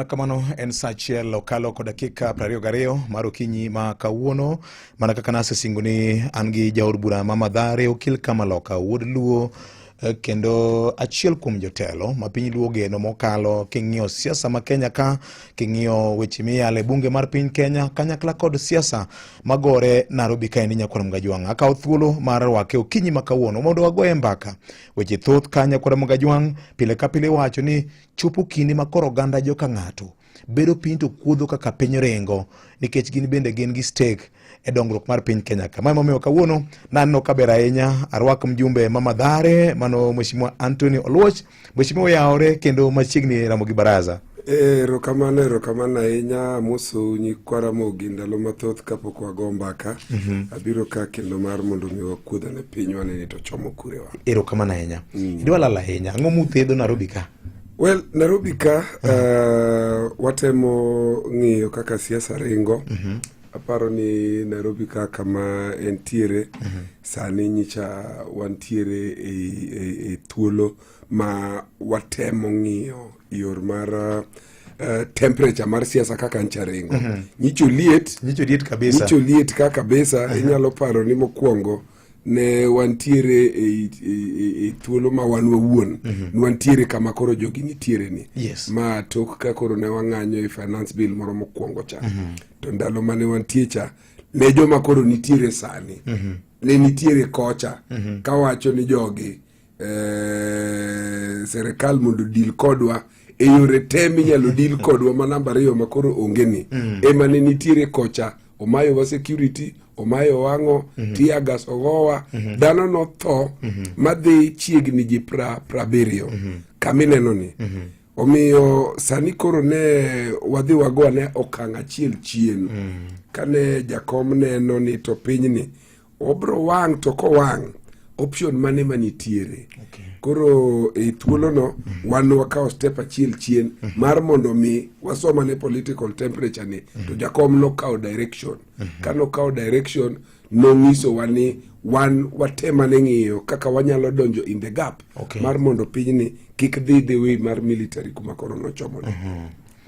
kamano en sa achiel okalo kod dakika 22 mar okinyi ma kawuono mana kaka nase singo ni an gi jaod bura ma Mathare okil Kamaloka wuod Luo kendo achiel kuom jotelo ma piny Luo geno mokalo king'iyo siasa ma Kenya ka king'iyo weche miyale bunge mar piny Kenya kanyakla kod siasa magore Nairobi ka en Nyakwar Mgajwang'. Akaw thuolo mar rwake okinyi ma kawuono mondo wagoye mbaka weche thoth ka Nyakwar Mgajwang' pile ka pile wacho ni chopo kinde ma koro oganda joka ng'ato bedo piny to kuodho kaka piny ringo nikech gin bende gin gi stake e dongruok mar piny Kenya ka. Ma momiyo kawuono nanno kaber ahinya arwak mjumbe ma Mathare mano Mheshimiwa Anthony Oluoch. Mheshimiwa yaore kendo machiegni ramo gi baraza. Erokamano ahinya muso nyikwara mogi ndalo mathoth kapok wago mbaka. Abiro ka kendo mar mondo mi wakuodha ne pinywa ni to chomo kurewa. Erokamano ahinya. Idwa lala ahinya. Ang'o muthedho Nairobi ka? Well, Nairobi ka watemo ng'iyo kaka siasa ringo. Aparo ni Nairobi ka kama entiere sani nyicha wantiere e thuolo ma watemo ng'iyo yor mar temperature mar siasa kaka ncharingo. Nyicho liet kabisa. Inyalo paro ni mokwongo ne wantiere e thuolo ma wan wawuon wantiere kama koro jogi nitiere ni. Ma tok ka koro ne wang'anyo e finance bill moro mokwongo cha. To ndalo mane wantie cha ne joma koro nitiere sani ne nitiere kocha kawacho ni jogi serikal mondo deal kodwa e yore temi nyalo deal kodwa ma namba 2 ma koro onge ni ema ne nitiere kocha omayo wa security omayo wango tiagas ogowa dano no tho madhi chiegni ji 70 kamineno ni. Omiyo sani koro ne wadhi wagoa ne okang' achiel chien kane jakom neno ni to pinyni obro wang' to kowang' option mane manitiere. Koro e thuolo no wan wakao step achiel chien mar mondo mi wasoma ne political temperature ni to jakom no kao direction. Kano kao direction no ngiso wani wan watema ne ng'iyo kaka wanyalo donjo in the gap mar mondo pinyni kik dhi the way mar military kuma koro no chomo ni.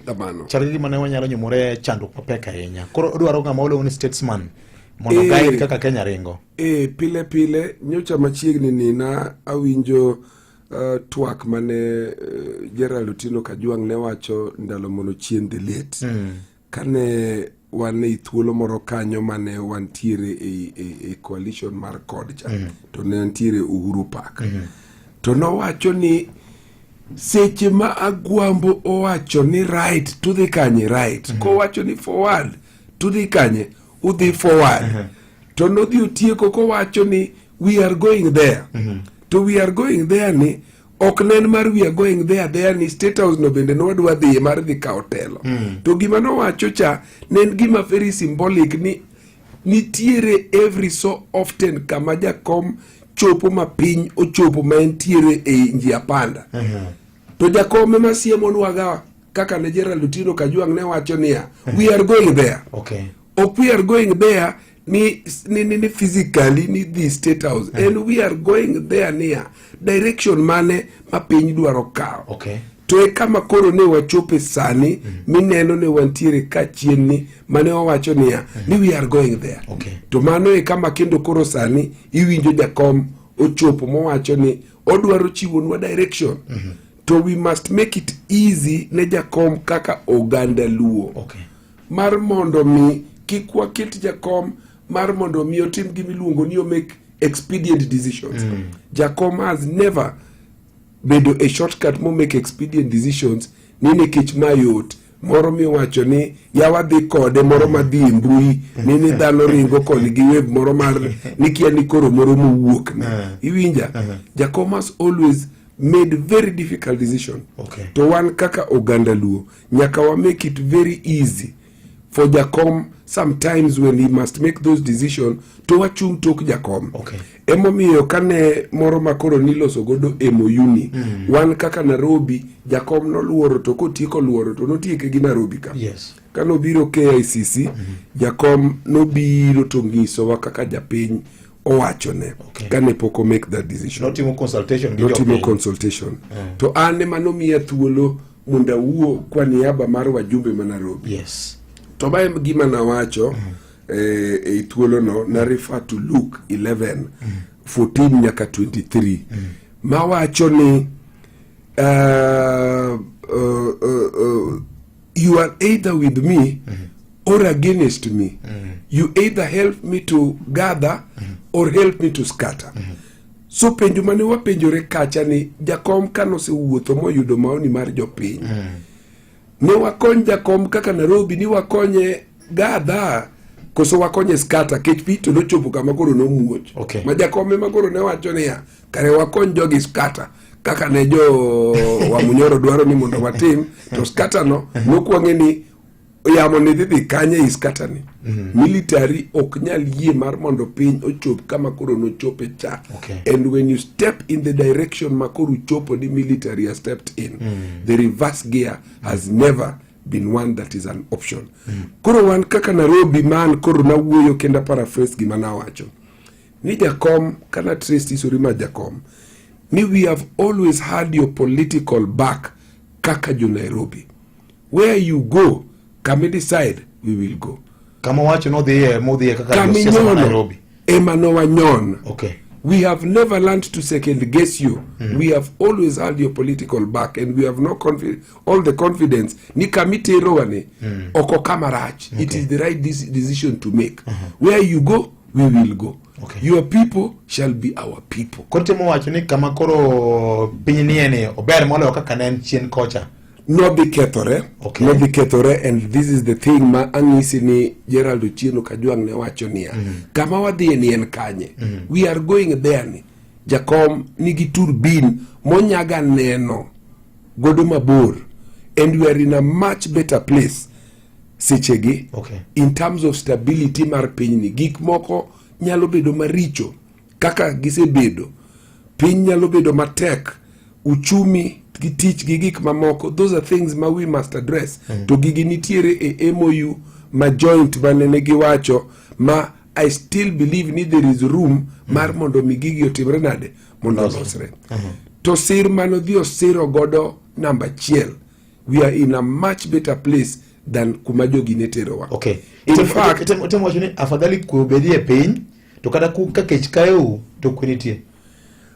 Damano. Charigi mane wanyalo nyumore chandruok mapek ahinya. Koro dwaro ng'ama olo ni statesman mondo guide kaka Kenya ringo. Pile nyocha machiegni ni na awinjo twak mane Gerald Otieno Kajwang' ne wacho ndalo mono chien the late. Kane wane ithuolo moro kanyo mane wantiere e coalition mar Kodja to ne wantiere Uhuru Park. To no wacho ni seche ma Agwambo owacho ni right to the kanye right ko wacho ni forward to the kanye udhi forward to no dhi otieko ko wacho ni we are going there to we are going there ni ok nen mar we are going there ni State House no bende no wadwa dhi mar dhi ka hotelo to gima no wacho cha nen gima very symbolic ni nitiere every so often kama jakom chopo ma piny ochopo ma entiere e njia panda to jakom ema siemo nwaga kaka ne Gerald Otieno Kajwang' ne wacho ni we are going there. We are going there ni physically ni the State House and we are going there near direction mane ma piny dwaro kao. To e kama koro ne wachope sani mineno ne wantiere ka chien ni mane wawacho ni we are going there. To mano e kama kendo koro sani iwinjo jakom ochopo mowacho ni odwaro chiwo nwa direction. To we must make it easy ne jakom kaka oganda Luo. Mar mondo mi kikwa kit jakom mar mondo mi otim gimiluongo ni o make expedient decisions. Jakom has never bedo a shortcut mo make expedient decisions nini kich mayot moro mi wacho ni yawa dhi kode moro madhi mbui nini dhano ringo koni gi web moro mar nikia ni koro moro mowuok ni iwinja. Jakom has always made very difficult decision. To one kaka oganda Luo nyaka wa make it very easy for jakom sometimes when he must make those decisions to wachung tok jakom. Emomiyo kane moro makoro niloso godo MOU wan kaka Nairobi jakom no luoro to kotiko luoro to notieke gi Nairobi ka. Kano biro KICC jakom no biro to ngiso wa kaka japiny owachone kane poko make that decision. Notimo consultation. To ane manomiya thuolo munda wuo kwa niaba mar wajumbe ma Nairobi. Yes. To ba gima nawacho e thuolo no na refer to Luke 11 14 nyaka 23 ma wacho ni you are either with me or against me. You either help me to gather or help me to scatter. So penjo mane wapenjore kacha ni jakom kanosewuotho moyudo maoni mar jopiny. Ne wakony jakom kaka Nairobi ni wakonye gather koso wakonye scatter kech pito nochopo kama koro nomuoch. Okay. Ma jakom ema koro ne wacho niya kare wakony jogi scatter kaka ne jo wamunyoro dwaro ni mondo watim to scatter no nokwang'e ni yamo ne dhi kanye is scatter ni. Military ok nyal yie mar mondo piny ochop kama koro nochope cha. Okay. And when you step in the direction ma koro chopo the military has stepped in, the reverse gear has never been one that is an option. Koro wan kaka Nairobi man koro na wuoyo kenda paraphrase gima na wacho. Ni jakom kana trace isori ma jakom. Ni we have always had your political back kaka jo Nairobi. Where you go, kami decide, we will go. Kama wacho no dhiye kaka siasa ma Nairobi. Ema no wanyon. Okay. We have never learned to second guess you. We have always had your political back and we have no all the confidence. Ni kamite rowane oko kamarach. It is the right decision to make. Where you go, we will go. Okay. Your people shall be our people. Kote mo wacho ni kama koro piny niene ober moloyo kaka ne en chien kocha. No be kethore. Okay. No be kethore, and this is the thing ma ang'isi ni Gerald Ochieno Kajwang' ne wacho niya. Kama wadhiye ni en kanye. We are going there ni. Jakom nigi turbin monyaga neno godo mabor, and we are in a much better place sechegi. Okay. In terms of stability mar piny ni. Gik moko nyalo bedo maricho kaka gisebedo. Piny nyalo bedo matek. Uchumi gi tich gi gik mamoko. Those are things ma we must address. To gigi nitiere e MOU ma joint manene giwacho ma I still believe ni there is room mar mondo mi gigi otimre nade mondo losre. To sir mano dio siro godo number 1. We are in a much better place than kuma jogi neterowa. Okay. In fact, temo wacho ni afadhali kubedie piny to kata ku kakech kayo to kwenitie.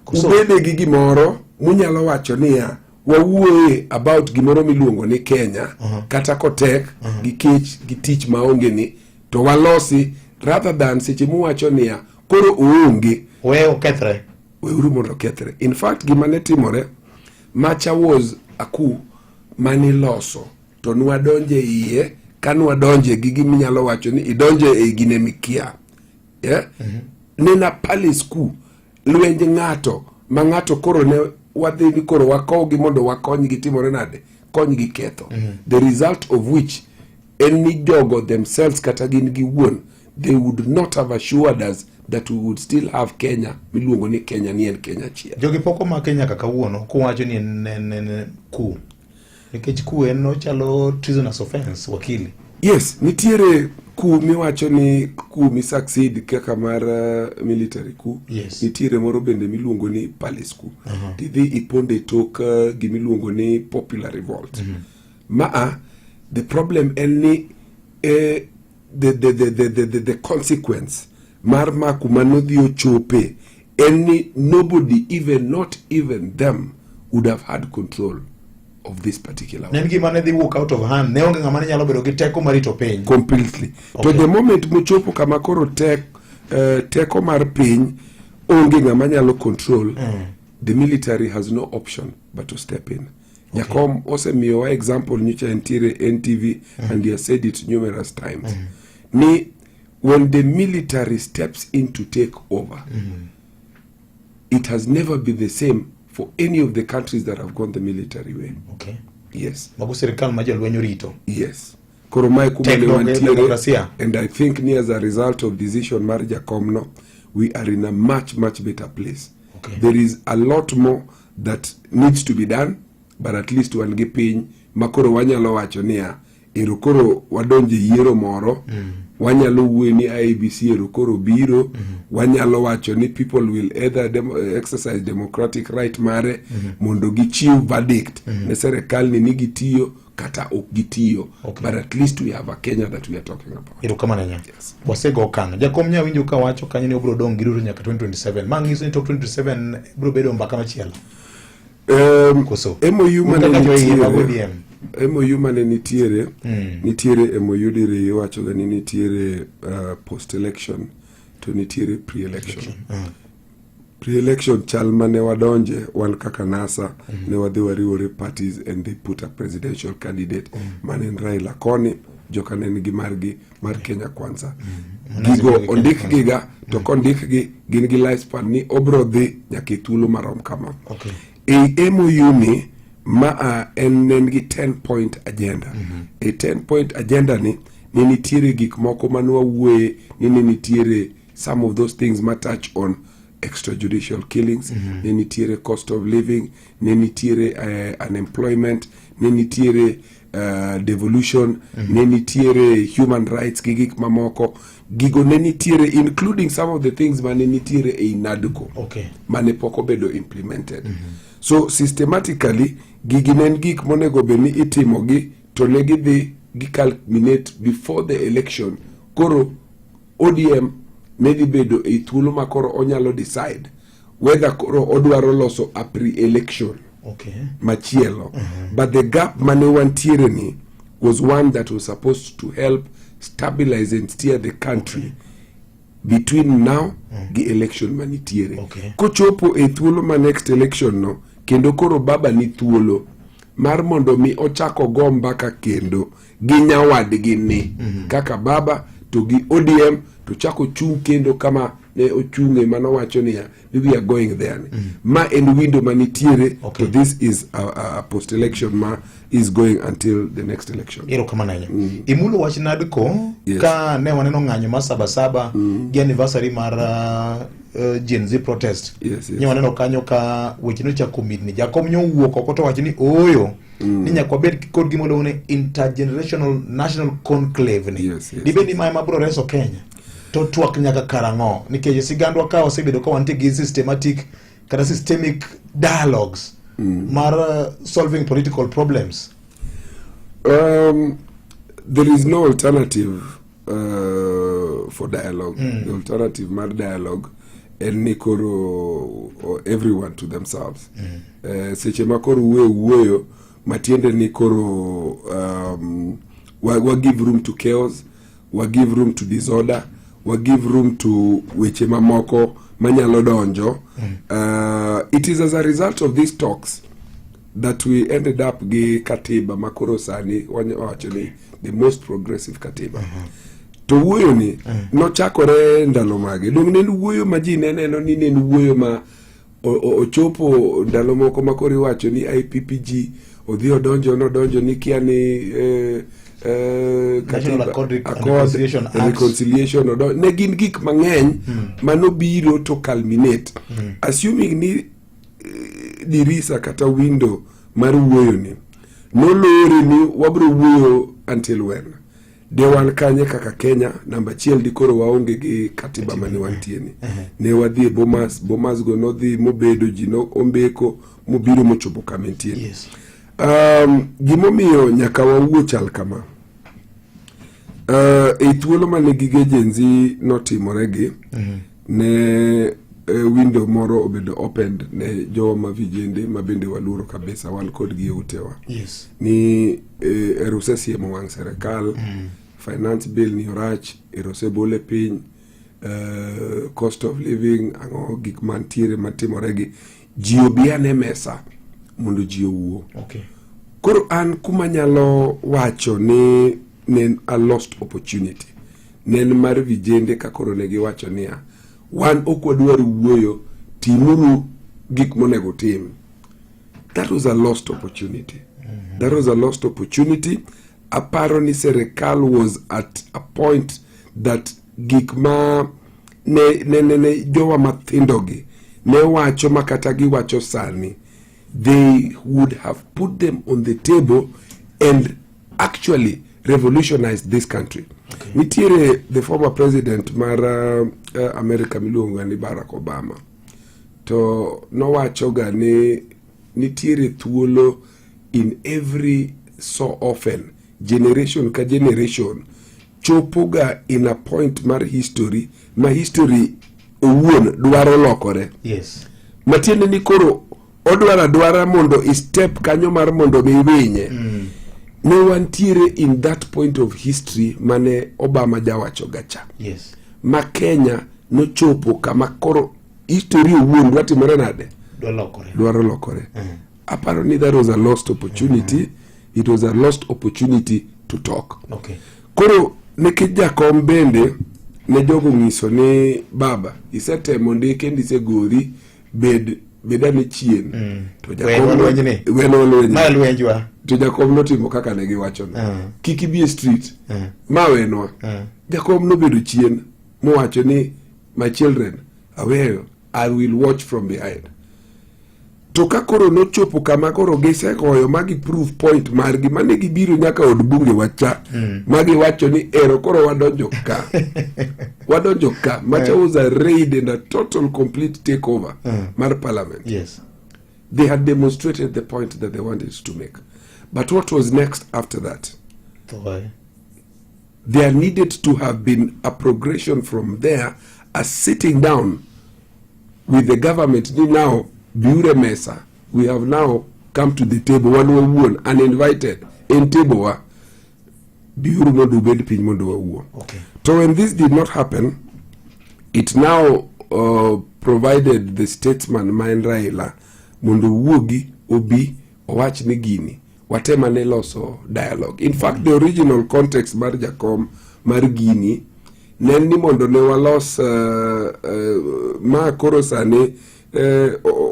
Ubede gi gimoro munyalo wacho niya wawuoye about gimoro miluongo ni Kenya kata kotek gi kech gi tich maonge ni to walosi rather than seche muwacho niya koro oonge we okethre weuru mondo kethre. In fact gima ne timore Macha was aku mani loso to nwadonje iye kanwa donje gi giminyalo wacho ni idonje e gine mikia. Yeah? Nena palace ku lwenje ng'ato ma ng'ato koro ne wadhi ni koro wakow gi mondo wakony gi timore nade kony gi ketho. The result of which any jogo themselves kata gin gi wuon they would not have assured us that we would still have Kenya miluongo ni Kenya ni en Kenya chia. Jogi poko ma Kenya kaka wuono kuwacho ni en ku nikech ku en no chalo treasonous offense wakili. Yes, nitiere ku miwacho ni ku mi succeed kaka mar military ku. Yes. Nitiere moro bende miluongo ni palace ku. Tidhi iponde tok gimiluongo ni popular revolt. The problem any the consequence mar maku manodhi ochope any nobody even not even them would have had control of this particular one. Nengi mane dhi walk out of hand ne onge ngama nyalo bedo gi teko marito piny completely. Okay. To the moment muchopo kama koro teko mar piny onge ngama nyalo control, the military has no option but to step in. Okay. Jakom osemiyowa example nyicha entiere NTV and he has said it numerous times. Ni when the military steps in to take over, it has never been the same for any of the countries that have gone the military way. Okay. Yes. Magu serikal ma jolwenyo rito. Yes. Koromai kumele wantiere, and I think ni as a result of decision mar Jakom no, we are in a much better place. Okay. There is a lot more that needs to be done, but at least wan gi piny makoro wanyalo wacho niya ero koro wadonje yiero moro, wanyalo wuoyo ni IEBC ero koro biro, wanyalo wacho ni people will either exercise democratic right mare mondo gichiw verdict ne serikal ni gitiyo kata ok gitiyo. But at least we have a Kenya that we are talking about. Ero kama nanya. Yes. Wasego kano. Jakom nya winjo ka wacho kanyo ni obro dong giruto nyaka 2027. Mangiso ni tok 2027 bro bedo mbaka machielo. MOU mane nitiere nitiere MOU dire iwacho ga ni nitiere post election to nitiere pre-election. Pre-election chal mane wadonje wan kaka NASA ne wadhi wariwore parties and they put a presidential candidate mane Raila koni joka ne nigi margi mar Kenya Kwanza. Gigo ondik giga to kondik gi gin gi lifespan ni obro dhi nyaka thuolo marom kama. MOU ni en gi 10 point agenda. 10 point agenda ni nitiere gik moko manwa wuoye ni nitiere some of those things ma touch on extrajudicial killings, nitiere cost of living, nitiere unemployment, nitiere devolution, nitiere human rights gigik mamoko. Gigo nitiere including some of the things nitiere NADCO. Mane poko bedo implemented. So systematically gigi nen gik monego beni itimo gi to ne gidhi gi culminate before the election. Koro ODM ne dhi bedo e thuolo ma koro onyalo decide whether koro odwaro loso a pre-election machielo. But the gap mane wantiere ni was one that was supposed to help stabilize and steer the country between now gi election manitiere. Kochopo e thuolo ma next election no kendo koro baba ni thuolo mar mondo mi ochako go mbaka kendo gi nyawadgi ni kaka baba to gi ODM to chako chung kendo kama ne ochunge mano wacho ni we are going there. Ma en window manitiere so this is a post election ma is going until the next election. Ero kama nanya. Imulo wach NADCO ka ne waneno ng'anyo ma saba gi anniversary mar Gen Z protest. Ni waneno kanyo ka weche no chako midni. Jakom nyo wuok oko to wacho ni oyo ni nyaka bed kod gimolo ne intergenerational national conclave ni. Dibedi ma bro reso Kenya. To twak nyaka karango nikech sigandwa ka osebedo ka wantie gi systematic kada systemic dialogues mar solving political problems. There is no alternative for dialogue. The alternative mar dialogue en ni koro everyone to themselves. Seche ma koro wuoyo matiende ni koro wa give room to chaos, wa give room to disorder, wa give room to weche mamoko manyalo donjo. It is as a result of these talks that we ended up gi katiba makoro sani wacho ni the most progressive katiba. To wuoyo ni nochakore ndalo mage. Dong nen wuoyo ma ji neno ni nen wuoyo ma ochopo ndalo moko makoro wacho ni IPPG odhi odonjo ni kia ni reconciliation ne gin gik mang'eny manobiro to culminate assuming ni dirisa kata window mar wuoyo ni nolore ni wabro wuoyo until when de wan kanye kaka Kenya namba chiel di koro waonge gi katiba mani wantieni. Ne wadhi Bomas go nodhi mobedo ji no ombeko mobiro mochopo kamentieni. Gimomiyo nyaka wawuo chal kama e thuolo mane gige Gen Z notimoregi ne window moro obedo opened ne jo ma vijende ma bende waluoro kabisa wan kod gi utewa. Ni eruse siemo wang serikal, finance bill ni orach, eruse bole piny, cost of living, ango gik mantiere matimoregi, ji obiane mesa mondo ji owuo. Koro an kuma nyalo wacho ni nen a lost opportunity. Nen mar vijende ka koro negi wacho niya wan okwadwar wuoyo timuru gik monego tim. That was a lost opportunity. That was a lost opportunity. Aparo ni serikal was at a point that gik ma ne jowa mathindogi ne wacho makata gi wacho sani, they would have put them on the table and actually revolutionized this country. Okay. Nitiere the former president mar America miluongo ni Barack Obama. To nowachoga ni nitiere thuolo in every so often, generation ka generation, chopoga in a point mar history, ma history owuon dwaro lokore. Yes. Matiende ni koro odwara mondo step kanyo mar mondo miwinye. Ne wantiere in that point of history mane Obama jawacho gacha. Yes. Ma Kenya no chopo kama koro history owuon dwatimore nade? Dwaro lokore. Aparo ni that was a lost opportunity. It was a lost opportunity to talk. Okay. Koro nekech jakom bende ne jogo nyiso ni baba isetemo ndike ndisegori bedane chien. To jakom wenwa to jakom notimo kaka ne giwacho no. Kiki bi street ma wenwa. Jakom no bedo chien mowacho ni my children aweyo I will watch from behind. To ka koro nochopo kama koro gisegoyo magi proof point margi mane gibiro nyaka od bunge wacha magi wacho ni ero koro wadonjo ka macha was a raid and a total complete takeover mar parliament. Yes. They had demonstrated the point that they wanted to make. But what was next after that? There needed to have been a progression from there, a sitting down with the government. Now Biure Mesa, we have now come to the table, one uninvited, in table wa Biure no do bed pin mondo wa. Okay. So when this did not happen, it now provided the statesman Mind Raila mondo wuogi obi owach ni gini watema ne loso dialogue. In fact, the original context mar jakom mar gini nen ni mondo ne walos ma koro sane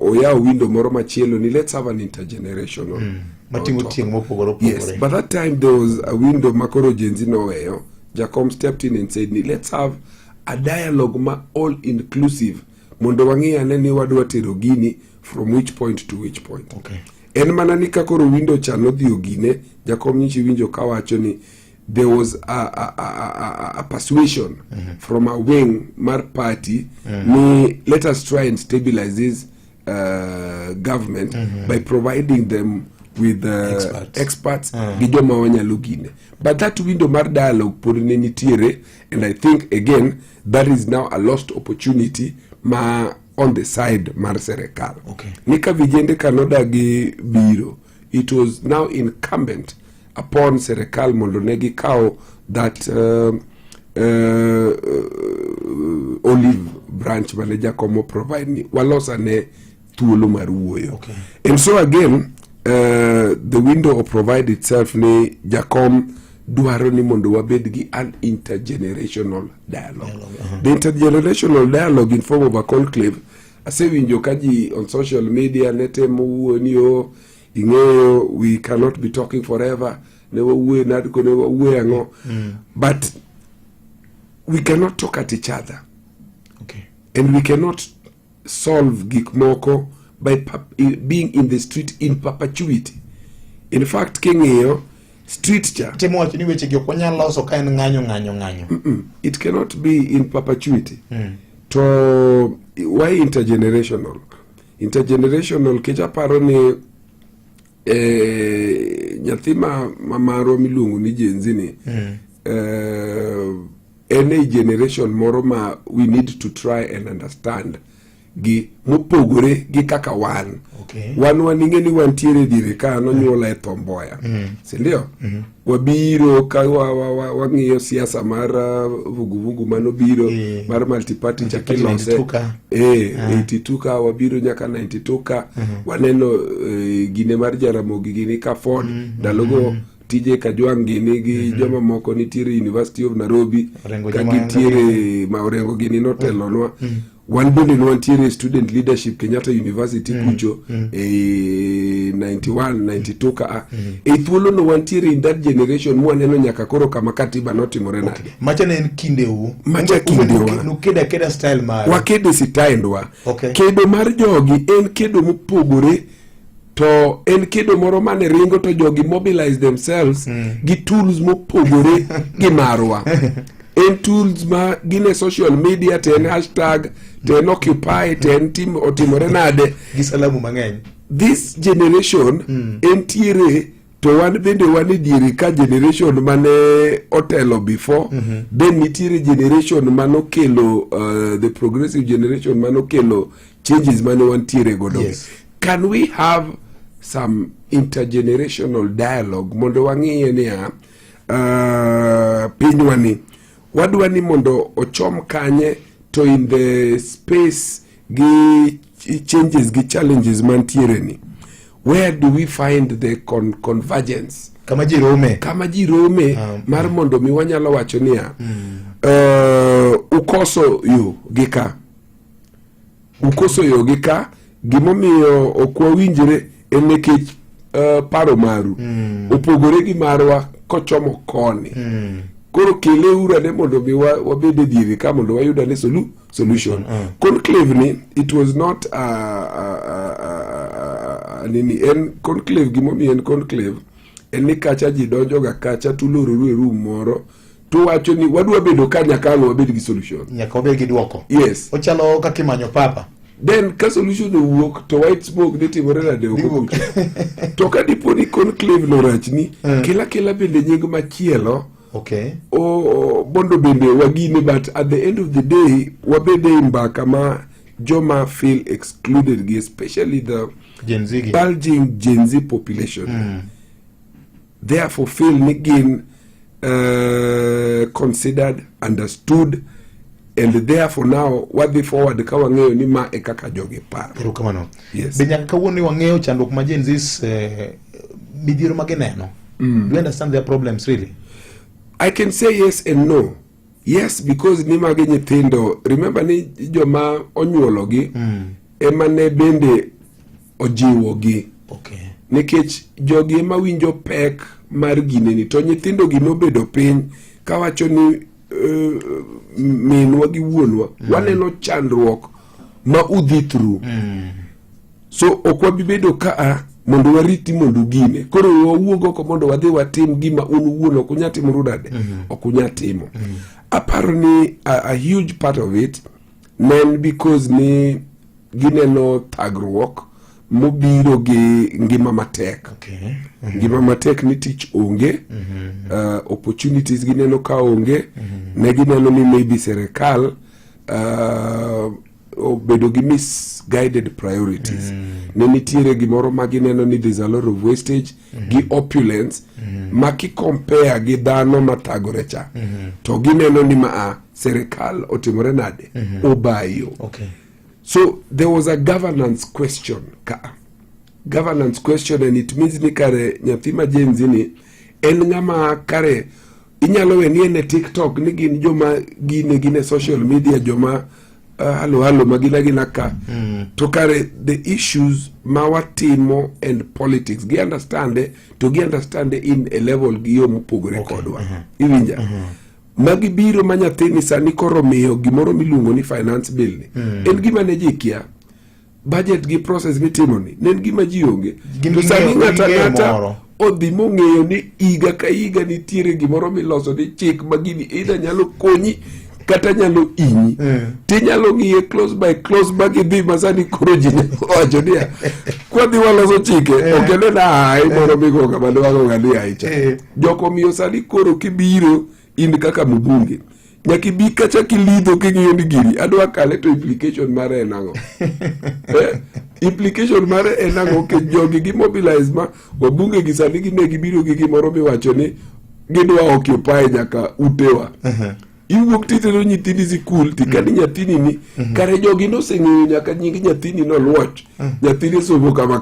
oya window moro machielo ni let's have an intergenerational yes, but that time there was a window makoro jenzi noweyo. Jakom stepped in and said ni let's have a dialogue ma all inclusive mondo wangia ne ni wadwa tero gini from which point to which point. Okay. En mana ni kakoro window chano dhio gine jakom nyichi winjo kawacho ni there was a persuasion from a wing mar party ni let us try and stabilize this government by providing them with experts gi joma wanyalo gine. But that window mar dialogue pod ne nitiere, and I think again that is now a lost opportunity ma on the side mar serikal. Okay. Nika vijende kanoda gi biro, it was now incumbent upon serikal mondo negi kao that olive branch manager komo provide ni walosa ne thuolo mar wuoyo. Okay. And so again the window of provide itself ni jakom duaro ni mondo wabed gi an intergenerational dialogue. The intergenerational dialogue in form of a conclave asewinjo kaji on social media netemo wuo ni ing'eyo we cannot be talking forever ne wuo nadko ne wuo ango but we cannot talk at each other. Okay. And we cannot solve gikmoko by being in the street in perpetuity. In fact king'eyo street cha temo ni weche gyokonya loso ka en ng'anyo. It cannot be in perpetuity. To why intergenerational? Intergenerational keja paro ni nyathima mamaro milungu ni jenzi ni any generation moro ma we need to try and understand gi mopogore gi kaka wan. Okay. Wan ingeni wantiere dire ka no nyuola e Tomboya. Sindio? Wabiro ka wang'iyo siasa mar vuguvugu mano biro mar multiparty chakilose 82 ka wabiro nyaka 92 ka waneno gine mar Jaramogi gini ka Ford dalogo tije Kajwang gini gi joma moko nitiere University of Nairobi ka gitiere maorengo gini notelonwa. One bende nwantiere student leadership Kenyatta University kucho 91 92 ka thuolo no wantiere in that generation mwaneno nyaka koro kama katiba notimore nade. Macha ne en kinde u macha kinde wa nukeda style mar wakede sitaendwa. Okay. Kedo mar jogi en kedo mopogore to en kedo moro mane ringo to jogi mobilize themselves gi tools mopogore gi marwa. En tools ma gine social media, ten hashtag, ten occupy, ten team otimore nade. Gisalamu mang'eny. This generation entiere to wan bende wan diere ka generation mane otelo before, then nitiere generation manokelo the progressive generation manokelo changes mane wantiere godo. Yes. Can we have some intergenerational dialogue mondo wang'iye niya pinywani wadwani mondo ochom kanye to in the space gi changes gi challenges mantiere ni, where do we find the convergence kama ji rome mar mondo mi wanyalo wacho niya ukoso yo gika gimomiyo okwawinjre en nikech paro maru opogore gi marwa kochomo koni. Koro kele urane mondo mi wabede diere ka mondo wayudane solution. Conclave ni, it was not en conclave gimomiyo en conclave en ni kacha ji donjoga kacha tuloro e room moro to wacho ni wadwa bedo kanya kalo wabed gi solution. Nyaka wabed gi duoko. Yes. Ochalo kaka imanyo papa. Then ka solution owuok to white smoke ne timore nade oko. To ka dipo ni conclave no rachni, kila bende nying machielo. Okay. Bondo bende wagine, but at the end of the day wabede mbaka ma joma feel excluded, especially the Gen Z. bulging Gen Z population. Therefore feel again considered, understood, and therefore now what they forward ka wang'eyo ni ma e kaka jogi par. Erokamano. Yes. Be nyaka kawuono wang'eyo chandruok ma Gen Z midhiero magineno. Do you understand their problems really? I can say yes and no. Yes, because ni magi nyithindo, remember ni joma onyuologi ema ne bende ojiwogi. Okay. Nikech jogi ema winjo pek mar gineni, to nyithindo gi nobedo piny kawacho ni minwa gi wuonwa waneno chandruok ma udhi through. So okwabibedo ka mondo wariti mondo gine. Koro wawuogo ko mondo wadhi watim gima unu wuon ok unyatimo rudade. Ok unyatimo. Aparo ni a huge part of it nen because ni gineno thagruok mobiro gi ngima matek. Okay. Ngima matek ni tich onge. Opportunities gineno ka onge. Ne gineno ni maybe serikal obedo gi misguided priorities. Ne nitiere gimoro ma gineno ni there's a lot of wastage gi opulence ma ki compare gi dhano mathagore cha. To gineno ni serikal otimore nade obayo. Okay. So there was a governance question governance question, and it means ni kare nyathi ma Gen Z ni en ng'ama kare inyalo we ni ne TikTok ni gin joma gine social media joma halo magina ka to kare the issues mawatimo and politics gi understand in a level gi yo mopogore kodwa. Iwinja magi biro manyathini sani koro miyo gimoro miluongo ni finance bill ni en gima ne jikia budget gi process mitimo ni nen gima ji onge. To sani ng'ata odhi mong'eyo ni iga ka iga nitiere gimoro miloso ni chik magini ida nyalo konyi kata nyalo inyi. Tinyalo ng'iye close by close magidhi masani koro ji wacho ni kwa dhi waloso chike okene na moro migo kama dwago ng'ani aicha. Joko miyo sani koro kibiro in kaka mbunge nyaki bi kacha kilidho king'iyo ni giri adwa kale to implication mare en ang'o. Implication mare en ang'o ke jogi gi mobilize ma wabunge gi sani gine gibiro gi gimoro miwacho ni gidwa occupy nyaka utewa. Iwuok titero nyithini sikul tikani nyathini ni kare jogi noseng'eyo nyaka nying nyathini no luoch nyathini somo kama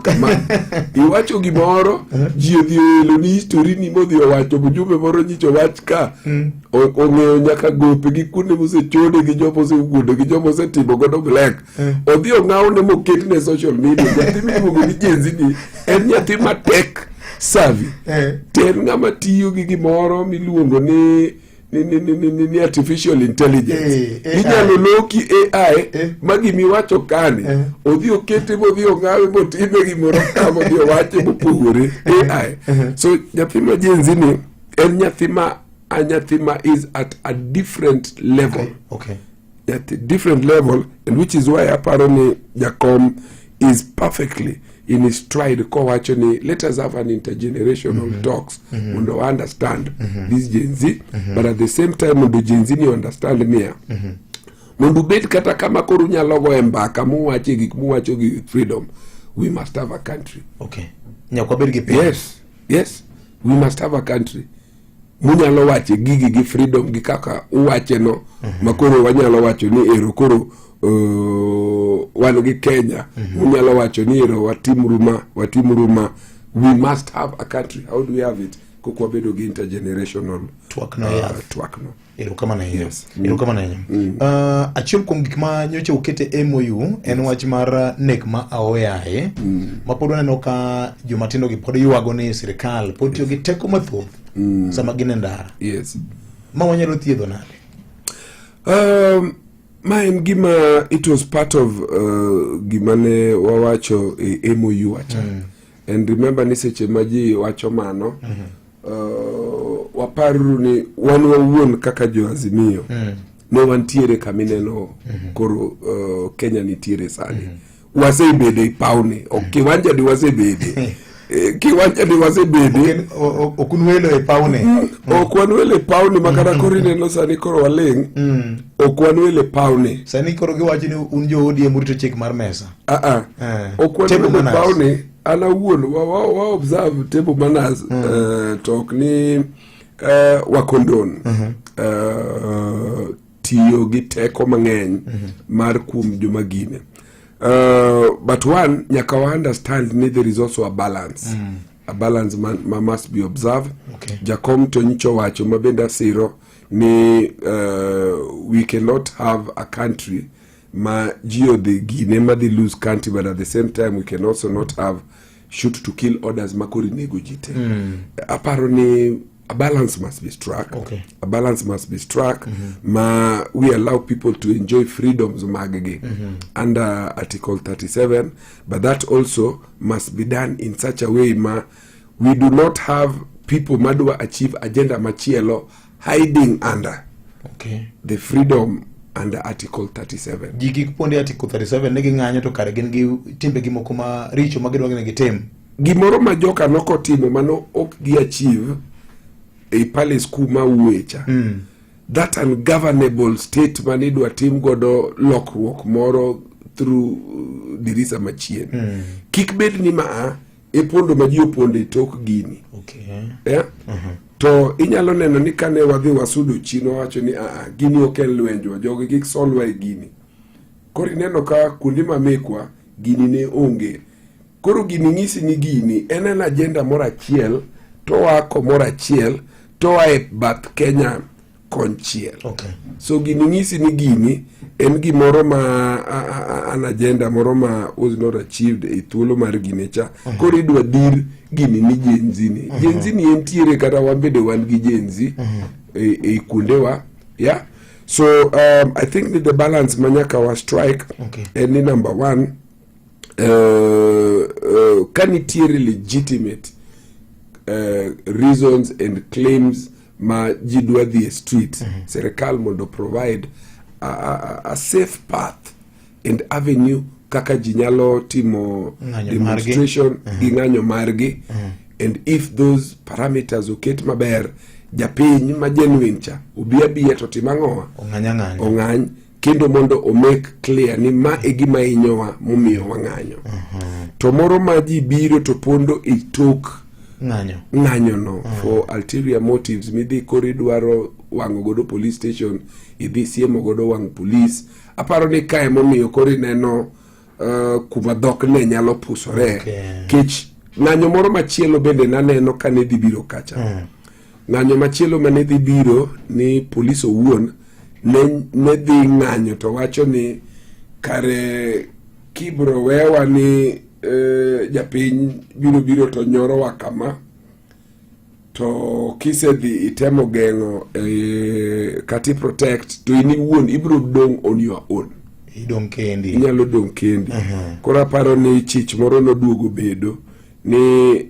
iwacho gimoro ji odhi elo ni history ni modhi owacho bujumbe moro nyicho wach ka ong'eyo nyaka gope gi kuonde mosechode gi jomo osewuondo gi jomo osetimo godo black odhi ong'awne moket ne social media. Nyathi miluongo ni Gen Z ni en nyathi matek savi ten ng'ama tiyo gi gimoro miluongo ni ni artificial intelligence. Inyalo loki AI magimi wacho kani odhi okete modhi ongawe motime gimoro kama odhi wache mopogore AI. So nyathi ma Gen Z ni en nyathi ma is at a different level. Okay. At a different level, and which is why apparently Jakom is perfectly in his stride. Let us have an intergenerational talks to understand this Gen Z, but at the same time when Gen Z you understand me. Mundu bet kata kama koru nyalogo embaka muwache gi freedom. We must have a country. Okay. Nyakwaberi gi Yes. We must have a country. Munyalo wache gigi gi freedom gi kaka uwache no makoro wanyalo wacho ni ero koro wan gi Kenya. Munyalo wacho ni ero watimruma. We must have a country. How do we have it? Kokwa bedo gi intergenerational twak no. Ero kama na hiyo. Achiel kuom gik ma nyocha ukete MOU en wach mar nek ma aoyae ma pod waneno ka jomatindo gi pod yuago ni sirikal pod tiyo gi teko mathoth sama gin ndara. Yes. Ma wanyalo thiedho nade? Ma en gima it was part of gimane wawacho MOU wacha. And remember ni seche maji wacho mano waparu ni wawuon kaka jo Azimio ne wantiere kamineno koro Kenya nitiere sani. Wasebede pauni kiwanja ni wasebede kiwanja ni wasebede okunwelo e pauni okwanwele pauni makara kori neno sani koro waleng okwanwele pauni sani koro giwacho ni un jo ODM murito chik mar mesa okwanwele pauni ana wuon wa observe table manners talk ni wakondon tiyo gi teko mang'eny mar kuom jomagine. But one, nyaka wa understand ni there is also a balance. A balance must be observed. Okay. Jakom to nyicho wacho mabenda siro ni we cannot have a country ma jio the gine ma they lose country, but at the same time we can also not have shoot to kill orders makori negojite. Aparo ni a balance must be struck. Okay. A balance must be struck. We allow people to enjoy freedoms magage under Article 37, but that also must be done in such a way we do not have people madwa achieve agenda machielo hiding under the freedom under Article 37. Jiki kuponde Article 37 negi ng'anyo to kare gin gi timbe gi moko ma richo magidwa gi tim. Gimoro ma joka noko timo mano ok gi achieve a palace kuma uwecha. That ungovernable state manidwa tim godo lokruok moro through dirisa machien. Kik bed ni e pondo ma ji oponde tok gini. Okay. Yeah? To inyalo neno ni kane wadhi wasudo chino wacho ni gini okel lwenjwa jogi gik solwa e gini. Koro ineno ka kundi mamekwa gini ne onge. Koro gini ng'isi ni gini en agenda moro achiel to wako moro achiel to wae bath Kenya konchiel. Okay. So gini ng'isi ni gini en gimoro ma an agenda moro ma was not achieved e thuolo mar gine cha. Koro idwa dir gini ni Gen Z ni. Gen Z ni entiere kata wambede wan gi Gen Z e kundewa. Yeah. So I think that the balance manyaka wa strike and number one kanitiere legitimate reasons and claims ma jidwa the street. Serikal mondo provide a safe path and avenue kaka jinyalo timo demonstration gi ng'anyo margi. And if those parameters oket maber, japiny ma genuine cha ubiya to timang'owa ong'any kendo mondo o make clear ni ma e gima inyowa momiyo wang'anyo. To moro ma ji biro to pondo e tok ng'anyo no for ulterior motives, midhi kori dwaro wang'o godo police station, idhi siemo godo wang' police. Aparo ni kae momiyo kori neno kuma dhok ne nyalo pusore. Kech ng'anyo moro machielo bende naneno ka ne dhi biro kacha. Ng'anyo machielo mane dhi biro ni police owuon ne dhi ng'anyo to wacho ni kare kibro wewa ni japiny biro to nyoro wa kama to kisedhi itemo geng'o kati protect to in iwuon ibro dong on your own. Idong kendi. Inyalo dong kendi. Koro aparo ni chich moro noduogo bedo ni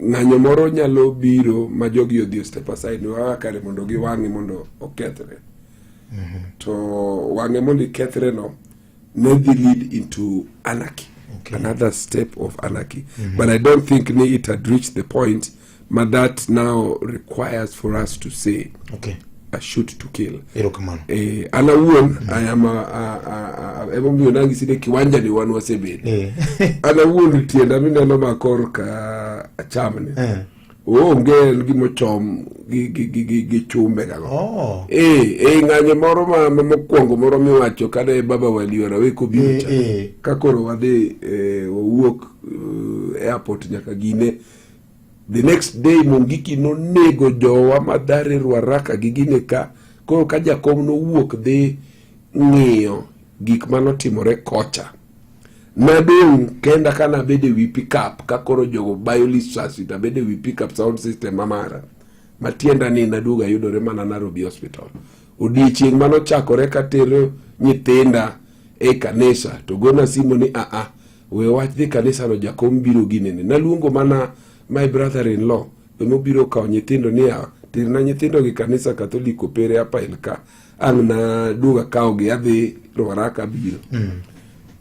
ng'anyo moro nyalo biro ma jogi odhi step aside wa kare mondo giwang'e mondo okethre. To wang'e mondo ikethre no ne dhi lead into anarchy. Okay. Another step of anarchy. But I don't think it had reached the point but that now requires for us to say a shoot to kill. Ana wuon I am ebo mi onangi side kiwanja ni wan wasebed. Ana wuon tienda mineno makor ka achamni. Onge gimo chom gi chumbe gago. Ng'anyo moro ma mokwongo moro miwacho kane baba waliora weko biro ka koro wadhi wuok airport nyaka Gine. The next day Mungiki no nego jowa Mathare Ruaraka gi Gine ka koro ka jakom no wuok dhi ng'iyo gik manotimore kocha. Nadong kenda kana bede wi pick up ka koro jogo biolisasi ta bede wi pick up sound system amara matienda ni naduga yudore mana Nairobi hospital. Odiochieng' mano chakore ka tero nyithinda kanisa to gona simu ni we wach dhi kanisa no jakom biro Gine ni naluongo mana my brother-in-law no biro kawo nyithindo ni tirna nyithindo gi kanisa Katholiko pere apa ilka ang na duga kawo gi adhi Ruaraka biro.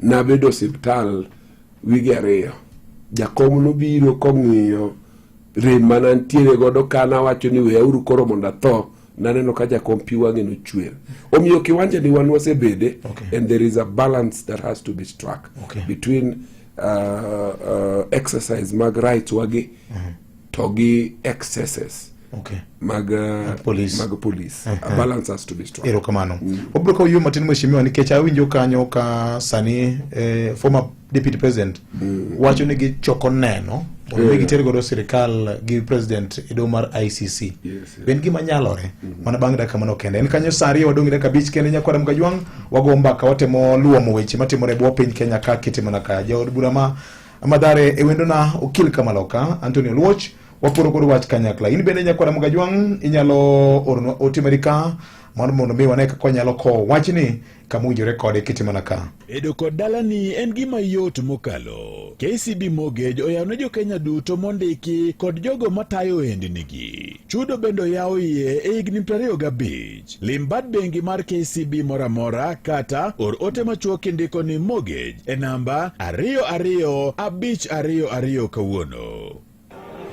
Nabedo hospital wige 2 jakom no biro kong'iyo rem mana ntiere godo kana wacho ni weyauru koro mondo atho naneno ka jakom pi wang'e no chwer. Omiyo kiwanja ni wan wasebede and there is a balance that has to be struck between exercise mag rights wagi to gi excesses mag police. A balance has to be struck. Erokamano. Obro ko yu matin mheshimiwa nikech awinjo kanyo ka sani former deputy president wacho ni gichoko neno mondo giter godo sirikal gi president edo mar ICC. Ben gima nyalore mana bang' dakika mano kende. En kanyo sari wadong dakika 5 kende nyakwara Mgajwang wago mbaka watemo luomo weche matimore bwo piny Kenya ka kitimana ka jaod bura ma Mathare ewendona Okil Kamaloka Anthony Oluoch wapuro kodo wach kanyakla. In bende nyakwara Mgajwang inyalo orno otimerika mondo mi wane kako nyalo ko wachni kamujore kode kitimana ka. Edo kod dalani en gima yot mokalo. KCB Mortgage oyawne jo Kenya duto mondiki kod jogo matayo ohendnigi. Chudo bendo yawo iye higni 25. Lim bad bengi mar KCB moramora kata or ote machuok indiko ni mortgage e namba 225222 kawuono.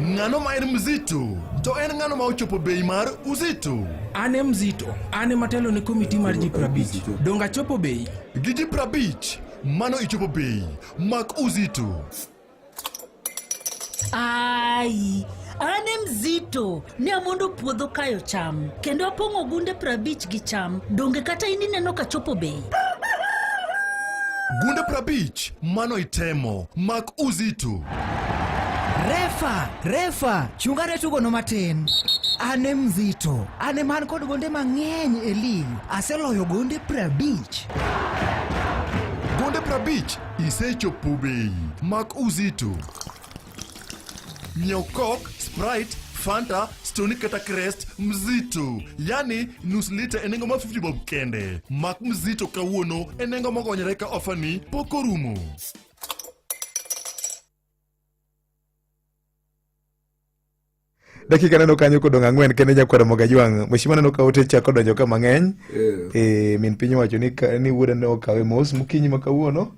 Ng'ano ma en Mzito to en ng'ano ma ochopo bei mar Uzito. Ane Mzito, ane matelo ne komiti mar G50. Donga chopo bei. Gi G50 mano ichopo bei mak Uzito. Ai, ane Mzito ne amondo puodho kayo cham kendo apongo gunde 50 gi cham. Donge kata ini neno ka chopo bei. Gunde 50 mano itemo mak Uzito. Refa, chungare tugo no matin. Ane Mzito, ane man kod gonde mang'eny e lig. Aseloyo gonde 50. Gonde 50 isechopo bei mak Uzito. Nyiew Coke, Sprite, Fanta, Stony kata Crest, Mzito. Yani nus lita enengo ma 50 bob kende. Mak Mzito kawuono enengo mogonyre ka ofani pokorumo. Dakika neno kanyo kodong 4 kende nyakwara Mgajwang. Mheshimiwa neno ka ote chako donjo ka mang'eny. Min piny wacho ni wuoda ne okawe mos mukinyi makawuono.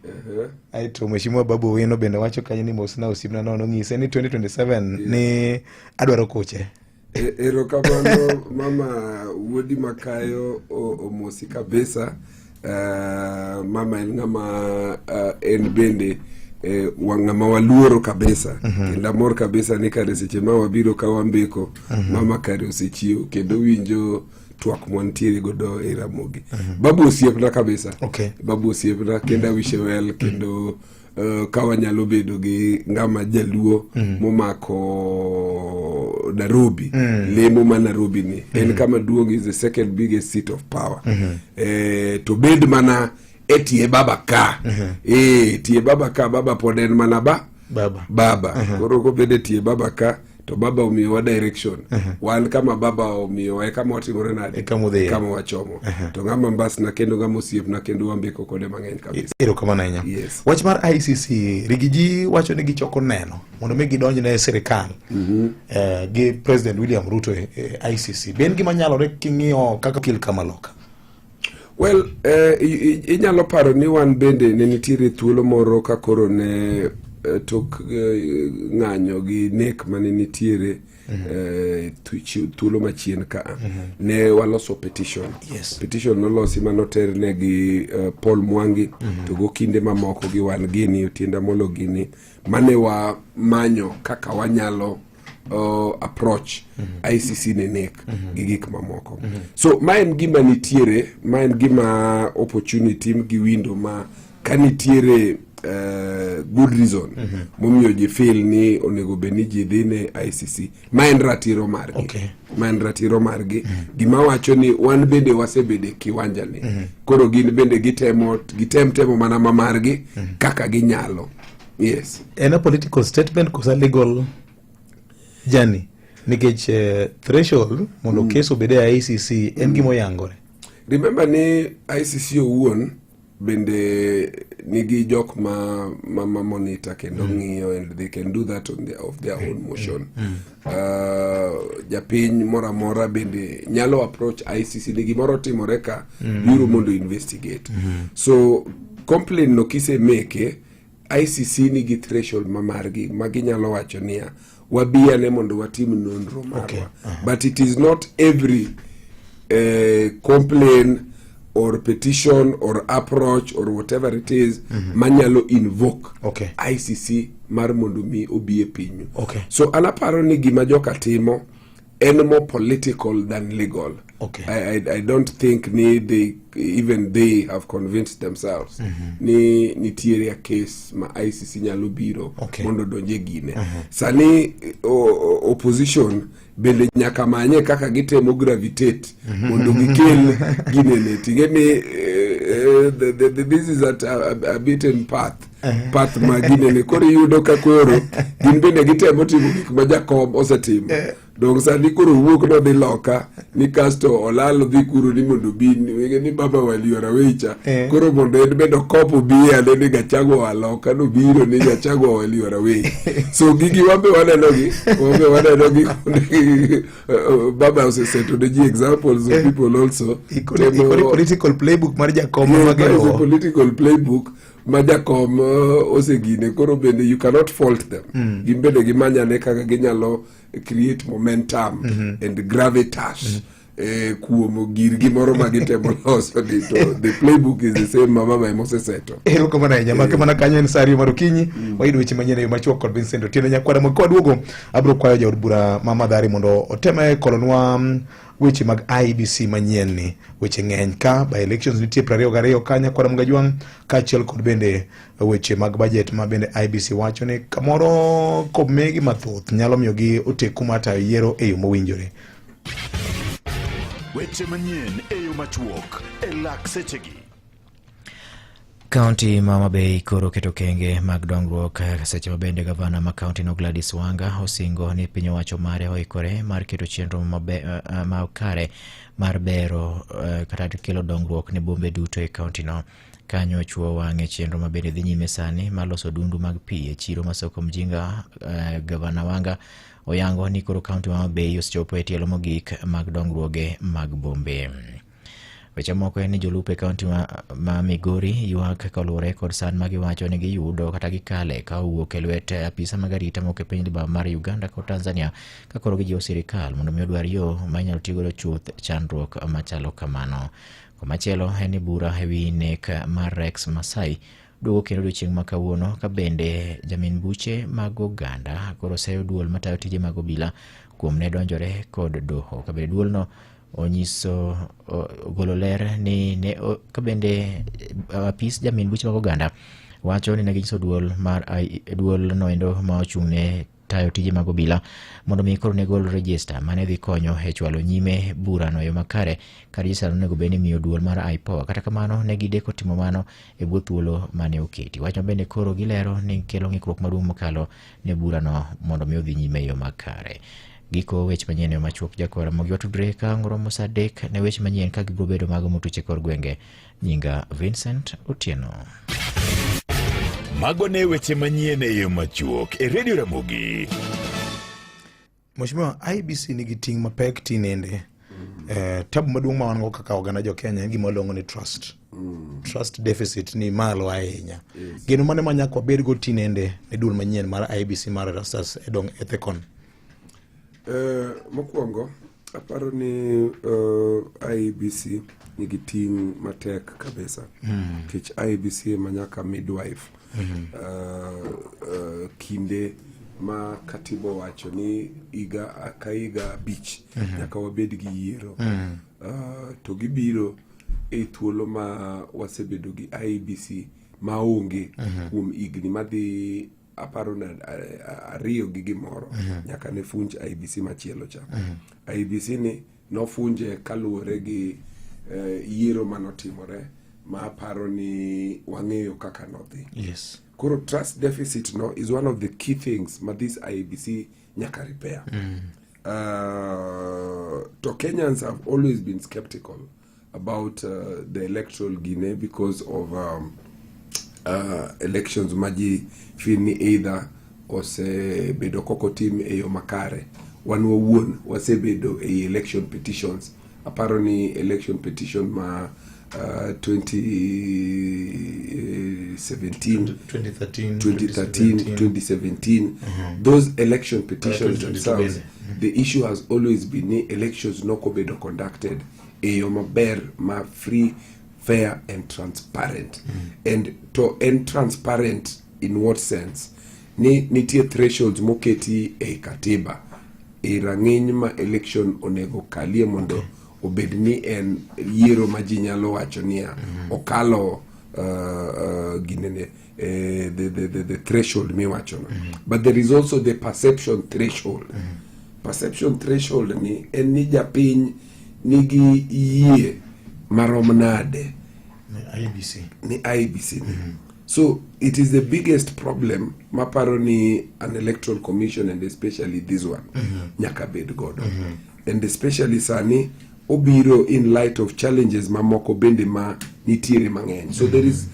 Aito Mheshimiwa Babu Owino bende wacho kanyo ni mos na osibna nono ng'ise ni 2027 ni adwaro kuche. Erokamano mama wuodi makayo omosi kabisa. Mama en ng'ama en bende wang'ama waluoro kabisa. Kendo amor kabisa ni kare seche ma wabiro ka wambeko mama kare osechiwo kendo winjo twak mwantiere godo e Ramogi. Babu osiepna kabisa. Babu osiepna kendo wishe well kendo ka wanyalo bedo gi ng'ama jaluo momako Nairobi. Lemo ma Nairobi ni en kama duong' is the second biggest seat of power. To bed mana etie baba ka. Tie baba ka baba poden mana baba. Koro ko bede tie baba ka to baba omiyowa direction, wan kama baba omiyowa kama watimore nade, kama wachomo. To ng'ama mbasna kendo ng'ama osiepna kendo wambiko kode mang'eny kabisa. Erokamano ahinya. Yes. Wach mar ICC, Rigiji wacho ni gichoko neno mondo mi gidonjne sirikal gi President William Ruto ICC. Ben gima nyalore king'iyo kaka okil Kamaloka? Well, inyalo paro ni wan bende ne nitiere thuolo moro ka koro ne tok ng'anyo gi nek mane nitiere thuolo machien ka ne waloso petition. Yes. Petition nolosi manoter ne gi Paul Mwangi to go kinde mamoko gi wan Gini Otienda Molo Gini mane wa manyo kaka wanyalo approach ICC ne nek gi gik mamoko. So maen gima nitiere, maen gima opportunity gi window ma kanitiere good reason momiyo ji feel ni onego beni ji dhine ICC. Maen ratiro margi. Okay. Maen ratiro margi. Gima wacho ni wan bende wasebede kiwanja ni. Koro gin bende gitem mana mamargi kaka ginyalo. Yes. En a political statement kosa legal journey? Nikech threshold mondo case obede ICC en gimo yangore. Remember ni ICC owuon bende nigi jok ma monitor kendo ng'iyo, and they can do that on their own motion. Japiny mora bende nyalo approach ICC ni gimoro timore ka biro mondo investigate. So complaint no kise make ICC nigi threshold mamargi maginyalo wacho niya wabiyane mondo watim nonro marwa. But it is not every complaint or petition or approach or whatever it is manyalo invoke ICC mar mondo mi obie pinyu. So anaparo ni gima joka timo en more political than legal. I don't think they have convinced themselves ni nitiere a case ma ICC nyalo biro mondo donje gine. Sani opposition bende nyaka manye kaka gitemo gravitate mondo gikel ginene. Tingeni this is at a beaten path ma ginene. Kori yudo ka koro gin bende gitemo timo gik ma Jakom osetimo. Donc sani koro wuok no dhi loka ni kasto olalo dhi kuro ni mondo bin ni baba waliora wecha koro mondo en bedo kopo biya ni Gachagua waloka no biro ni Gachagua waliora we. So gigi wambe waneno gi baba oseseto de ji examples of people also political playbook mar Jakom magero political playbook ma Jakom osegine. Koro bende you cannot fault them. Gimbende gimanyane kaka ginyalo create momentum and gravitas kuom girgi moro magitemo loso ni to the playbook is the same mama ma moseseto. Erokamano ahinya mana kanyo en Sari Marukinyi wayudo weche manyien eyo machuok kod Vincent Otieno Nyakwara mo kwaduogo abro kwayo jaod bura Mama Dhari mondo oteme kolonwa weche mag IBC manyien ni weche ng'eny ka by elections nitie 22 ka Nyakwara Mgajwang kachiel kod bende weche mag budget ma bende IBC wacho ni kamoro komegi mathoth nyalo miyo gi oteku mata yiero eyo mowinjore. Weche manyien eyo machuok lak sechegi. County Mama Bay koro keto kenge mag dongruok seche mabende gavana ma county no Gladys Wanga osingo ni piny owacho mare oikore mar keto chenro ma kare mar bero kata kelo dongruok ne bombe duto e county no. Kanyo chuo wang'e chenro mabende dhi nyime sani maloso dundu mag pi e chiro masoko Mjinga. Gavana Wanga oyango ni koro county Mama Bay osechopo e tielo mogik mag dongruoge mag bombe. Weche moko en ni jolupe county ma Migori ywak kaluwore kod san ma giwacho ni giyudo kata gikale ka owuok e lwet apisa mag arita moko e piny libamba mar Uganda kod Tanzania ka koro gijiwo sirikal mondo mi odwar yo ma inyalo tigodo chuth chandruok machalo kamano. Komachielo en ni bura ewi nek mar Rex Masai duogo kendo odiochieng' ma kawuono ka bende jamin buche mag Uganda koro seyo duol matayo tije mag obila kuom ne donjore kod doho. Ka bende duol no onyiso golo ler ni ne ka bende apis jamin buche mag Uganda wacho ni neginyiso duol mar duol no endo ma ochung'ne tayo tije mag obila mondo mi koro ne gol register mane dhi konyo e chwalo nyime burano yo makare ka register onego bed ni miyo duol mar IPOA. Kata kamano ne gideko timo mano e bwo thuolo mane oketi. Wach bende koro gilero ni kelo ng'ikruok maduong' mokalo ne burano mondo mi odhi nyime yo makare. Giko weche manyien yo machuok jakora mogi watudre ka ngoromo saa 3 ne weche manyien ka gibro bedo mago motuche kor gwenge. Nyinga Vincent Otieno. Mago ne weche manyien e yo machuok e Radio Ramogi. Mheshimiwa, IEBC nigi ting' mapek tinende. Tabu maduong' ma wan go kaka oganda jo Kenya en gima luongo ni trust. Trust deficit ni malo ahinya. Geno mane manyaka wabed go tinende ne duol manyien mar IEBC mar Erastus Edong Ethekon. Mokwongo aparo ni IEBC nigi ting' matek kabisa. Kech IEBC manyaka midwife. Kinde ma katibo wacho ni iga bich nyaka wabed gi yiero. To gibiro e thuolo ma wasebedo gi IEBC maonge kuom igni madhi aparo na 2 gi gimoro nyaka ne funj IEBC machielo cha. IEBC ni nofunje kaluwore gi yiero manotimore ma aparo ni wang'eyo kaka nodhi. Yes. Koro trust deficit no is one of the key things ma this IEBC nyaka repair. To Kenyans have always been skeptical about the electoral Guinea because of elections maji fini either ose bedo kokotim e yo makare. Wan wawuon wasebedo e election petitions. Aparo ni election petition ma 2017, 2017, those election petitions themselves, the issue has always been elections no kobedo conducted e yo maber ma free, fair and transparent. And to end transparent in what sense? Nitie thresholds moketi e katiba e rang'iny ma election onego kalie mondo obed ni en yiero ma ji nyalo wacho niya okalo ginene the threshold miwacho no. But there is also the perception threshold. Perception threshold ni en ni japiny nigi yie marom nade ni IEBC. So it is the biggest problem maparo ni an electoral commission and especially this one nyaka bed godo. And especially sani obiro in light of challenges mamoko bende ma nitiere mang'eny. So there is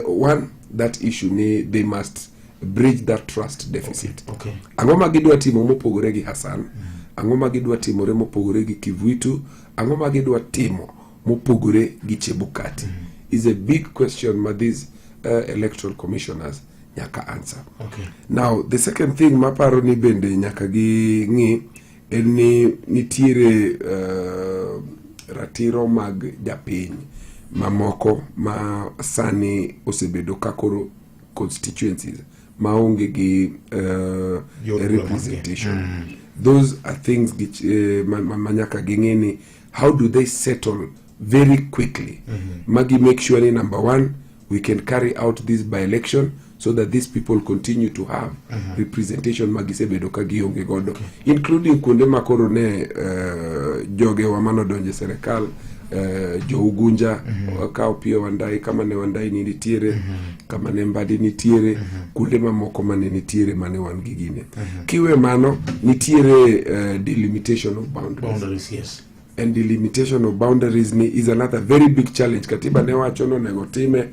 one, that issue ni they must bridge that trust deficit. Okay. Ang'o ma gidwa timo mopogore gi Hassan? Ang'o ma gidwa timore mopogore gi Kivuitu? Ang'o ma gidwa timo mopogore gi Chebukati? Is a big question ma these electoral commissioners nyaka answer. Okay. Now the second thing maparo ni bende nyaka gi ng'i en ni nitiere ratiro mag japiny mamoko ma sani osebedo kakoro constituencies maonge gi representation. Those are things which manyaka gi ng'i ni how do they settle very quickly. Magi make sure ni number one, we can carry out this by-election so that these people continue to have representation magisebedo ka gionge godo, including kuonde makoro ne joge wa manodonje serikal, jo Ugunja, kao pia Wandai, kama ne Wandai ni nitiere, kama ne Mbadi nitiere, kuonde mamoko mane nitiere mane wan gigine. Kiwe mano nitiere delimitation of boundaries. Yes. And the limitation of boundaries is another very big challenge. Katiba ne wacho no nego time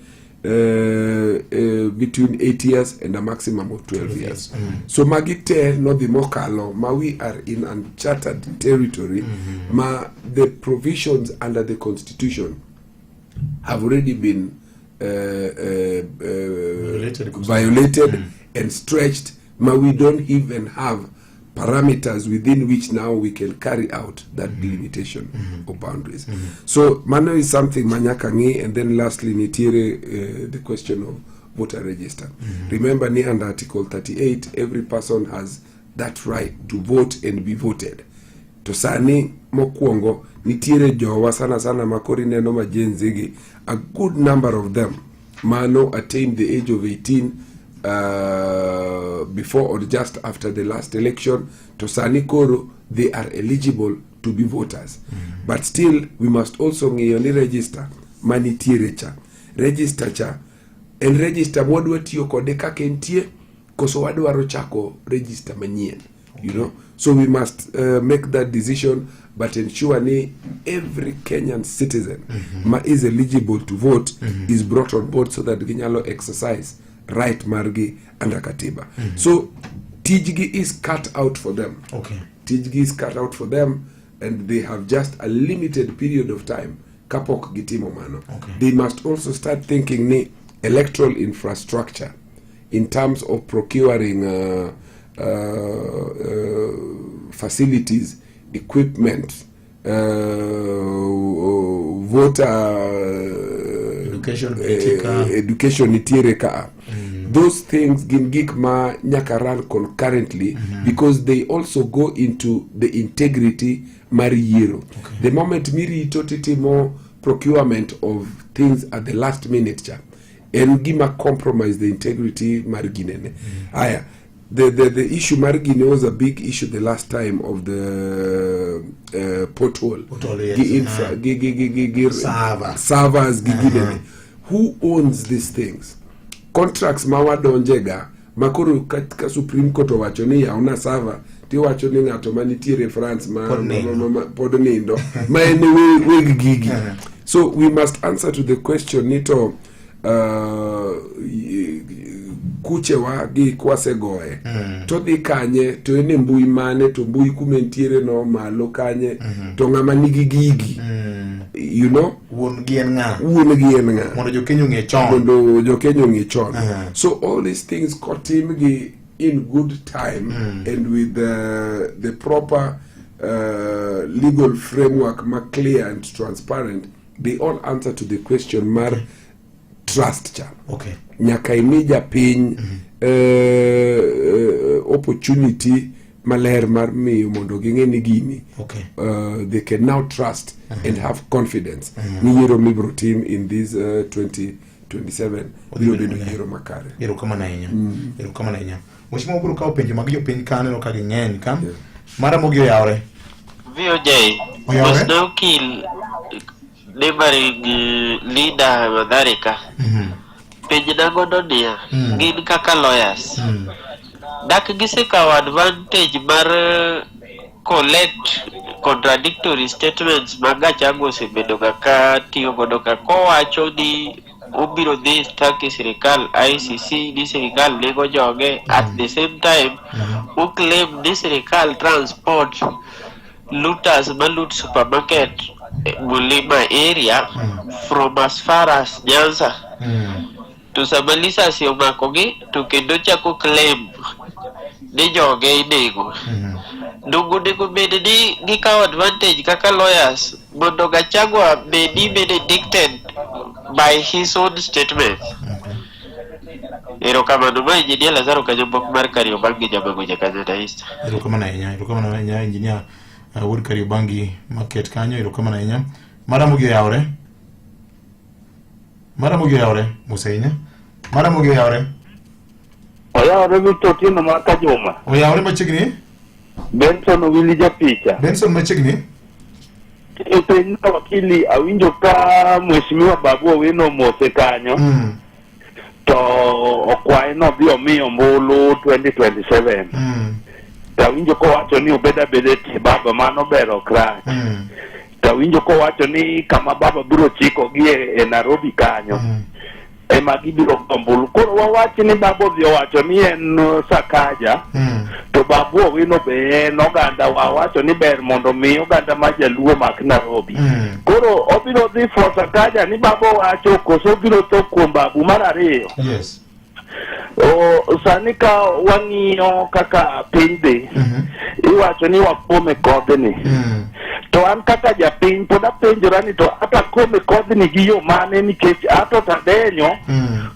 between 8 years and a maximum of 12 years. So magite no the mokalo ma we are in uncharted territory. Ma the provisions under the constitution have already been violated and stretched. Ma we don't even have parameters within which now we can carry out that delimitation of boundaries. So mano is something manyaka ngi. And then lastly nitiere the question of voter register. Remember ni under Article 38 every person has that right to vote and be voted. To sani mokwongo nitiere jowa sana makori neno majenzigi, a good number of them mano attained the age of 18 before or just after the last election to sani koro they are eligible to be voters. But still we must also ng'iyo ni register manitiere cha. Register cha en register mwadwa tiyo kode kaka entie koso wadwaro chako register manyien. You know, so we must make that decision, but ensure ni every Kenyan citizen is eligible to vote is brought on board so that ginyalo exercise right margi under katiba. So tijgi is cut out for them. Okay. Tijgi is cut out for them, and they have just a limited period of time kapok gitimo mano. Okay. They must also start thinking ni electoral infrastructure in terms of procuring facilities, equipment, voter education nitiere ka. Those things gik ma nyaka run concurrently because they also go into the integrity mar yiero. Okay. The moment mirito titimo procurement of things at the last minute cha en gima compromise the integrity mar ginene. Aya, the issue margin was a big issue the last time of the pothole. Servers giginene. Who owns these things? Contracts mawadonjega makoro katika Supreme Court owacho ni yauna server ti wacho ni ngato manitiere reference podnindo ma ene weg gigi. So we must answer to the question nito kuchewa gi kwasegoe to dhi kanye to ene mbui mane to mbui kumentiere no malo kanye to ngama nigi gigi you know wuon gi en nga mondo jokenyo ng'e chon. So all these things kotim gi in good time and with the proper legal framework ma clear and transparent, they all answer to the question mar trust cha. Okay. Nyaka imija piny opportunity maler mar miyo mondo ging'e ni gini. Okay. They can now trust and have confidence ni yiero mibro team in this 2027 biro bedo yiero makare. Yiero kama na inya. Yiero kama na inya. Mheshimiwa bro ka openjo mag jopiny kaneno ka ging'eny ka. Mara mogi oyawre. VOJ was no kill neighboring leader Madharika. Page nagodo dia gin kaka lawyers. Dak gisekawo advantage mar collect contradictory statements mag Gachagua osebedo ka tiyo godo ka kowacho ni obiro dhi staki sirikal ICC ni sirikal nego joge at the same time claim ni sirikal transport looters malut supermarket Mulima area from as far as Nyanza to Sabalisa Siomakogi to kendo chako claim ni joge inego. Dungu nego bede ni gikaw advantage kaka lawyers mondo Gachagua bedi benedicted by his own statement. Ero kamano ma engineer Lazaro Kanyambok mar Kariobangi Jamagoja Kanyada East. Ero kamano nya engineer Wood Kariobangi market kanyo. Ero kamano nya. Mara mogi oyawre Musainya. Mara mogi oyawre. Oyawre mitotino maka Juma. Oyawre machiegni. Benson Owili japicha. Benson machiegni. Ipenya wakili awinjo ka Mheshimiwa Babu Owino mose kanyo. To okwaye no dhi omiyo mbulu 2027. Awinjo ko wacho ni obeda bedeti baba mano bero kra. Awinjo ko wacho ni kama baba biro chiko gi e Nairobi kanyo. Ema gibiro mbulu. Koro wawachi ni babo dhi wacho ni en Sakaja. To Babu Owino be en oganda wawacho ni ber mondo mi oganda ma Jaluo mak Nairobi. Koro obiro dhi for Sakaja ni babo wacho koso biro to kuom Babu mar ariyo. Yes. Sanika wang'iyo kaka piny dhi iwacho ni wakome kodhni to an kaka japiny pod apenjora ni to ata kome kodhni gi yo mane nikech ato tadenyo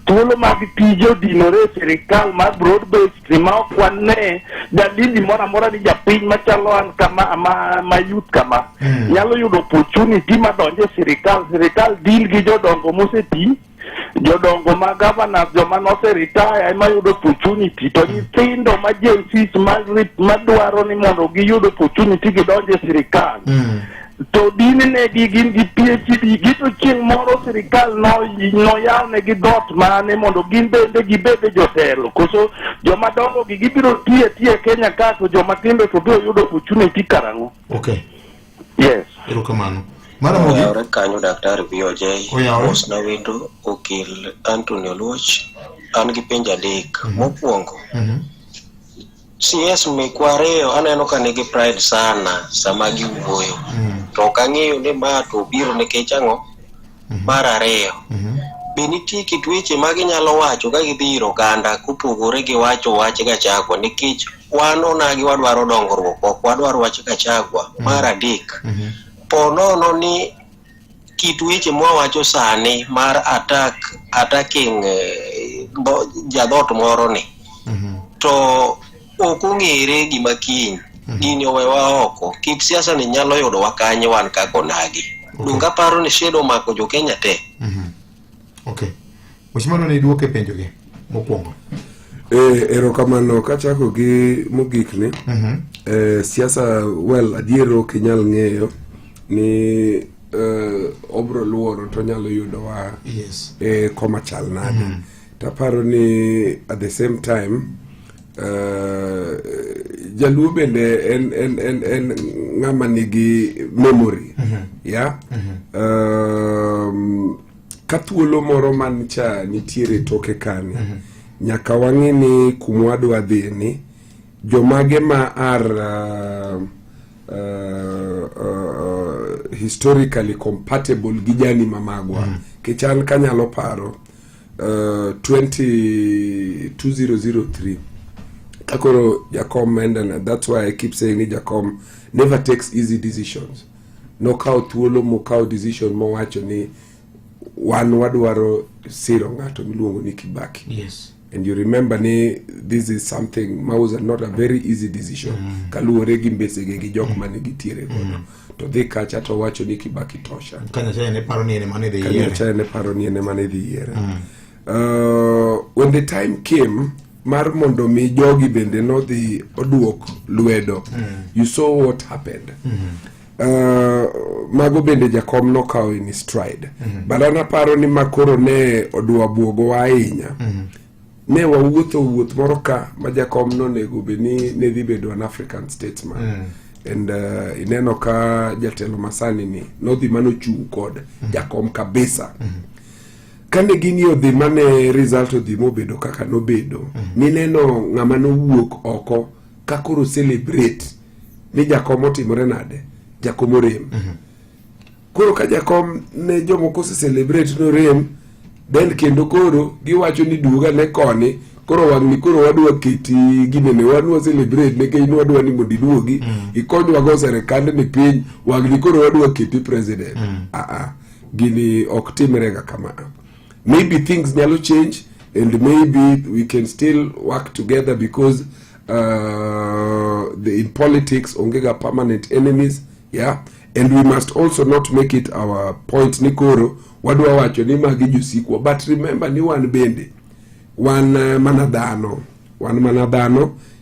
thuolo mag tije odinore sirikal mar broad based ma ok wane dalili moro amora ni japiny machalo an kama ma youth kama nyalo yudo opportunity madonje sirikal deal gi jodongo moseti jodongo ma governors joma nose retire ema yudo opportunity to nyithindo ma Gen Z madwaro ni mondo giyud opportunity gidonje sirikal to dini ne gin gi PhD gito chieng' moro sirikal no yaw ne gi dot mane mondo gin bende gibede jotelo koso joma dongo gibiro tie Kenya ka to joma tindo to biro yudo opportunity karango. Okay. Yes. Erokamano. Mara mogi. Ora kanyo daktari BOJ. Osna window okil Anthony Oluoch an gi penja dek mokwongo. CS mekwariyo aneno ka nigi pride sana sama giwuoyo. To kang'eyo ni ma to biro nikech ang'o? Mar ariyo. Be nitie kit weche ma ginyalo wacho ka gidhi ir oganda kopogore gi wacho wach Gachagua nikech wan onagi wadwaro dongruok ok wadwaro wach Gachagua. Mar adek. Ponono ni kit weche mwawacho sani mar attacking jadhot moro ni. To ok ong'ere gima kiny dini owewa oko kit siasa ni nyalo yudo wakanye wan kako nagi dunga paro ni shedo mako jo Kenya te. Okay. Mheshimiwa ni duoke penjo gi mokwongo. Erokamano kachako gi mogik ni siasa adiero kinyal ng'eyo ni obro luoro to nyalo yudo wa koma chal nade. Taparo ni at the same time Jaluo bende en ng'ama nigi memory ka thuolo moro man cha nitiere toke kani nyaka wang'e ni kumwadwa dhi ni jomage ma are historically compatible gi jani mamagwa kichan kanyalo paro 2003 Akoro Jacom and that's why I keep saying Jacom never takes easy decisions. No kao thuolo mo kao decision mo wacho ni wan wadwaro siro ngato miluongo ni Kibaki. Yes. And you remember ni this is something was not a very easy decision. Kaluwore gi mbese gi jok mane gitiere godo. To dhi kacha to wacho ni Kibaki tosha. Kanya cha ne paro ni ene mane dhi yiere. Kanya cha ne paro ni ene mane dhi yiere. When the time came mar mondo mi jogi bende no dhi oduok lwedo you saw what happened. Mago bende Jakom no kao in stride but ana paro ni makoro ne odwa buogo wa ahinya ne wawuotho wuoth moro ka ma Jakom no nego be ni ne dhi bedo an African statesman and ineno ka jatelo masani ni no dhi mano chung kod Jakom kabisa kane gini odhi mane result odhi mobedo kaka nobedo nineno ng'ama nowuok oko kakoro celebrate ni Jakom otimore nade Jakom orem koro ka Jakom ne jomoko se celebrate no rem then kendo koro giwacho ni duga ne koni koro wang'ni koro wadwa kiti ginene wadwa celebrate ne kendo wadwa ni modiduogi ikonywa go serikande ni piny wang'ni koro wadwa kiti president gini ok timrega kama. Maybe things nyalo change and maybe we can still work together because in politics ongega permanent enemies and we must also not make it our point nikoro wadwa wacho ni magi josikwa but remember ni wan bende wan manadhano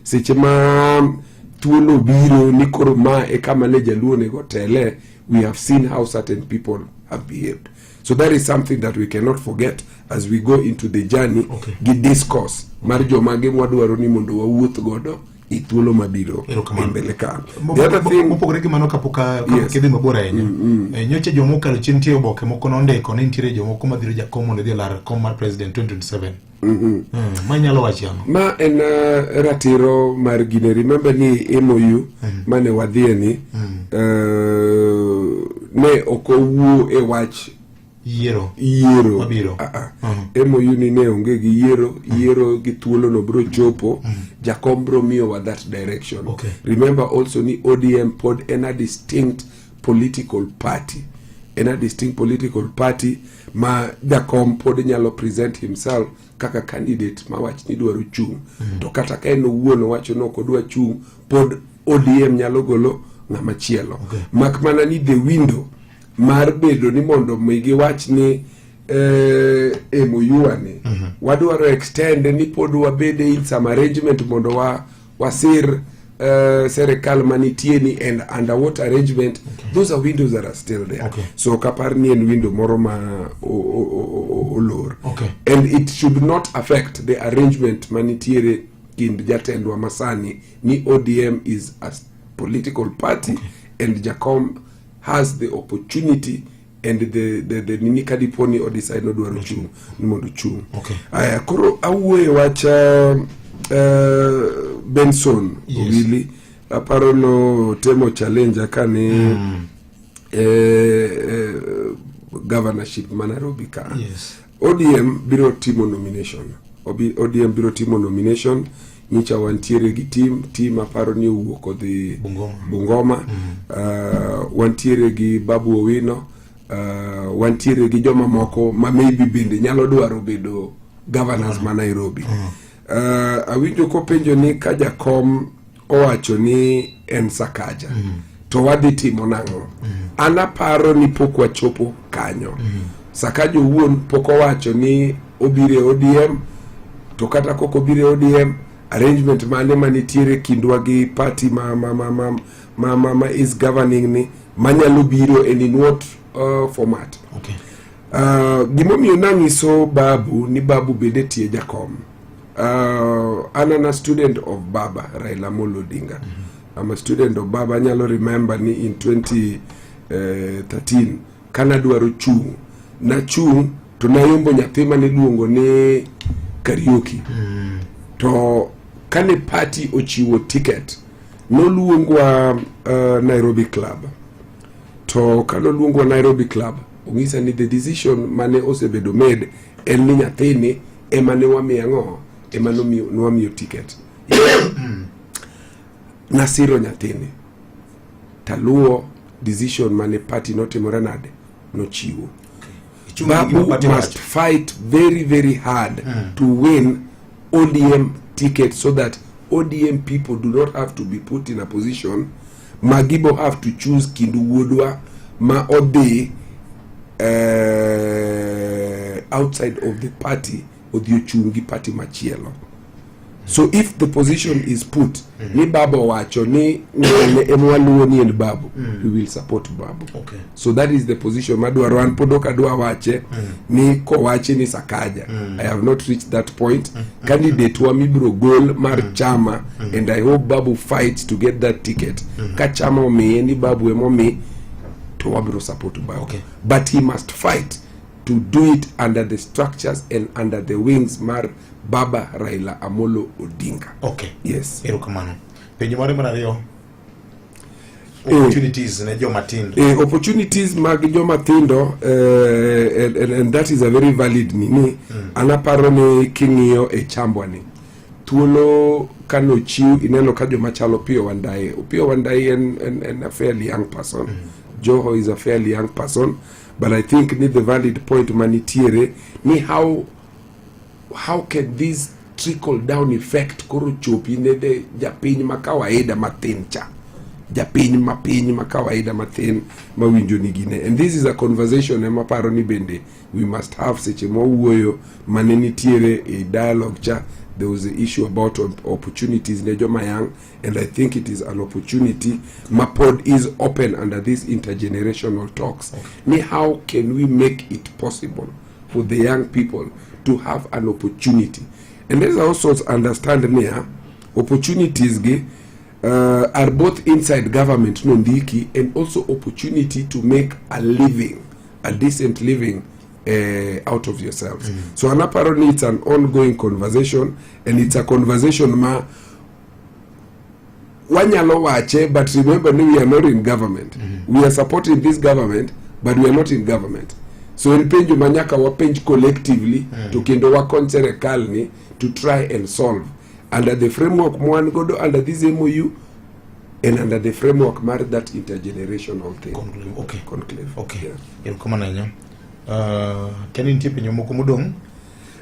seche ma thuolo biro nikoro ma e kama ne Jaluo nego tele we have seen how certain people have behaved. So that is something that we cannot forget as we go into the journey gi discourse mar jomage mwadwaro ni mondo wawuoth godo ithuolo mabiro mbele ka. The other thing mopogore gi mano kapoka kidhi mabor ahinya nyocha jomokalo chien tie oboke moko nondiko ni nitiere jomoko madhiro Jakom mondo dhi lar kom mar president 2027 manyalo wachiamo ma en ratiro mar gine. Remember ni MOU mane wadhie ni ne okowuo e wach yiero mabiro MOU ni ne onge gi yiero gi thuolo no bro chopo Jakom bro miyo wa that direction. Remember also ni ODM pod en a distinct political party ma Jakom pod nyalo present himself kaka candidate ma wach ni dwaro chung to kata ka en owuono wacho no kodwa chung pod ODM nyalo golo ng'ama chielo mak mana ni the window mar bedo ni mondo migi wach ni MOU-ani wadwaro extend ni pod wabede in some arrangement mondo wasir serikal manitie ni and under what arrangement. Those are windows that are still there. So kapar ni en window moro ma olor. And it should not affect the arrangement manitiere kind jatendwa masani ni ODM is a political party and Jacom has the opportunity and the minika diponi or decide no dwaro chung ni mondo chung. Aya koro awuoye wacha Benson really aparo no temo challenge kane governorship Nairobi ka. ODM biro timo nomination nyicha wantiere gi team aparo ni owuok odhi Bungoma. Wantiere gi Babu Owino, wantiere gi joma moko ma maybe bende nyalo dwaro bedo governors ma Nairobi. Awinjo ko penjo ni ka Jakom owacho ni en Sakaja to wadhi timo nang'o. An aparo ni pok wachopo kanyo. Sakaja wuon pok owacho ni obire ODM, to kata kok obire ODM arrangement mane manitiere kindwa gi party ma is governing ni manyalo biro and in what format. Gimomiyo nanyiso Babu ni Babu bede tie Jakom. I'm a student of Baba Raila Amolo Odinga. I'm a student of Baba. Anyalo remember ni in 2013 kanadwaro chung na chung tunayombo nyathima ni luongo ni karaoke. To kane party ochiwo ticket no luongwa Nairobi Club. To kano luongwa Nairobi Club ongisa ni the decision mane osebedo made en ni nyathini emane wamiyango emano miyo ticket. Nasiro nyathini taluo decision mane party notimore nade no chiwo. Babu must fight very very hard to win ODM ticket so that ODM people do not have to be put in a position Magibo have to choose kindu wodwa ma ode outside of the party odiochungi party machielo. So if the position is put ni Babu wacho ni emwaluo ni en Babu, we will support Babu. So that is the position madwaro an podoka dwa wache ni ko wache ni Sakaja. I have not reached that point. Candidate wa mibro goal mar chama and I hope Babu fights to get that ticket. Ka chama omiye ni Babu emomi to wabro support Babu. But he must fight to do it under the structures and under the wings mar Baba Raila Amolo Odinga. Yes. Erokamano. Penjo mare marario. Opportunities ne joma tindo. Opportunities mag joma tindo and that is a very valid nini. Anaparo ni king'iyo e chambwani. Thuolo kano chiu ineno ka joma chalo Pio Wandayi. Pio Wandayi and a fairly young person. Joho is a fairly young person. But I think ni the valid point manitiere ni how can this trickle down effect koro chopi ne de japiny makawaida mathin cha. Japiny mapiny makawaida mathin mawinjo ni gine. And this is a conversation emaparo ni bende we must have seche mawuoyo manenitiere a dialogue cha. There was the issue about opportunities ne joma young, and I think it is an opportunity. Mapod is open under these intergenerational talks. Ni how can we make it possible for the young people to have an opportunity? And there's also understand here, opportunities are both inside government nondiki and also opportunity to make a living, a decent living out of yourselves. So apparently it's an ongoing conversation, and it's a conversation ma wanyalo wache, but remember we are not in government. We are supporting this government, but we are not in government. So in penjo manyaka wapenj collectively to kendo wakon serikal ni to try and solve under the framework mwan godo under this MOU and under the framework mar that intergenerational thing. Conclave. Erokamano. Kani nitie penjo moko modong'?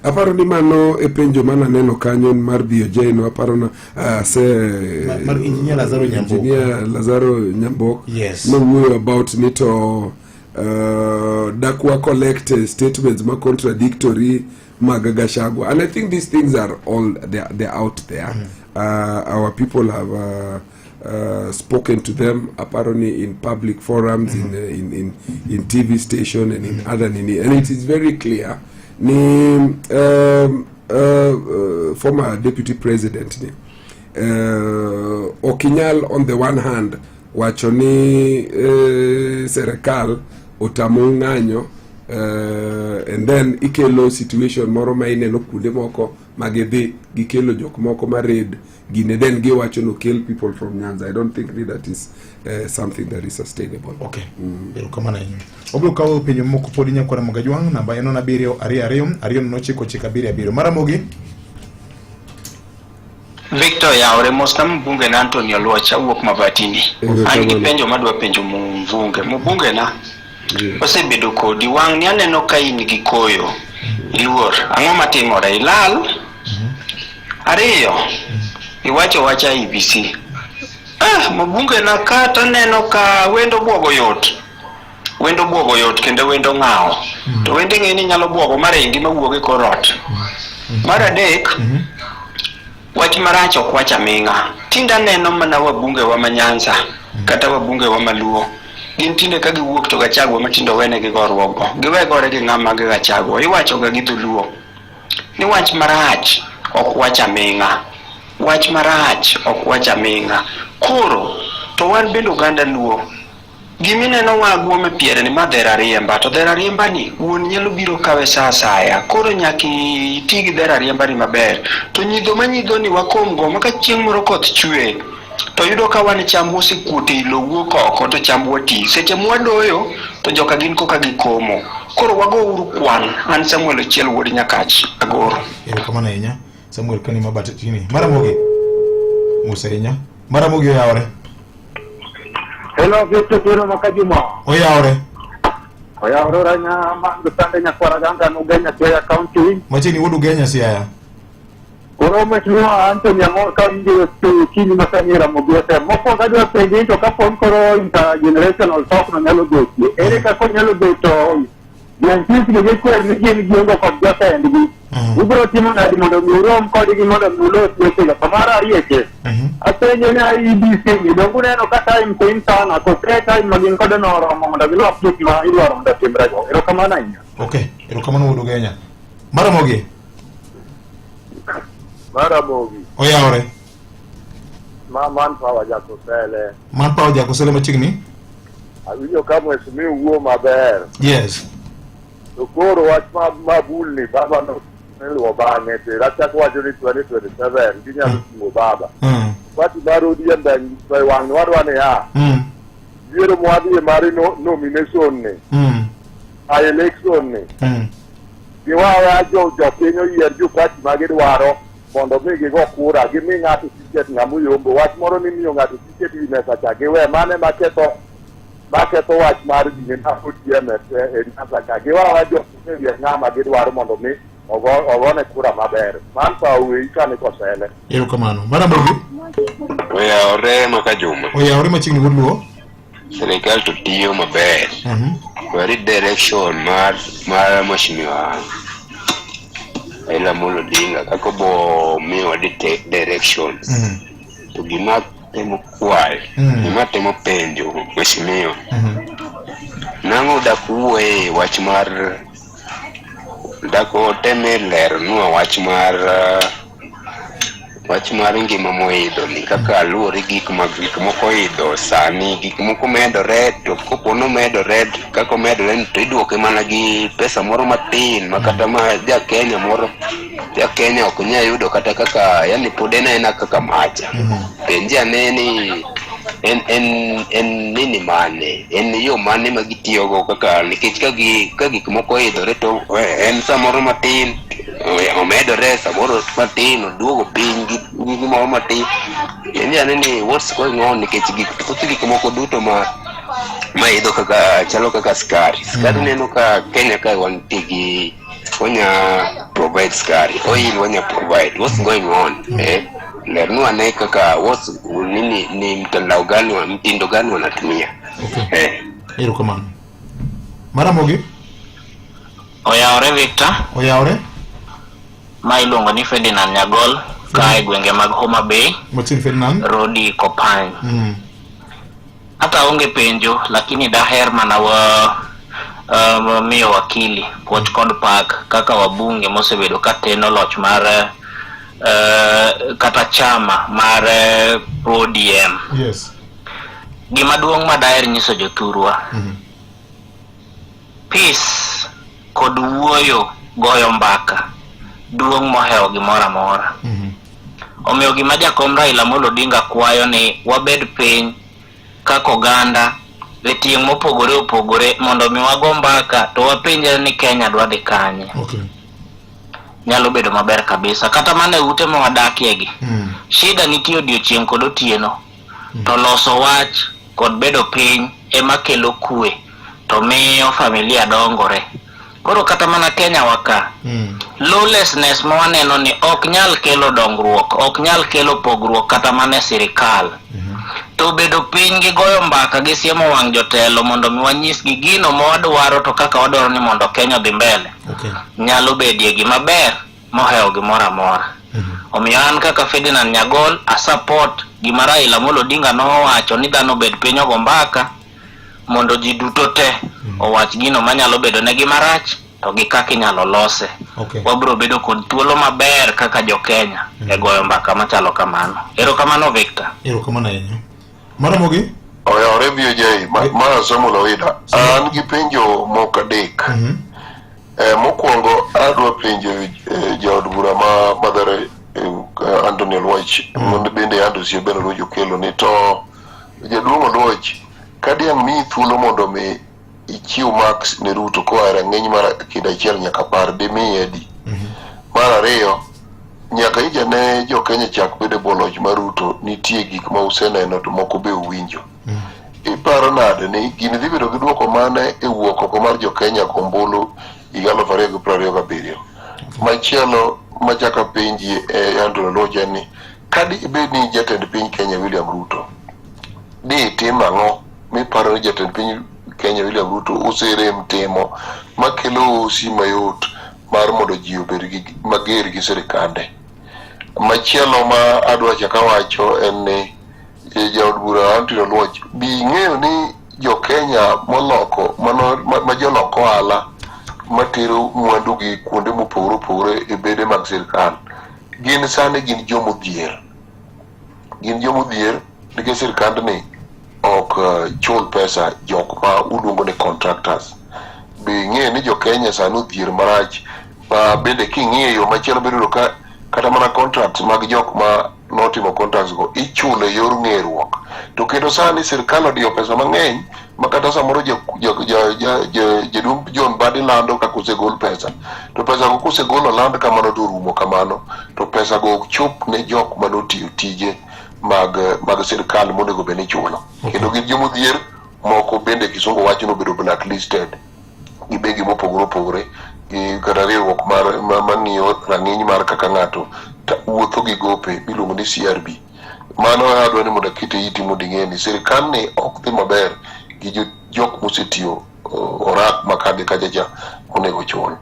Aparo ni mano e penjo mana neno kanyo mar BOJ no aparo na mar Engineer Lazaro Nyambok. Engineer Lazaro Nyambok. Yes. No worry about nito dakwa collect statements ma contradictory mag Gachagua, and I think these things are all they're out there. Our people have spoken to them apparently in public forums, in TV station and in other and it is very clear. Former deputy president Okinyal on the one hand wachoni serikal otamu ng'anyo and then ikelo situation moro ma ineno kuonde moko magidhi gikelo jok moko ma raid gine then giwacho no kill people from Nyanza. I don't think that is something that is sustainable. Okay. Kama na hiyo oblo kawo penyo moko podi nyakora Magajwang namba eno na birio ariyo no chiko chika birio mara mogi Victor Yaore mosna mbunge na Antonio Luocha wuok Mabatini. An gi penjo madwa penjo mbunge na osebedo kodi wang' ni aneno ka in gi koyo iluor ang'o matimore ilal ariyo iwacho wacha IBC mbunge na kata neno ka wendo bwogo yot kendo wendo ng'ao to wende ng'eni nyalo bwogo marengi mawuoge korot mar adek wach marach ok wacha ming'a tinda neno mana wabunge wa Manyanza kata wabunge wa Maluo gin tinde ka giwuok to Gachagua matindo wene gi gorwok giwe gore gi ng'ama gi Gachagua iwacho ga gi dholuo ni wach marach ok wacha ming'a koro to wan bendo ganda luo gimineno wagwo me piere ni madhera riemba to dhera riemba ni wuon nyalo biro kawe saa saya koro nyaki tigi dhera riemba ni maber to nyidho manyidho ni wakom go maka chieng' moro koth chwe to yudo ka wan chambu osekuote ilo wuok oko to chambu oti seche mwadoyo to joka gin koka gikomo koro wago uru kwan an Samuel Ochiel wuod Nyakach agoro kama na inya Samuel kani mabatini mara mogi musainya mara mogi yaore Hello, Victor Tiro Makajuma. Oyaore ranya mandusande nyakwara ganga nugenya Siaya County. Machini wudu Genya Siaya. Koro mheshimiwa Anthony Amorka ndio chini masanyira mobiote. Moko kadwa penjito kapon koro intergenerational talk na nyalo gochi. Erika ko nyalo goto. Yantis ge kwa ni giongo kwa jota ndigi. Ubro timo na di mondo murom ko di mondo mulo tweke kamara rieke. Asenyo na IBC ni dongu neno kata imtin sana ko kreta magin ko no romo mondo bilo update ma ilwaro nda timra go. Ero kamana inya. Okay, ero kamana wudu Genya. Mara mogi. Oyaore. Manpower jakosele. Manpower jakosele machigni? Awinjo ka mheshimiwa wuo maber. Yes. Koro wach mabulni baba no nelo bang'e te rachak wacho ni 2027 ginyalo timo baba. Wati baro diem dan by wang warwane ya. Yiero mwadhi mari nomination ne. A election ne. Giwa jo pinyo yier jo party magidwaro mondo migi go kura gimi ng'ato ticket ng'amu yombo wach moro ni miyo ng'ato ticket ni mesa cha giwe mane maketho wach mar dine na ODM e nasa ka giwa jo pinyo ng'ama gidwaro mondo mi ogone kura maber man pa uwe ikane kosele ero kamano mara mogi Oyaore Makajuma Oyaore machigni wuduo serikal to tiyo maber wari direction mar mheshimiwa Raila Amolo Odinga kako bo miyo di directions to gima temo kwayo gima temo penjo mheshimiwa nango dakuwe wach mar dako teme ler nuwa wach mar ngima moidho ni kaka luwore gik moko idho sani gik moko medore to kopono medore kako medore to iduoke mana gi pesa moro matin makata ma Kenya ok nya yudo kata kaka yani pod en kaka macha penje aneni en nini mane en yo mane magitiyo go kaka nikech ka gik moko idhore to en samoro matin omedore samoro matin oduogo piny gi moro matin penje aneni what's going on nikech gik moko duto ma idho kaka chalo kaka skari neno ka Kenya ka wantigi wanya provide skari oil wanya provide what's going on lernu ane kaka ni mtindo gani wanatumia ero kamano Maramogi? Oyawre Victor. Oyawre? Ma iluongo ni Ferdinand Nyagol kae gwenge mag Homa Bay. Motin Ferdinand? Rodi Kopany. Hata onge penjo lakini daher mana miyo wakili Port kod Park kaka wabunge mosebedo kateno loch mar kata chama mar ODM. Yes. Gima duong' ma daher nyiso jothurwa. Peace kod wuoyo goyo mbaka duong' mohewo gimora mora. Omiyo gima jakom Raila Amolo Odinga kwayo ni wabed piny kaka oganda e tieng' mopogore opogore mondo mi wago mbaka to wapenje ni Kenya dwa dhi kanye. Nyalo bedo maber kabisa kata mane ute ma wadakie gi. Shida nitie odiochieng' kod otieno. To loso wach kod bedo piny ema kelo kwe to miyo familia dongore. Koro kata mana Kenya waka lawlessness ma waneno ni ok nyal kelo dongruok, ok nyal kelo pogruok kata mana sirikal. To bedo piny gi goyo mbaka gi siemo wang' jotelo mondo mi wanyis gi gino ma wadwaro to kaka wadwaro ni mondo Kenya dhi mbele. Nyalo bedie gima ber mohewo gimora mora. Omiyo an kaka Ferdinand Nyagol a support gima Raila Amolo Odinga nowacho ni dhano bed piny ogo mbaka mondo ji duto te owach gino manyalo bedo ne gima rach to gi kaka inyalo lose. Wabro bedo kod thuolo maber kaka jo Kenya e goyo mbaka machalo kamano. Erokamano Victor. Erokamano ahinya. Maramogi? Oyawre BJ, ma Samuel Owida. An gi penjo moko adek. Mokwongo adwa penjo jaod bura ma madhare Anthony Oluoch mondo bende ando sie beno rojo kelo ni to jaduong' Oluoch kadiang' mi thuolo mondo mi ichiw max ne Ruto koa rang'iny mar kind achiel nyaka 10 de mi edi. Mar ariyo nyaka ija ne jo Kenya chak bede boloch mar Ruto nitie gik ma useneno to moko be uwinjo. Iparo nade ni gini dhi bedo gi duoko mane e wuok oko mar jo Kenya kombulu 2027. Machielo machaka penji Anthony Oluoch ni kadi bed ni jatend piny Kenya William Ruto di tim ang'o miparo ni jatend piny Kenya William Ruto oserem timo makelo usi mayot mar mondo ji obed gi mager gi sirikande. Machielo ma adwa chaka wacho en ni jaod bura Anthony Oluoch bi ng'eyo ni jo Kenya moloko ma joloko ohala matero mwandu gi kuonde mopogore opogore e bede mag sirikal gin sani gin jomodhier nikech sirikand ni ok chul pesa jok ma uluongo ni contractors. Be ng'e ni jo Kenya sani odhier marach ma bende king'iyo machielo bedo ka kata mana contracts mag jok ma notimo contracts go ichule yor ng'eruok to kendo sani sirikal odiyo pesa mang'eny makata samoro jadum John Badi lando kaka osegol pesa to pesa go kosegol land kamano to rumo kamano to pesa go ok chop ne jok manotiyo tije mag sirikal monego bed ni chulo. Kendo gin jomodhier moko bende kisungu wacho no bedo blacklisted gi begi mopogore opogore gi kata riwruok mang'iyo rang'iny mar kaka ng'ato wuotho gi gope miluongo ni CRB. Mano adwa ni mondo kite iti mondo ing'e ni sirikal ni ok dhi maber gi jok mosetiyo orak makadhi kachacha onego chul.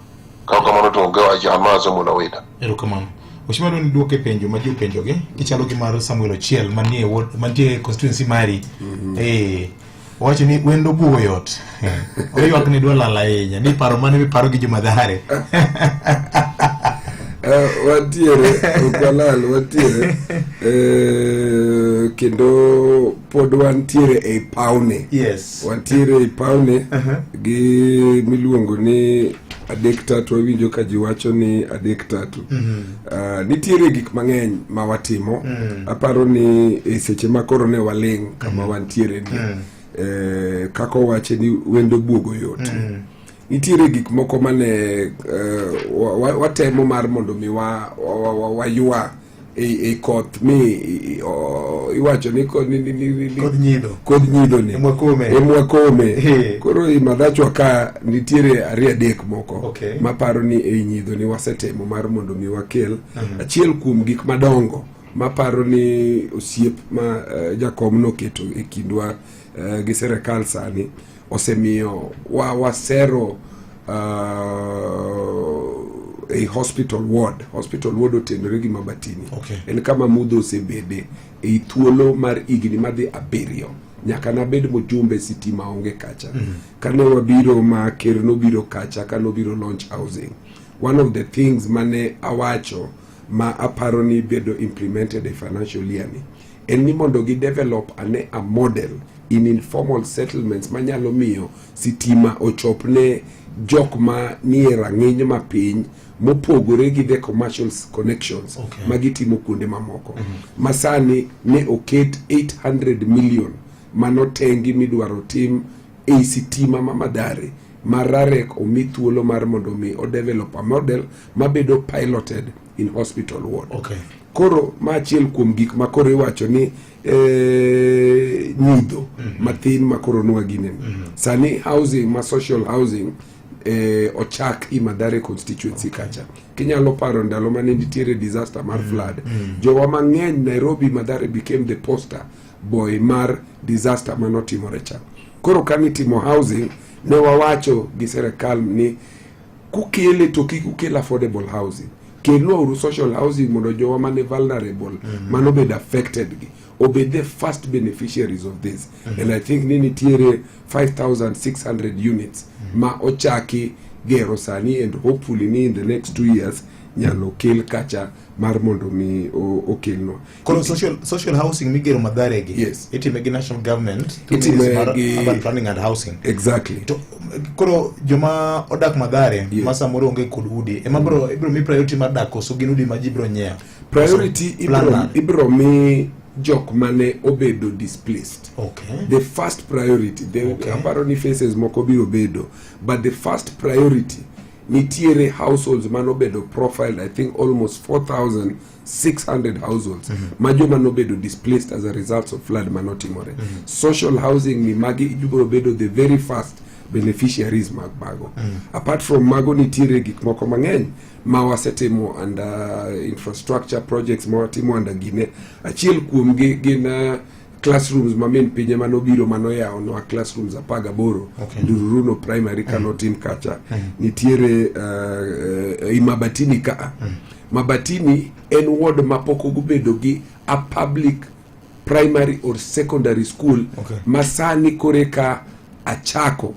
Kamano to onge wach ama Samuel Owida. Erokamano. Oshima dwani duoke penjo ma ji openjogi kichalo gi mar Samuel Ochiel mantie constituency mari. Wacho ni wendo bugo yot. Oyuak ni dwa lala ahinya ni paro mane miparo gi jomadhare. Watiere ukalal watiere kendo pod wantiere e paune. Yes. Wantiere e paune gi miluongo ni adek tatu winjo ka ji wacho ni adek tatu. Nitiere gik mang'eny ma watimo. Aparo ni e seche ma koro ne waling kama wantiere ni kako wache ni wendo buogo yot. Nitiere gik moko mane watemo mar mondo mi wayua e koth mi iwacho ni kod nyido ni emwakome koro imadhachwa ka nitiere adek moko maparo ni e nyidho ni wasetemo mar mondo mi wakel achiel kuom gik madongo maparo ni osiep ma jakom noketo e kindwa gi sirikal sani osemiyo wasero a hospital ward otenore gi Mabatini. En kama mudho osebede e thuolo mar igni madhi 7 nyaka nabed mojumbe sitima onge kacha. Kane wabiro ma ker nobiro kacha, kane obiro launch housing, one of the things mane awacho ma aparo ni bedo implemented a financial year ni en ni mondo gi develop a model in informal settlements manyalo miyo sitima ochopne jok ma nie rang'iny mapiny mopogore gi the commercial connections magitimo kuonde mamoko. Masani ne oket 800 million manotengi midwaro tim e sitima Mamadare mararek omi thuolo mar mondo mi o develop a model mabedo piloted in hospital ward. Koro machiel kuom gik makoro iwacho ni nyidho mathin makoro nwaginen. Sani housing ma social housing ochak i Mathare constituency kacha. Kinyalo paro ndalo mane nitiere disaster mar flood, jowa mang'eny Nairobi Mathare became the poster boy mar disaster manotimore cha. Koro kanitimo housing ne wawacho gi serikal ni kukele to kikukele affordable housing, kelo uru social housing mondo jowa mane vulnerable mano bed affected gi obed the first beneficiaries of this. And I think ni nitiere 5,600 units ma ochaki gero sani, and hopefully ni in the next 2 years nyalo kel kacha mar mondo mi okelno. Koro social housing migero Mathare gi. Yes. Itime gi national government. Itime gi urban planning and housing. Exactly. To, koro joma odak Mathare masa moro onge kod udi ema ibro mi priority mar dak koso gin udi ma ji bro nyiewo. Priority ibro mi jok mane obedo displaced. The first priority, aparo ni faces moko biro bedo, but the first priority nitiere households manobedo profiled, I think almost 4,600 households majoma nobedo displaced as a result of flood manotimore. Social housing ni magi ibiro bedo the very first beneficiaries mag mago. Apart from mago nitiere gik moko mang'eny ma wasetimo under infrastructure projects ma watimo under gine. Achiel kuom gin classrooms mamin pinye manobiro manoyao no classrooms 18 Ndururuno primary kanotim kacha. Nitiere i Mabatini ka. Mabatini en ward mapoko gubedo gi a public primary or secondary school masani koreka achako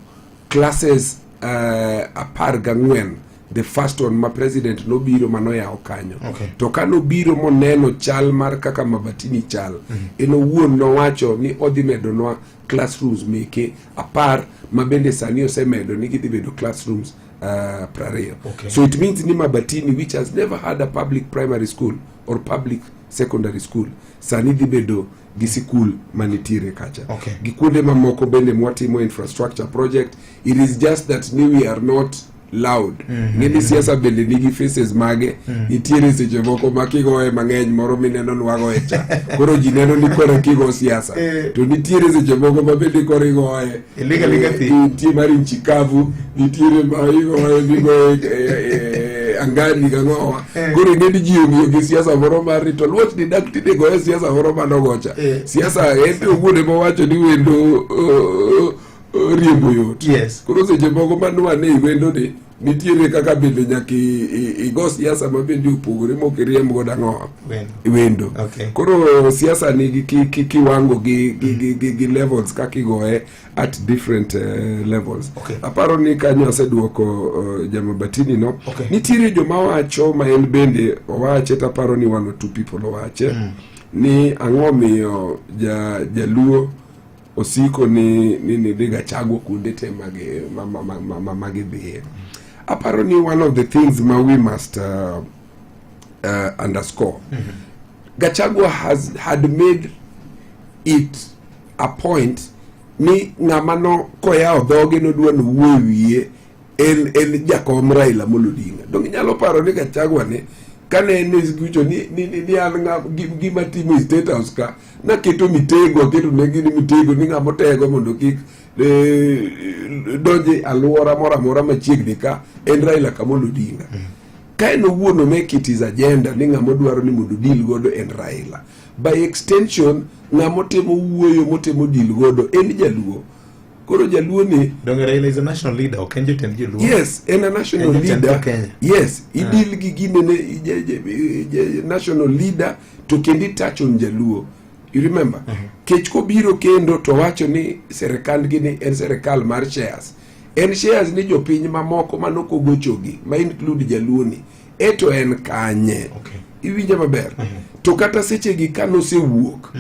classes 14. The first one ma president nobiro manoyao kanyo. To kano biro moneno chal mar kaka Mabatini chal, eno wuon no wacho ni odhi medo noa classrooms meke apar mabende sani osemedo ni gidhi bedo classrooms 20. So it means ni Mabatini, which has never had a public primary school or public secondary school, sani dhi bedo gi sikul manitire kacha. Gikunde mamoko bende mwatimo infrastructure project. It is just that we are not loud. Ngeni siasa bende nigi faces mage. Nitiere seche moko makigoe mang'eny moro mineno nwago echa. Koro ji neno ni kore kigo siasa. To nitiere seche moko mabende kore igoe nitiere mari nchikavu, nitiere maigoe nigoe angani gang'owa. Koro ngeni ji ong'iyo gi siasa moro mar rito luoch ni dak tinde goe siasa moro manogocha. Siasa ente ogune mowacho ni wendo riembo yot. Koro seche moko manwane wendo ni nitiere kaka bende nyaki igo siasa mabende upogore mokiriemb go dang'owa wendo. Koro siasa nigi kiwango gi levels kakigoe at different levels. Aparo ni kanyo aseduoko Jamabatini no. Nitiere joma wacho ma en bende owache, taparo ni 1 or 2 people owache ni ang'o miyo jaluo osiko ni diga chago kunde te mage dhiye. Aparo ni one of the things ma we must underscore. Gachagua had made it a point ni ng'amano koyao dhoge no dwa wuowie el Jakom Raila Amolo Odinga. Dongi nyalo paro ni Gachagua ne kane ne skucho ni an gima timo State House ka na keto mitego ni ng'amo tego mondo kik donje aluora mora machiegni ka en Raila Amolo Odinga. Ka en owuono make it his agenda ni ng'amo dwaro ni mondo deal godo en Raila. By extension ng'amo temo wuoyo motemo deal godo en jaluo. Koro jaluo ni Donge Raila is a national leader, ok en jotend joluo. Yes, en a national leader. Yes, idil gi gine ne national leader to kendi touch on jaluo. You remember? Kech ko biro kendo to wacho ni serikand gini en serikal mar shares. En shares ni jopiny mamoko manoko gochogi, ma include jaluo ni. Eto en kanye. Iwinja maber. To kata seche gi kano se wuok.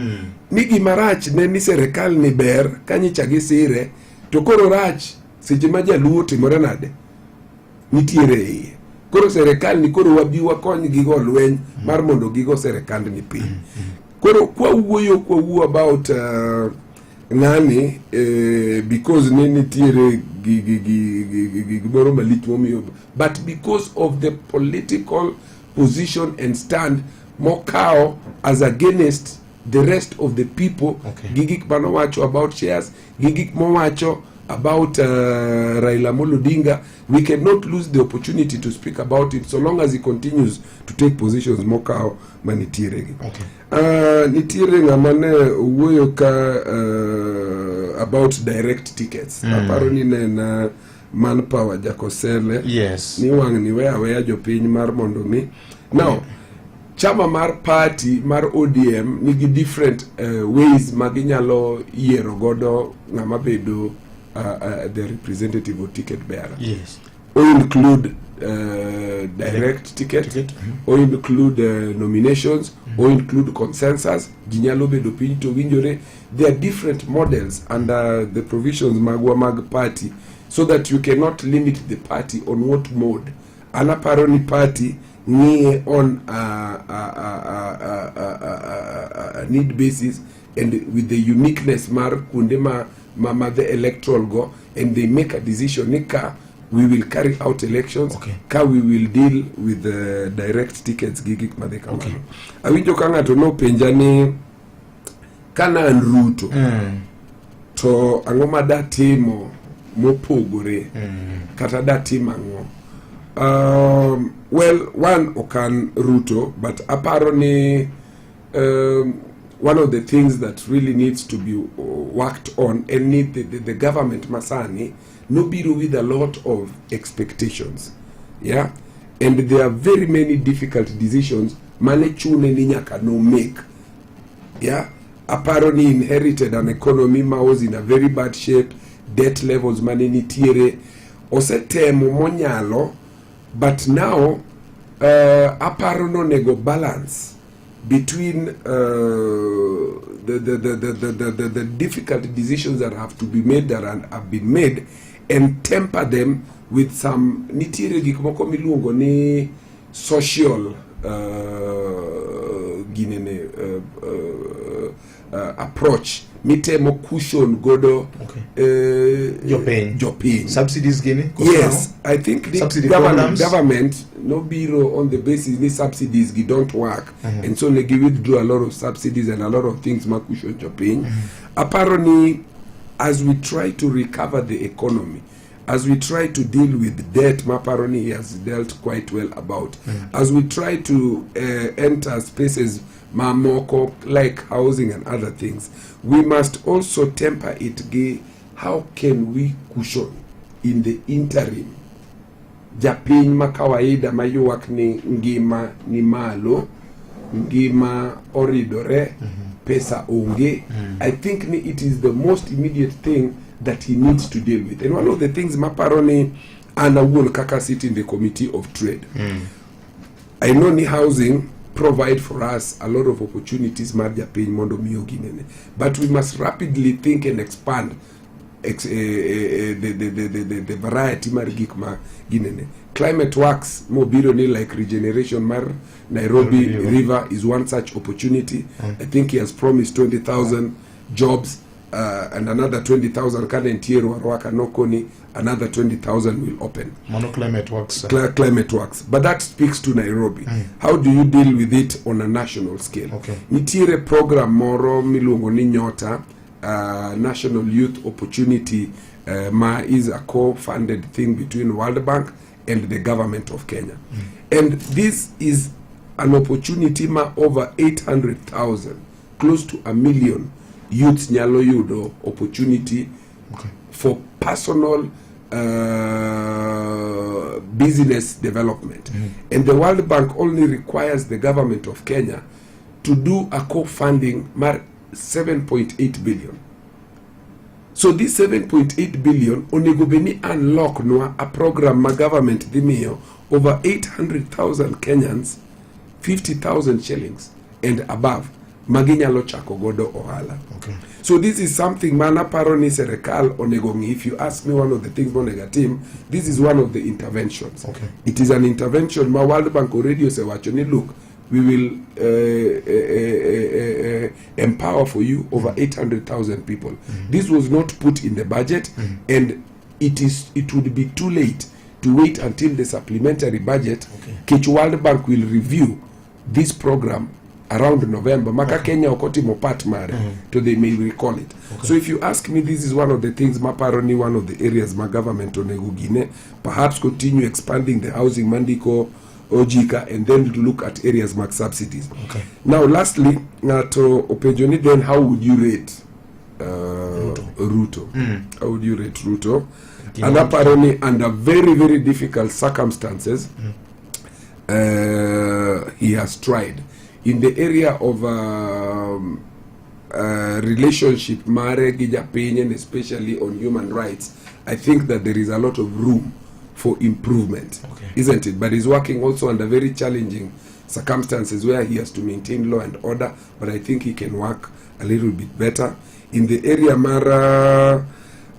Ni gima rach ne ni serikal ni ber kanyicha gi sire, to koro rach seche ma jaluo timore nade. Nitiere iye. Koro serikal ni koro wabi wakony gigo lweny mar mondo gigo serikand ni piny. Koro kwa wuo about ngani because ni nitiere gimoro malich momiyo, but because of the political position and stand mokao as against the rest of the people. Gigik manowacho about shares, gigik mowacho about Raila Amolo Odinga. We cannot lose the opportunity to speak about it so long as he continues to take positions mokao manitiere. Nitiere ngamane wuoyo ka about direct tickets. Aparo ni na Manpower Jakosele. Yes. Ni wang ni weya jopiny mar mondo mi. Now, chama mar party mar ODM nigi different ways maginyalo yiero godo ngama bedo the representative or ticket bearer. Yes. Or include direct ticket. Or include nominations, or include consensus. Jinyalo bedo piny to winjore. There are different models under the provisions mag party, so that you cannot limit the party on what mode. Anaparo ni party ni on need basis and with the uniqueness mar kunde ma the electoral go, and they make a decision nika we will carry out elections, ka we will deal with the direct tickets gigik madeka. Awinjo ka ngato no penja ni kana Ruto to ang'o ma datimo mopogore kata datimo ang'o. Well, one okan Ruto, but aparo ni one of the things that really needs to be worked on and need the government masani no biro with a lot of expectations, yeah, and there are very many difficult decisions mane chune ni nyaka no make, yeah. Aparo ni inherited an economy ma was in a very bad shape, debt levels mane nitiere, osetemo monyalo, but now aparo no nego balance between the difficult decisions that have to be made that have been made, and temper them with some nitiere gik moko miluongo ni social approach mitemo cushion godo jopiny subsidies gini. Yes, I think the government no biro on the basis ni subsidies gi don't work, and so they withdraw a lot of subsidies and a lot of things ma cushion jopiny. Aparo ni as we try to recover the economy, as we try to deal with debt, Maparoni he has dealt quite well about. As we try to enter spaces mamoko like housing and other things, we must also temper it. How can we cushion in the interim? Japin makawaida mayuak ni ngima ni malo, ngima oridore, pesa onge. I think it is the most immediate thing that he needs to deal with. And one of the things Maparoni and Awul Kaka sit in the Committee of Trade. I know ni housing provide for us a lot of opportunities marja pay mondo miyoginene, but we must rapidly think and expand the variety margik ma ginene. Climate works mobile ni like regeneration mar Nairobi River is one such opportunity. I think he has promised 20,000 jobs, and another 20,000 current year warwaka nokoni, another 20,000 will open. Climate works. Climate works. But that speaks to Nairobi. How do you deal with it on a national scale? Nitire program moro milungo ni Nyota, National Youth Opportunity ma is a co-funded thing between World Bank and the government of Kenya. And this is an opportunity ma over 800,000, close to 1 million youths nyalo yudo opportunity for personal business development. And the World Bank only requires the government of Kenya to do a co-funding 7.8 billion. So this 7.8 billion onegobeni unlock noa a program my government dimio over 800,000 Kenyans 50,000 shillings and above maginyalo chako godo ohala. Okay. So this is something mana paroni serikal onegongi. If you ask me one of the things monega team, this is one of the interventions. Okay. It is an intervention. My World Bank already say wachoni look, we will empower for you over 800,000 people. This was not put in the budget, and it would be too late to wait until the supplementary budget. Which World Bank will review this program around November. Maka Kenya okotimo part mare, so they may recall it. So if you ask me, this is one of the things maparoni, one of the areas my government onegugine, perhaps continue expanding the housing mandiko Ojika, and then to look at areas mark subsidies. Okay. Now, lastly, to Opejoni, then how would you rate Ruto? How would you rate Ruto? And apparently, under very, very difficult circumstances, he has tried. In the area of relationship, marriage, and especially on human rights, I think that there is a lot of room for improvement, isn't it? But he's working also under very challenging circumstances where he has to maintain law and order, but I think he can work a little bit better. In the area Mara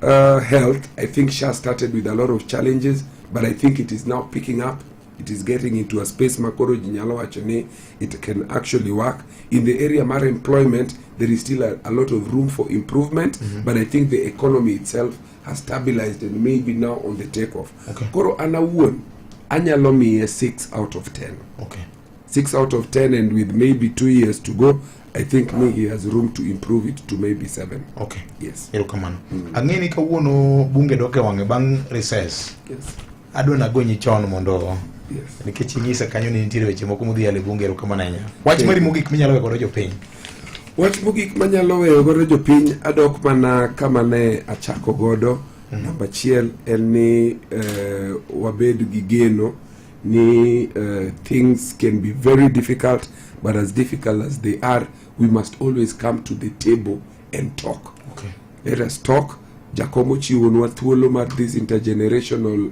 health, I think Shah started with a lot of challenges, but I think it is now picking up. It is getting into a space Makoro Jinyalo Achone, it can actually work. In the area Mara employment, there is still a lot of room for improvement, but I think the economy itself has stabilized and maybe now on the takeoff. Koro anawuon anyalo miye 6 out of 10. Okay. 6 out of 10, and with maybe 2 years to go, I think he has room to improve it to maybe 7. Okay. Yes. Erokamano. Ang'eni kawuono bunge doke wange bang recess. Yes. Adwa nagonyi chon mondo yes. Nikech inyisa kanyo ni nitiere weche moko modhi ale bunge erokamano ahinya. Wach mari mogik minyalo weyo godo jopiny. Wach mogik manyalo weyo godo jopiny adok mana kama ne achako godo. Namba achiel en ni wabed gi geno ni things can be very difficult, but as difficult as they are, we must always come to the table and talk. Okay. Let us talk. Jacomo chiwonwa thuolo mar this intergenerational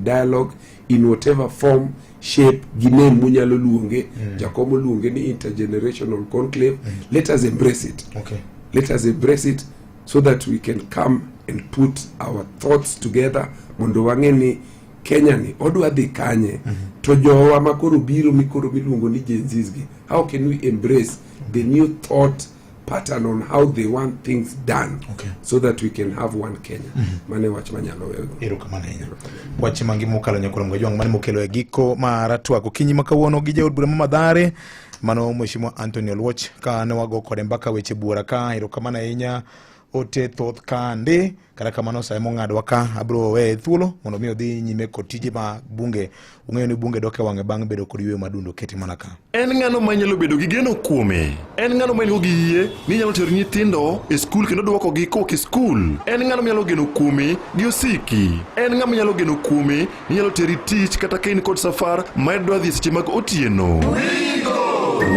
dialogue in whatever form, shape, gine munyalo luonge. Jacomo luonge ni intergenerational conclave. Let us embrace it. Okay. Let us embrace it so that we can come and put our thoughts together. Mondo wangeni Kenya ni odwa dhi kanye to jowa makoro biro mikoro miluongo ni Gen Zs gi. How can we embrace the new thought pattern on how they want things done, so that we can have one Kenya. Mane wach manyalo wewe. Erokamano ahinya. Wach mangi mokalo nyakolongo jwang mane mokelo e giko mar twako kinyi makawuono gi jaod bura Madhare mano Mheshimiwa Anthony Oluoch ka ne wago kode mbaka weche bura ka. Erokamano ahinya ote thoth kande kata kamano sa mong'adwa ka abro we thuolo mondo mi odhi nyime kod tije ma bunge. Ung'eyo ni bunge doke wange bang' bedo kod yweyo madundo keti mana ka. En ng'ano manyalo bedo gi geno kuome. En ng'ano manyalo gi yie ni nyalo tero nyithindo e skul kendo duoko gi koke skul. En ng'ano manyalo geno kuome gi osiki. En ng'ama nyalo geno kuome ni nyalo teri tich kata kain kod safar ma idwa dhi seche mag otieno.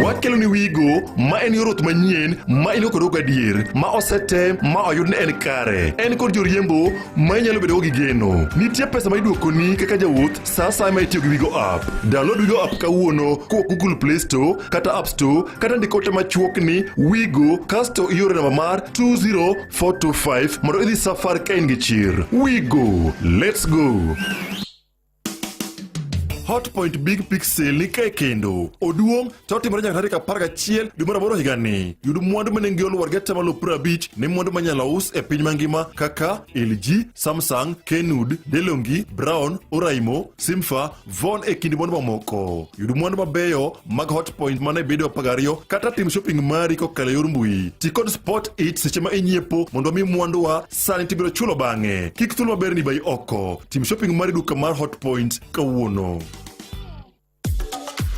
Wakelo ni Wigo ma en yoroth manyien ma ilo kod ogadier ma osete ma oyud ne en kare. En kod joriembo ma inyalo bedo gi geno. Nitie pesa ma iduoko ni kaka jawuoth sa ma itiyo gi Wigo app. Download Wigo app kawuono ko Google Play Store kata App Store kata ndikote machuok ni Wigo kasto iore namba mar 20425 mondo idhi safar ka in gi chir. Wigo, let's go. Hotpoint Big Pixel ni kae kendo. Oduong' to otimore nyaka tarik 11 dwe mar aboro higani. Yud mwandu manengi olo warga tamalo 50 ni mwandu manyalo us e piny mangima kaka LG, Samsung, Kenwood, DeLonghi, Brown, Oraimo, Simfa, Von e kindi mwandu mamoko. Yud mwandu mabeyo mag Hotpoint mana bedo 12 kata tim shopping mari kokalo yor mbui. Ti kod Spot It seche ma inyiepo mondo mi mwandu wa sani tibiro chulo bang'e. Kik thuolo maber ni bai oko. Tim shopping mari duka mar Hotpoint kawuono.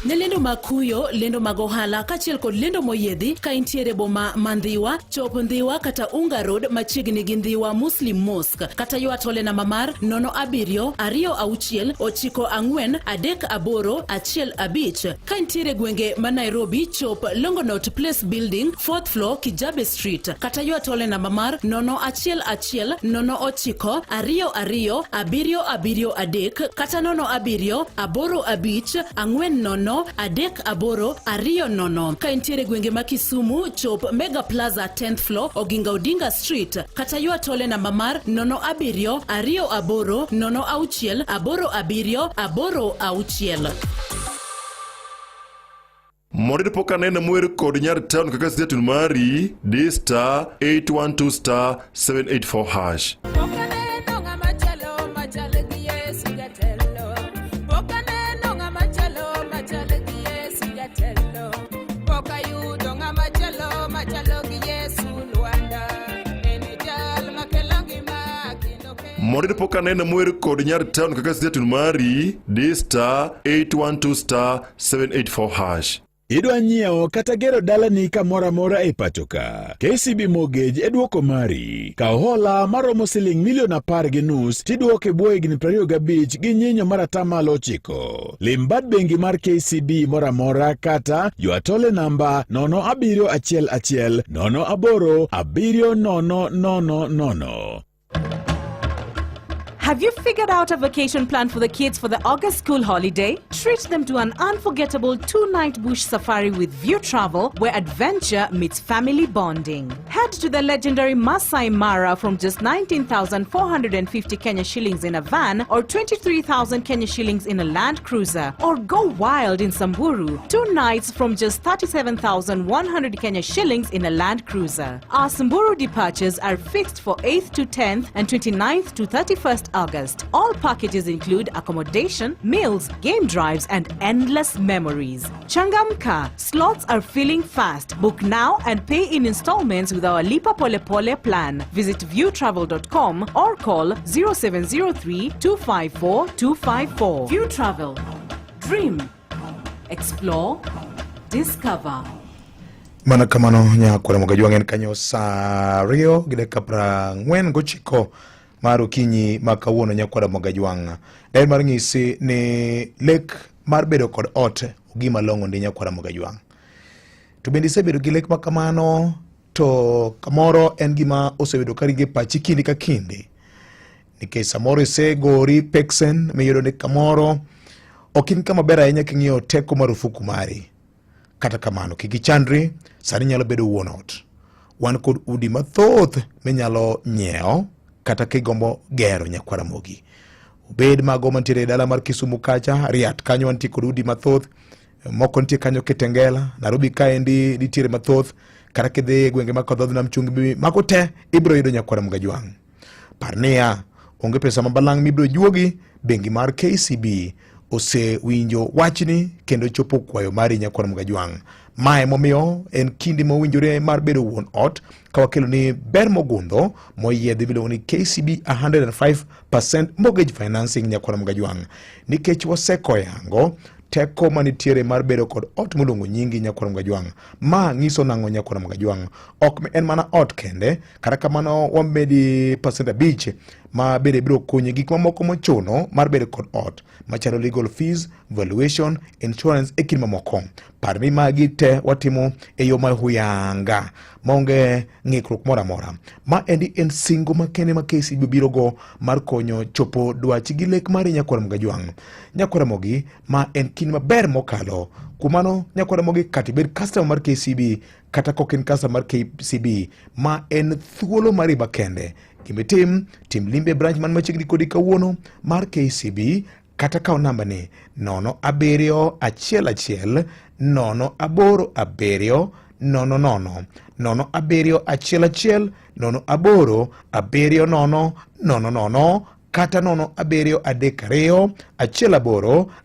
Ne lendo mag kuyo, lendo mag ohala kachiel kod lendo moyiedhi ka intiere boma mandhiwa, chop Ndhiwa kata Unga Road machiegni gi Ndhiwa Muslim Mosque kata ywat ole namba mar 0726943815 ka intiere gwenge ma Nairobi chop Longonot Place Building 4th floor Kijabe Street kata ywat ole namba mar 01109227273 kata 0784540 ka intiere gwenge ma Kisumu chop Mega Plaza 10th floor Oginga Odinga Street kata ywat ole namba mar 07280688786. Mondo pok aneno mwer kod nyar town kaka station mari *812*784#. Mondo pok aneno mwer kod nyar town kaka station mari *812*784#. Idwa nyiewo kata gero dalani kamoro amora e pachoka. KCB Mortgage e duoko mari. Kaw hola maromo $1.5 tidwoke bwo higni 25 gi nyinyo mar atamalo 9. Lim bad bengi mar KCB moro amora kata ywatole namba 07110800000. Have you figured out a vacation plan for the kids for the August school holiday? Treat them to an unforgettable 2-night bush safari with View Travel, where adventure meets family bonding. Head to the legendary Masai Mara from just 19,450 Kenya shillings in a van or 23,000 Kenya shillings in a Land Cruiser. Or go wild in Samburu, 2 nights from just 37,100 Kenya shillings in a Land Cruiser. Our Samburu departures are fixed for 8th to 10th and 29th to 31st August. All packages include accommodation, meals, game drives, and endless memories. Changamka, slots are filling fast. Book now and pay in installments with our Lipa Pole Pole plan. Visit viewtravel.com or call 0703-254-254. View Travel. Dream. Explore. Discover. Mana kamano nyakwara Mogajwang' kanyo sa Rio gideka 49 mar okinyi ma kawuono nyakwara Mogajwang'. En mar ng'isi ni lek mar bedo kod ot gima longo ndi nyakwara Mogajwang'. To bende isebedo gi lek makamano to kamoro en gima osebedo karinge pachi kindi ka kindi. Nikech samoro isegori peksen miyudo ni kamoro okin kama bera ahinya king'iyo teko marufuku mari. Kata kamano kik ichandri, sani nyalo bedo wuon ot. Wan kod udi mathoth minyalo nyiewo kata kigombo gero nyakwara Mogi. Ubed mago mantiere dala mar Kisumu kacha, Riat kanyo wantie kod udi mathoth, moko nitie kanyo Kitengela, Nairobi kaendi nitiere mathoth, kata kidhi gwenge makodhodh nam chumbi, mago te ibiro yudo nyakwara Mogajwang'. Parnia, onge pesa mabalang' mibiro juogi, bengi mar KCB ose winjo wachni kendo chopo kwayo mari nyakwara Mogajwang'. Mae momiyo en kindi mowinjore mar bedo wuon ot ka wakelo ni ber mogundho moyiedhi bilo ni KCB 105% mortgage financing nyakwara Mogajwang'. Nikech waseko yango teko manitiere mar bedo kod ot mulungu nyingi nyakwara Mogajwang'. Ma ng'iso nang'o nyakwara Mogajwang'. Ok en mana ot kende, kata kamano wamedi %5 ma bede biro konyi gik mamoko mochuno mar bedo kod ot, machalo legal fees, valuation, insurance e kind mamoko. Parni magi te watimo e yo mahuyanga maonge ng'ikruok moro amora. Ma endi en singo makende ma KCB biro go mar konyo chopo dwachi gi lek mari nyakwara Mogajwang'. Nyakwara Mogi ma en kinde maber mokalo. Kumano nyakwara Mogi kati bed customer mar KCB kata koken customer mar KCB ma en thuolo mari makende. Gimetim tim limbe branch man machiegni kodi kawuono mar KCB kata kao namba ni 07111 087 00 07111 087 kata 072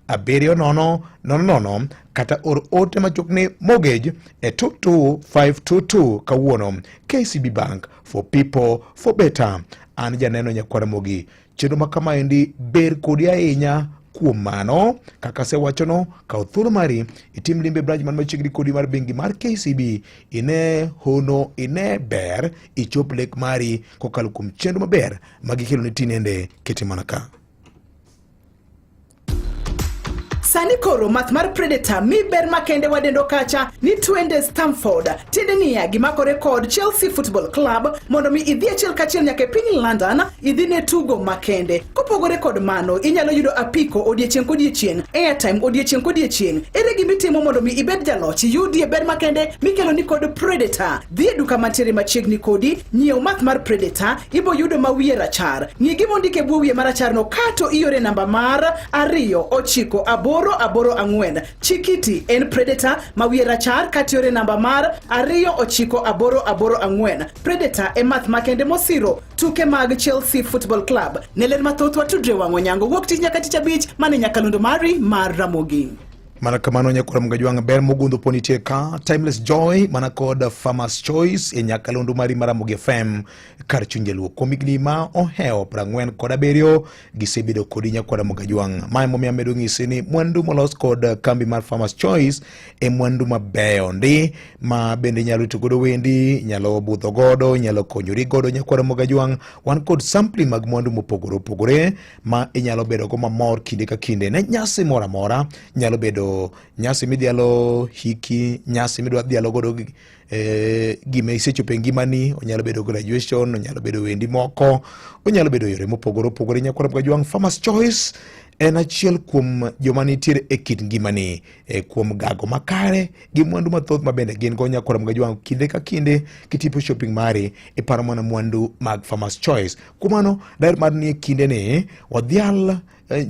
18 kata or ote machokne mortgage e 22522 kawuono. KCB Bank, for people, for better. An janeno nyakwara Mogi. Chenro makama endi ber kodi ahinya kuom mano kaka sewachono kaw thuolo mari itim limbe branch man machiegni kodi mar bengi mar KCB ine hono ine ber ichop lek mari kokalo kuom chenro maber magikelo ne tinende kete mana ka. Sani koro math mar Predator mi ber makende wadendo kacha ni twende Stamford tiende niya gimakore kod Chelsea Football Club mondo mi idhi achiel kachiel nyaka piny London idhi ne tugo makende. Kopogore kod mano inyalo yudo apiko odiechieng' kodiechieng', airtime odiechieng' kodiechieng'. Ere gimitimo mondo mi ibed jaloch yudie ber makende mikelo ni kod Predator. Dhi e duka mantiere machiegni kodi nyiew math mar Predator ibo yudo mawiye rachar. Ng'i gimondike bwo wiye marachar no kato iore namba mar 294 844. Chikiti en Predator mawiye rachar katiore namba mar 29444. Predator e math makende mosiro tuke mag Chelsea Football Club. Nelen mathoth watudre wang'o nyango wuok tich nyaka tich abich mane nyakalondo mari mar Ramogi. Mana kamano nyakora mgajwang ber mogundho ponitie ka Timeless Joy mana kod Farmers Choice e nyakalondo mari Ramogi FM kar chunje luo komigni ma oheo 47 gisebedo kodi nyakora mgajwang. Mae momiyo amedo ng'isi ni mwandu molos kod kambi mar Farmers Choice e mwandu mabeyo ndi ma bende nyalo tugodo wendi, nyalo budho godo, nyalo konyori godo nyakora mgajwang. Wan kod sampling mag mwandu mopogore ma inyalo bedo go mamor kinde ka kinde ne nyasi mora mora, nyalo bedo nyasi midhialo hiki, nyasi midwa dhialo godo gime isechope ngimani, onyalo bedo graduation, onyalo bedo wendi moko, onyalo bedo yore mopogore nyakora mgajwang. Farmers Choice en achiel kuom joma nitiere e kit ngimani kuom gago makare gi mwandu mathoth mabende gin go nyakora mgajwang. Kinde ka kinde kitipo shopping mari iparo mana mwandu mag Farmers Choice. Kumano daher mar ni kinde ni wadhial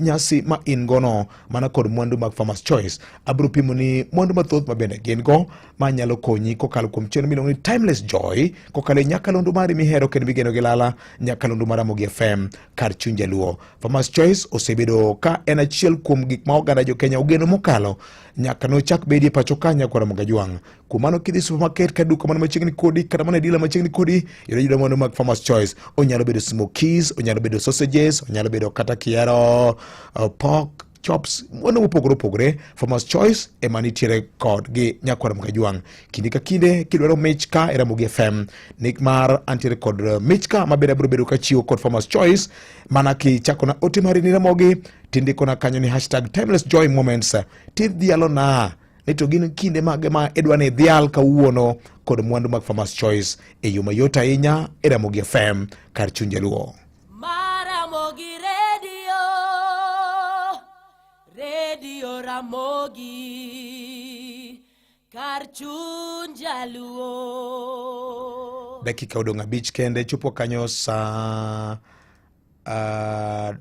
nyasi ma in gono mana kod mwandu mag Farmers Choice. Abro pimo ni mwandu mathoth mabende gin go ma nyalo konyi kokalo kuom chenro miluongo ni Timeless Joy kokalo nyakalondo mari mihero kendo migeno gi lala nyakalondo mar Ramogi FM kar chunje luo. Farmers Choice osebedo ka en achiel kuom gik ma oganda jo Kenya ogeno mokalo nyaka no chak bedi pacho ka nyakora mgajwang. Kumano kidhi supermarket ka duka mana machiegni kodi kata mana dealer machiegni kodi yudo mwandu mag Farmers Choice. Onyalo bedo smokies, onyalo bedo sausages, onyalo bedo kata kiero pork chops, mwandu mopogore. Farmers Choice ema nitiere kod gi nyakora mgajwang. Kinde ka kinde kidwaro mich ka e Ramogi FM nik mar antiere kod mich ka mabeda bro bedo ka chiwo kod Farmers Choice mana ki chako na ote mari ni Ramogi tindiko na kanyo ni #TimelessJoyMoments tidhialo na nito gin kinde mage ma edwane dhial kawuono kod mwandu mag Farmers Choice e yo mayot ahinya e Ramogi FM kar chunje luo. Radio Ramogi kar chunja luo. Dakika odong' 5 kende chopo kanyo sa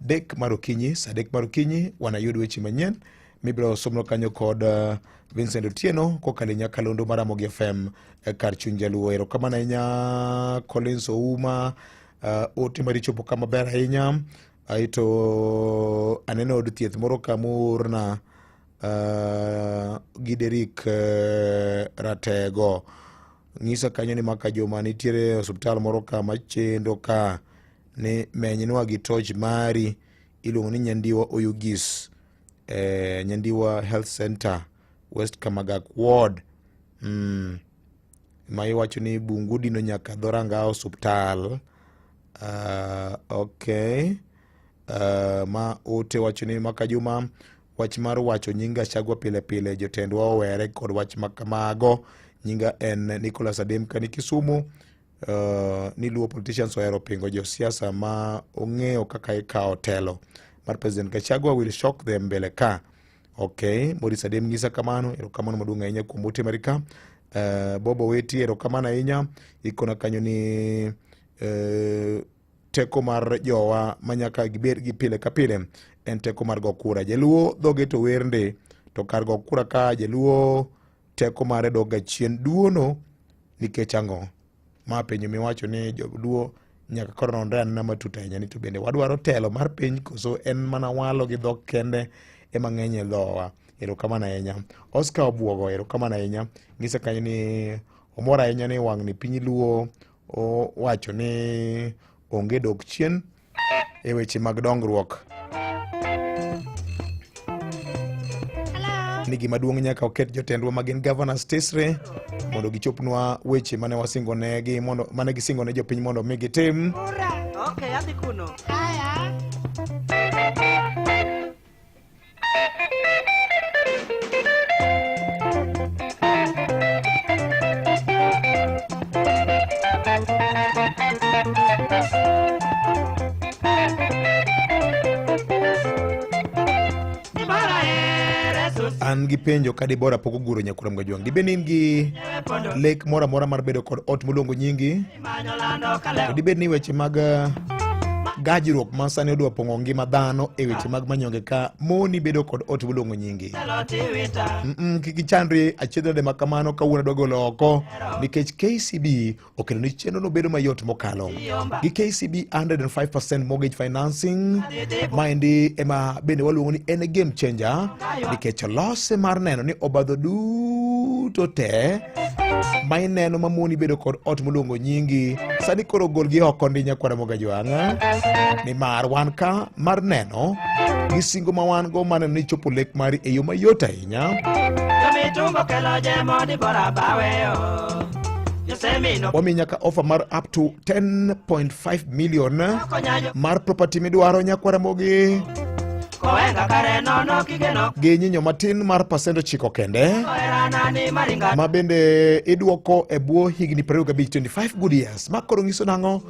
dek mar okinyi wanayud weche manyien mibiro somno kanyo kod Vincent Otieno kokalo nyakalondo mar Ramogi FM kar chunje luo. Erokamano ahinya Collins Ouma, ote mari chopo kama ber ahinya. Aito aneno od thieth moro kamurna Giderik Ratego ng'isa kanyo ni maka joma nitiere osuptal moro ka machendo ka ni menyinwa gi toch mari iluongo ni Nyandiwa Oyugis Nyandiwa Health Center West Kamagak Ward ma iwacho ni bungu dino nyaka dhoranga osuptal. Okay. Ma ote wacho ni maka juma wach mar wacho nyinga chagwa pile jotendwa owere kod wach makamago. Nyinga en Nicholas Ademka ni Kisumu. Ni luo politicians ohero pingo josiasa ma ong'eyo kaka ikawo telo mar President Gachagua will shock them mbele ka. Okay, Morris Adem ng'isa kamano. Erokamano maduong' ahinya kuom ote mari ka. Bobo Weti erokamano ahinya ikona kanyo ni teko mar jowa manyaka gibed gi pile ka pile en teko mar gokura. Jaluo dhoge to wernde to kar gokura ka jaluo teko mare doga chien duono nikech ang'o ma penjo miwacho ni joluo nyaka koro nonre an nama tuta ahinya ni to bende wadwaro telo mar piny koso en mana walo gi dhok kende ema ng'eny e dhowa. Erokamano ahinya. Oscar Obuogo erokamano ahinya ng'isa kanyo ni omor ahinya ni wang' ni piny luo wacho ni onge dok chien e weche mag dongruok. ni gima duong' nyaka oket jotendwa magin governors tesre mondo gichopnwa weche mane wasingonegi mondo mane gisingone jopiny mondo mi gitim. Okay, adhi kuno. An gi penjo ka Debora pok oguro Nyakura Mgajwang'. Dibe ni in gi lek mora mora mar bedo kod ot moluongo nyingi? To dibed ni weche mag gajruok ma sani odwa pong'o ngima dhano e weche mag manyonge ka moni bedo kod ot moluongo nyingi? Kik ichandri achiedh nade makamano kawuono adwa golo oko nikech KCB okelo ni chenro no bedo mayot mokalo. Gi KCB 105% mortgage financing maendi ema bende waluongo ni en game changer nikech olose mar neno ni obadho duto te ma ineno ma moni bedo kod ot moluongo nyingi sani koro golgi oko ndi Nyakwara Mgajwang', ni mar wan ka mar neno gi singo ma wan go maneno ni chopo lek mari e yo mayot ahinya. Wami nyaka offer mar up to 10.5 million mar property midwaro Nyakwara Mogi gi nyinyo matin mar pasent 9 kende ma bende iduoko e bwo higni 25 good years ma koro nyiso nang'o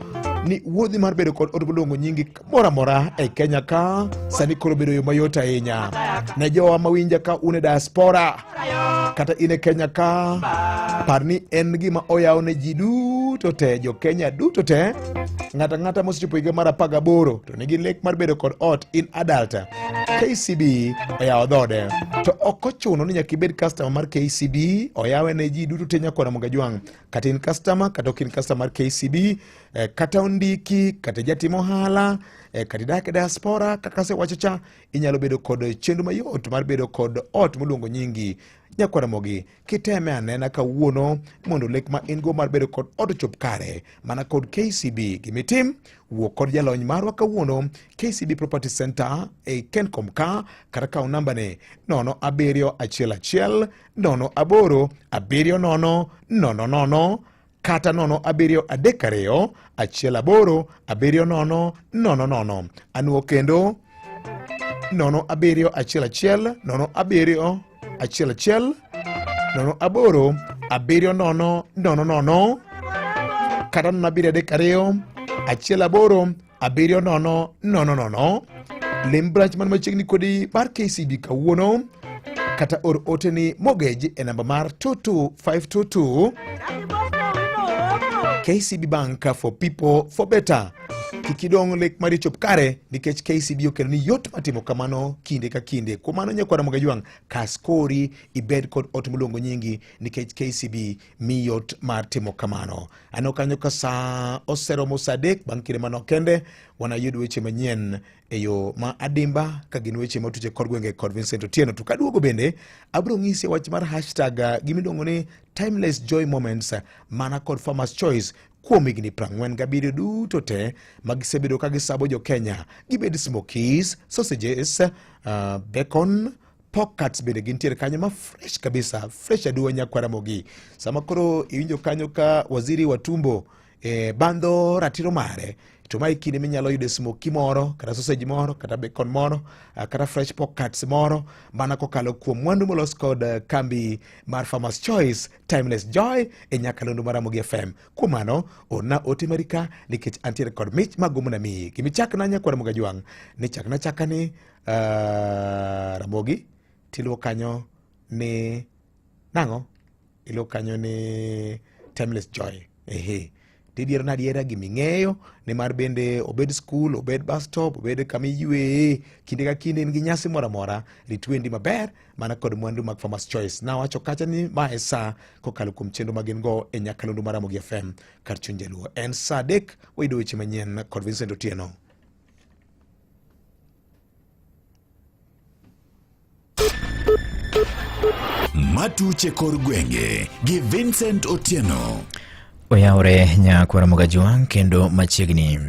ni wuodhi mar bedo kod ot moluongo nyingi mora mora e Kenya ka sani koro bedo yo mayot ahinya ne jowa mawinja ka une diaspora kata ine Kenya ka par ni en gima oyaw ne ji duto te jo Kenya duto te ng'ata mosechopo higa mar 18 to nigi lek mar bedo kod ot in adult. KCB oyawo dhode to ok ochuno ni nyaka ibed customer mar KCB, oyawe ne ji duto te Nyakwara Mgajwang', kata in customer kata ok in customer mar KCB, kata ondiki kata jatimo ohala, kata idak e diaspora kaka sewachocha, inyalo bedo kod chenro mayot mar bedo kod ot moluongo nyingi Nyakwara Mogi. Kiteme anena kawuono mondo lek ma in go mar bedo kod ot chop kare mana kod KCB. Gimitim wuok kod jalony marwa kawuono KCB Property Center e Kencom ka, kata kaw namba ne 0711 08 70 00 kata 0732 18 70 00. Anuo kendo 0711 07 11 08 70 00 kata 0732 18 70 00. Lim branch man machiegni kodi mar KCB kawuono kata or ote ni mortgage e namba mar 22522. KCB Bank for people for better. Kikidong lek mari chop kare nikech KCB okelo ni yot matimo kamano kinde ka kinde. Kuom mano Nyakwara Mgajwang', kaskori ibed kod ot moluongo nyingi nikech KCB mi yot mar timo kamano. Ano kanyo ka sa oseromo saa 3 bang' kinde mano kende wanayud weche manyien e yo ma adimba ka gin weche motuche kod gwenge kod Vincent Otieno. To kaduogo bende abro ng'isi wach mar hashtag gimidongo ni timeless joy moments mana kod Farmers Choice kuom higni 47 duto te magisebedo ka gisabo jo Kenya. Gibed smokies, sausages, bacon, pork cuts bende gintiere kanyo ma fresh kabisa, fresh aduwa Nyakwara Mogi. Sama koro iwinjo kanyo ka waziri wa tumbo bandho ratiro mare, to mai kinde minyalo yude smoky moro kata sausage moro kata bacon moro kata fresh pork cuts moro mana kokalo kuom mwandu molos kod kambi mar Farmers Choice Timeless Joy e nyakalondo mar Ramogi FM. Kuom mano orna ote marika nikech antiere kod mich magomo na mi gimichak na Nyakwara Mgajwang' ni chaka ni Ramogi tiluo kanyo ni nang'o iluo kanyo ni Timeless Joy. Tidiero na diera giming'eyo ni mar bende obed school, obed bus stop, obed kami yue kinde ka kinde in gi nyasi mora mora, ritwendi maber mana kod mwandu mag Farmers Choice. Na wacho kacha ni mae sa kokalo kuom chenro magin go e nyakalondo mar Ramogi FM kar chuny jaluo. En saa 3 wayudo weche manyien kod Vincent Otieno. Matuche kor gwenge gi Vincent Otieno. Oyawre Nyakwara Mgajwang' kendo machiegni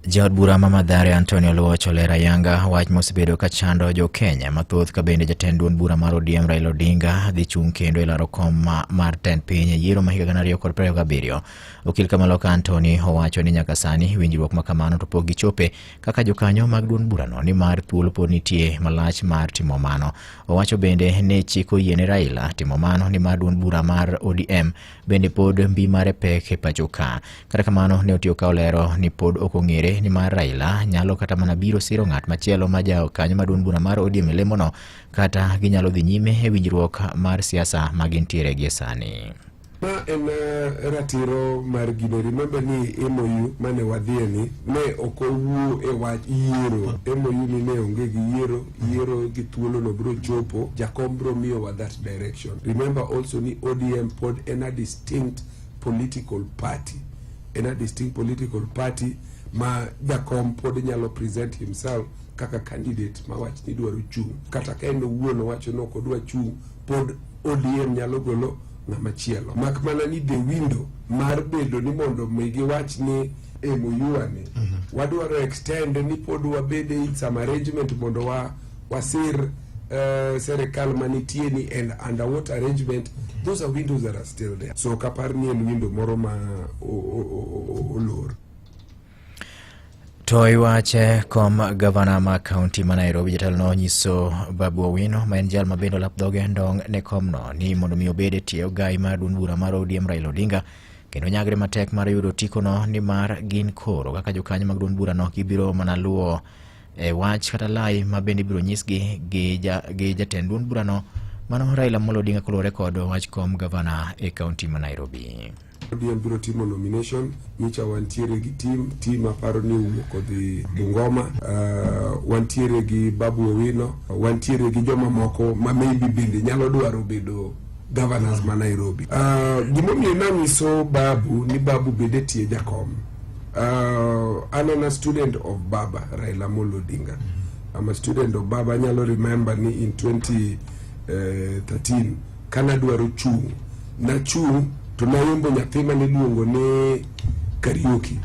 Jaod bura ma Mathare Antonio Oluoch olero ayanga wach mosebedo ka chando jo Kenya mathoth ka bende jatend duond bura mar ODM Raila Odinga dhi chung kendo e laro kom mar tend piny e yiero ma higa 2027. Okil Kamaloka Antony owacho ni nyaka sani winjruok ma kamano to pok gichope kaka jokanyo mag duond burano ni mar thuolo pod nitie malach mar timo mano. Owacho bende ne chiko yiene Raila timo mano ni mar duond bura mar ODM bende pod mbi mare pek e pacho ka. Kata kamano ne otiyo ka olero ni pod ok ong'ere ni mar Raila nyalo kata mana biro siro ng'at machielo ma jakanyo maduong' bura mar ODM lemono kata ginyalo dhi nyime e winjruok mar siasa ma gintiere gie sani. Ma en ratiro mar gino. Remember ni MOU mane wadhieni ne okowuo e wach yiero. MOU ni ne onge gi yiero gi thuolo no bro chopo, jakom bro miyo wa that direction. Remember also ni ODM pod en a distinct political party. Ma jakom pod nyalo present himself kaka candidate ma wach ni dwaro chung. Kata ka en wuono wacho no kodwa chung, pod ODM nyalo golo ng'ama chielo. Mak mana ni the window mar bedo ni mondo migi wach ni MOU ane. Wadwaro extend ni pod wabede in some arrangement mondo wasir serikal manitie ni and under what arrangement. Those are windows that are still there. So kapar ni en window moro ma olor. To iwache kom gavana ma kaunti ma Nairobi jatelno nyiso Babu Owino ma en jal ma bendo lap dhoge ndong ne komno ni mondo mi obede tie gai mar duond bura mar ODM Raila Odinga kendo nyagre matek mar yudo tikono ni mar gin koro kaka jokanyo mag duond bura no gibiro mana luwo wach kata lai ma bende biro nyisgi gi jatend duond bura no mano Raila Amolo Odinga kolore kod wach kom gavana e kaunti ma Nairobi. ODM biro timo nomination, nyicha wantiere gi team aparo ni uwuok odhi Bungoma, wantiere gi Babu Owino, wantiere gi joma moko ma maybe bende nyalo dwaro bedo governors ma Nairobi. Gimomiyo nanyiso Babu ni Babu bende tie jakom. I'm a student of Baba, Raila Amolo Odinga. I'm a student of Baba. Nyalo remember ni in 2013 kana dwaro chung na chung to nayombo nyathima ni luongo ne karaoke.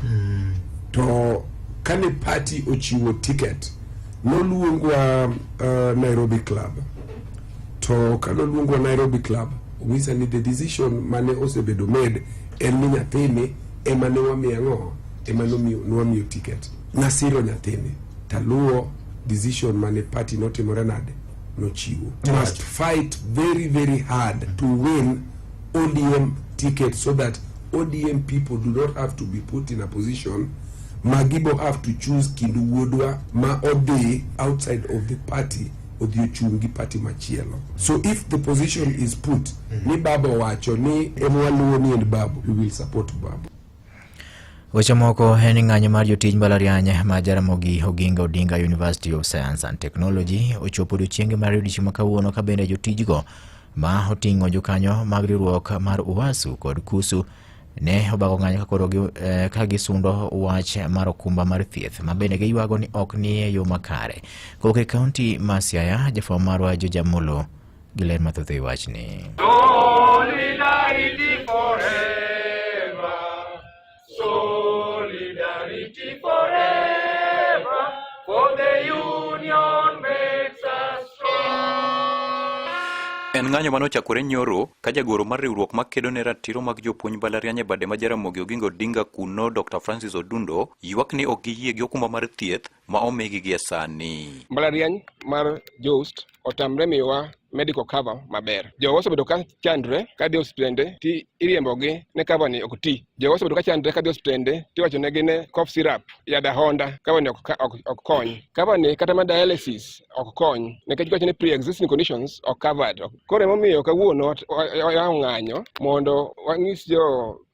To kane party ochiwo ticket no luongwa Nairobi Club. To kano luongwa Nairobi Club ong'isa ni the decision mane osebedo made en ni nyathini ema ne wamiyo ang'o, ema nomiyo ticket. Nasiro nyathini taluwo decision mane party notimore nade nochiwo. Must fight very very hard to win ODM ticket so that ODM people do not have to be put in a position Magibo have to choose kindu wuodwa ma ode outside of the party or the chungi party machielo. So if the position is put ni Baba wacho ni emwaluo ni and Babu, we will support Babu. Weche moko en ng'anyo mar jotij mbalariany ma Jaramogi Oginga Odinga University of Science and Technology ochopo odiechienge mar odiechieng' ma kawuono ka bende jotijgo ma oting'o jokanyo mag riwruok mar UASU kod KUSU ne obago ng'anyo ka gisundo wach mar okumba mar thieth ma bende giywago ni ok ni e yo makare. Kowuok e kaunti ma Siaya, jafwambo marwa George Amolo gi ler mathoth e wachni. Solidarity forever. Solidarity forever. For the union makes us strong. En ng'anyo mano chakore nyoro ka jagoro mar riwruok makedo ne ratiro mag jopuonj mbalariany e bade ma Jaramogi Oginga Odinga kuno Dr. Francis Odundo ywak ni ok giyie gi okumba mar thieth ma omigi gie sani. Mbalariany mar Jost otamre miwa medical cover maber. Jogo osebedo ka chandre ka dhi hospitende ti iriembogi ne cover ni ok ti. Jogo osebedo ka chandre ka dhi hospitende ti wacho negi ne cough syrup yada honda cover ni ok kony. Cover ni kata ma dialysis ok kony nikech wacho ni pre-existing conditions ok covered. Koro emomiyo kawuono oyawo ng'anyo mondo wanyis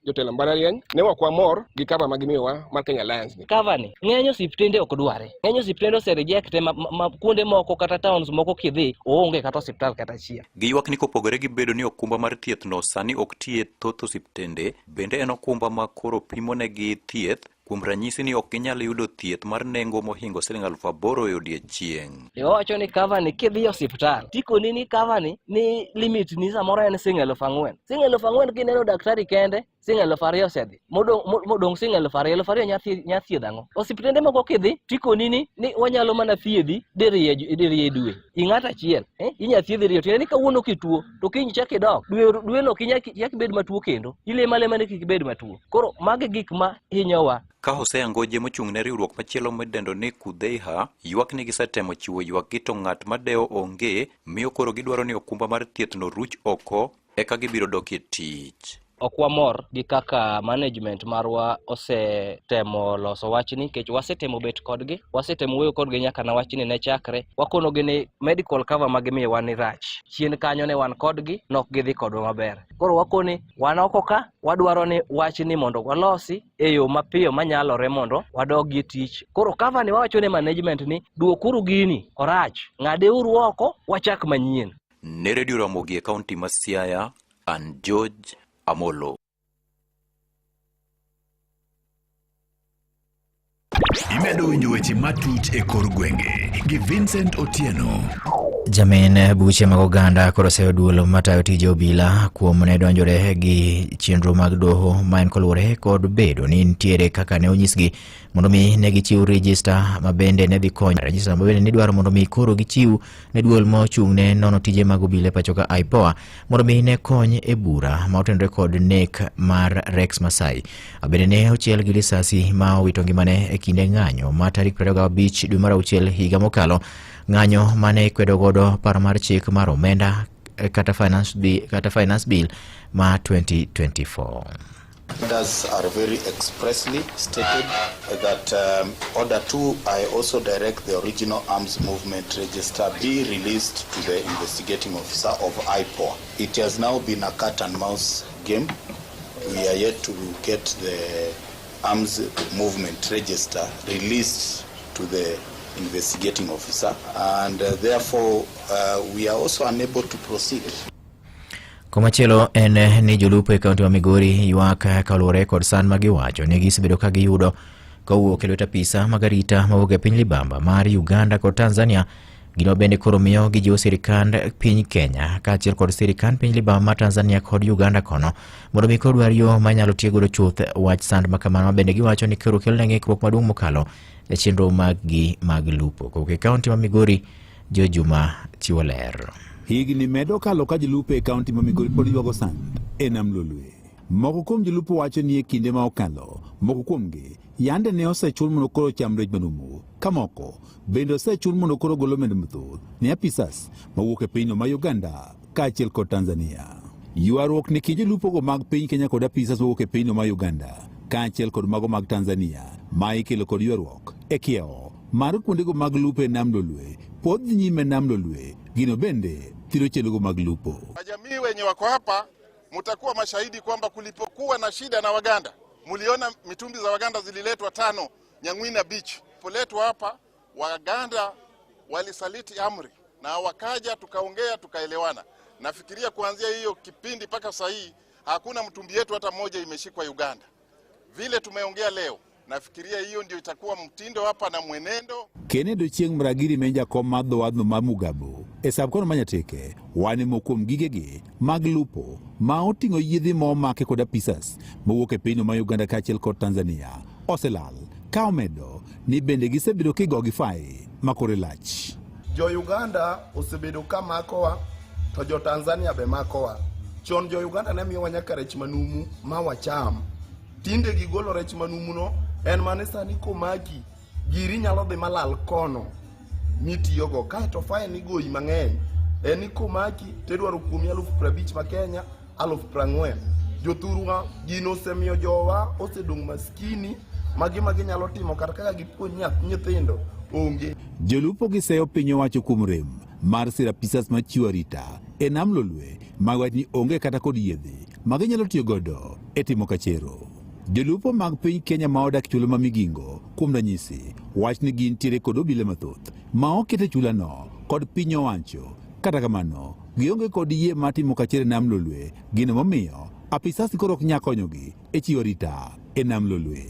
jotelo mbalariany ne wakwa mor gi cover magimiyowa mar Kenya Alliance ni. Cover ni ng'enyo osiptende ok dware. Ng'enyo osiptende osereject ma kuonde moko kata towns moko kidhi oonge kata hospital kata achiel. Giywak ni kopogore gi bedo ni okumba mar thieth no sani ok tie thoth osiptende, bende en okumba ma koro pimo negi thieth kuom ranyisi ni ok ginyal yudo thieth mar nengo mohingo Sh8,000 e odiechieng'. Wacho ni cover ni kidhi hospital tikoni ni cover ni limit ni samoro en Sh4,000. Sh4,000 kineno daktari kende siling 2,000 osedhi modong siling 2,000 nyathi dhang'o. Osiptende moko kidhi tikoni ni wanyalo mana thiedhi diriye dwe ing'at achiel inya thiedhi riyo tiende ni kawuono kituo to kiny chak idok dwe no kinyaki bed matuo kendo ilema ne kik bed matuo. Koro mage gik ma hinyowa. Ka Hosea Ngoje mochung' ne riwruok machielo midendo ni Kudheiha ywak ni gisetemo chiwo ywak gi to ng'at madeo onge miyo koro gidwaro ni okumba mar thieth no ruch oko eka gibiro dok e tich. Ok wamor gi kaka management marwa osetemo loso wachni nikech wasetemo bet kodgi, wasetemo wuoyo kodgi nyaka na wachni ne chakre. Wakonogi ni medical cover magimiyo wan ni rach. Chien kanyo ne wan kodgi, nok gidhi kodwa maber. Koro wakoni wan oko ka wadwaro ni wachni mondo walosi e yo mapiyo manyalore mondo wadogi tich. Koro cover ni wawacho ne management ni duokuru gini orach, ng'adeuru oko wachak manyien. Ne Radio Ramogi e kaunti ma Siaya, an George Amolo. Imedo winjo weche matut e kor gwenge gi Vincent Otieno. Jamin buche mag oganda koro seyo duolo matayo tije obila kuom ne donjore gi chenro mag doho ma en koluwore kod bedo ni nitiere kaka ne onyisgi mondo mi ne gichiw register mabende ne dhi konyo register mabende ni dwaro mondo mi koro gichiw ne duol ma ochung' ne nono tije mag obila pacho ka IPOA mondo mi ne kony e bura ma otenore kod nek mar Rex Masai. Abende ne ochiel gi risasi ma owito ngimane e kinde ng'anyo ma tarik 25 dwe mar auchiel higa mokalo, ng'anyo mane kwedo godo paro mar chik mar omenda kata finance bill ma 2024. Orders are very expressly stated that Order 2, I also direct the original arms movement register be released to the investigating officer of IPOA. It has now been a cat and mouse game. We are yet to get the arms movement register released to the investigating officer, and therefore we are also unable to proceed. Komachielo en ni jolupo e kaunti wa Migori ywak kaluwore kod san magiwacho ni gisebedo ka giyudo kowuok e lwet apisa magarita mawuok e piny libamba mar Uganda kod Tanzania. Gino bende koro miyo gijiwo sirikand piny Kenya kaachiel kod sirikand piny libamba mar Tanzania kod Uganda kono mondo mi kod dwar yo manyalo tiego chuth wach sand makamano. Bende giwacho ni koro kelne ng'ikruok maduong' mokalo e chenro mag lupo. Kowuok e kaunti ma Migori, Jojuma chiwo ler. Higni medo kalo ka jolupo e kaunti ma Migori pod ywago sand e nam Lolwe. Moko kuom jolupo wacho ni e kinde ma okalo, moko kuomgi yande ne osechul mondo koro cham rech manumu, ka moko bende osechul mondo koro golo omenda mathoth ne apisas mawuok e pinyno ma Uganda kaachiel kod Tanzania. Ywaruok ni kije lupogo mag piny Kenya kod apisas mawuok e pinyno ma Uganda kaachiel kod mago mag Tanzania ma ikelo kod ywaruok e kiewo mar kuondego mag lupo e nam Lolwe pod dhi nyime nam Lolwe. Gino bende thiro chenrogo mag lupo. Jamii wenye wako hapa mutakuwa mashahidi kwamba kulipokuwa na shida na Waganda, muliona mitumbi za Waganda zililetwa 5 Nyang'wina Beach. Poletwa hapa Waganda walisaliti amri na wakaja, tukaongea, tukaelewana. Nafikiria kuanzia hiyo kipindi mpaka sasa hii hakuna mtumbi yetu hata moja imeshikwa Uganda. Vile tumeongea leo, nafikiria hiyo ndio itakuwa mtindo hapa na mwenendo. Kennedy Chieng' Mragiri menja kom madho wadno ma Mugabo e sabkono manyateke wane mokuom gigegi mag lupo ma oting'o yiedhi ma omake kod apisas mowuok e pinyno ma Uganda kaachiel kod Tanzania oselal ka omedo ni bende gisebedo kigogi fai makore lach. Jo-Uganda osebedo ka makowa to jo-Tanzania be makowa. Chon jo-Uganda ne miyowa nyaka rech manumu ma wacham. Tinde gigolo rech manumu no en mane sani komaki giri nyalo dhi malal kono mitiyogo kaeto fain igoyi mang'eny en ni komaki tedwaro kuomi 50,000 ma Kenya 40,000. Jothurwa gino osemiyo jowa osedong' maskini magi nyalo timo kata kaka gipuonj nyithindo onge. Jolupo giseyo piny owacho kuom rem mar siro apisas machiwo arita e nam Lolwe magwach ni onge kata kod yiedhi maginyalo tiyo godo e timo kachero. Jolupo mag piny Kenya ma odak chulo ma migingo kuom ranyisi wach ni gintiere kod obila mathoth ma okete chulano kod piny owacho. Kata kamano gionge kod yie matimo kachere nam Lolwe, gino momiyo apisas koro ok nyal konyogi e chiwo arita e nam Lolwe.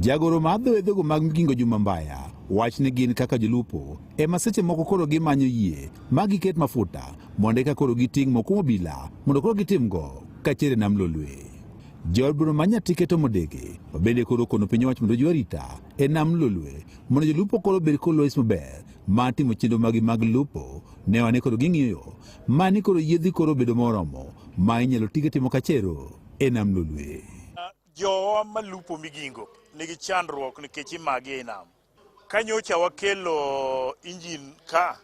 Jagoro madho edhogo mag migingo Juma Mbaya wach ni gin kaka jolupo ema seche moko koro gimanyo yie ma giket mafuta mondo eka koro giting' moko obila mondo koro gitimgo kachere nam Lolwe. Jod bro manya tiketo modege mabende koro kono piny owacho mondo jwa rita e nam lolwe mondo jolupo koro bed kolois maber mar timo chenro mag lupo ne wane koro ging'iyo mani koro yiedhi koro bedo moromo ma inyalo tike timo kachero e nam lolwe. Jowa malupo migingo nigi chandruok nikech imagi e nam. Kanyocha wakelo injin ka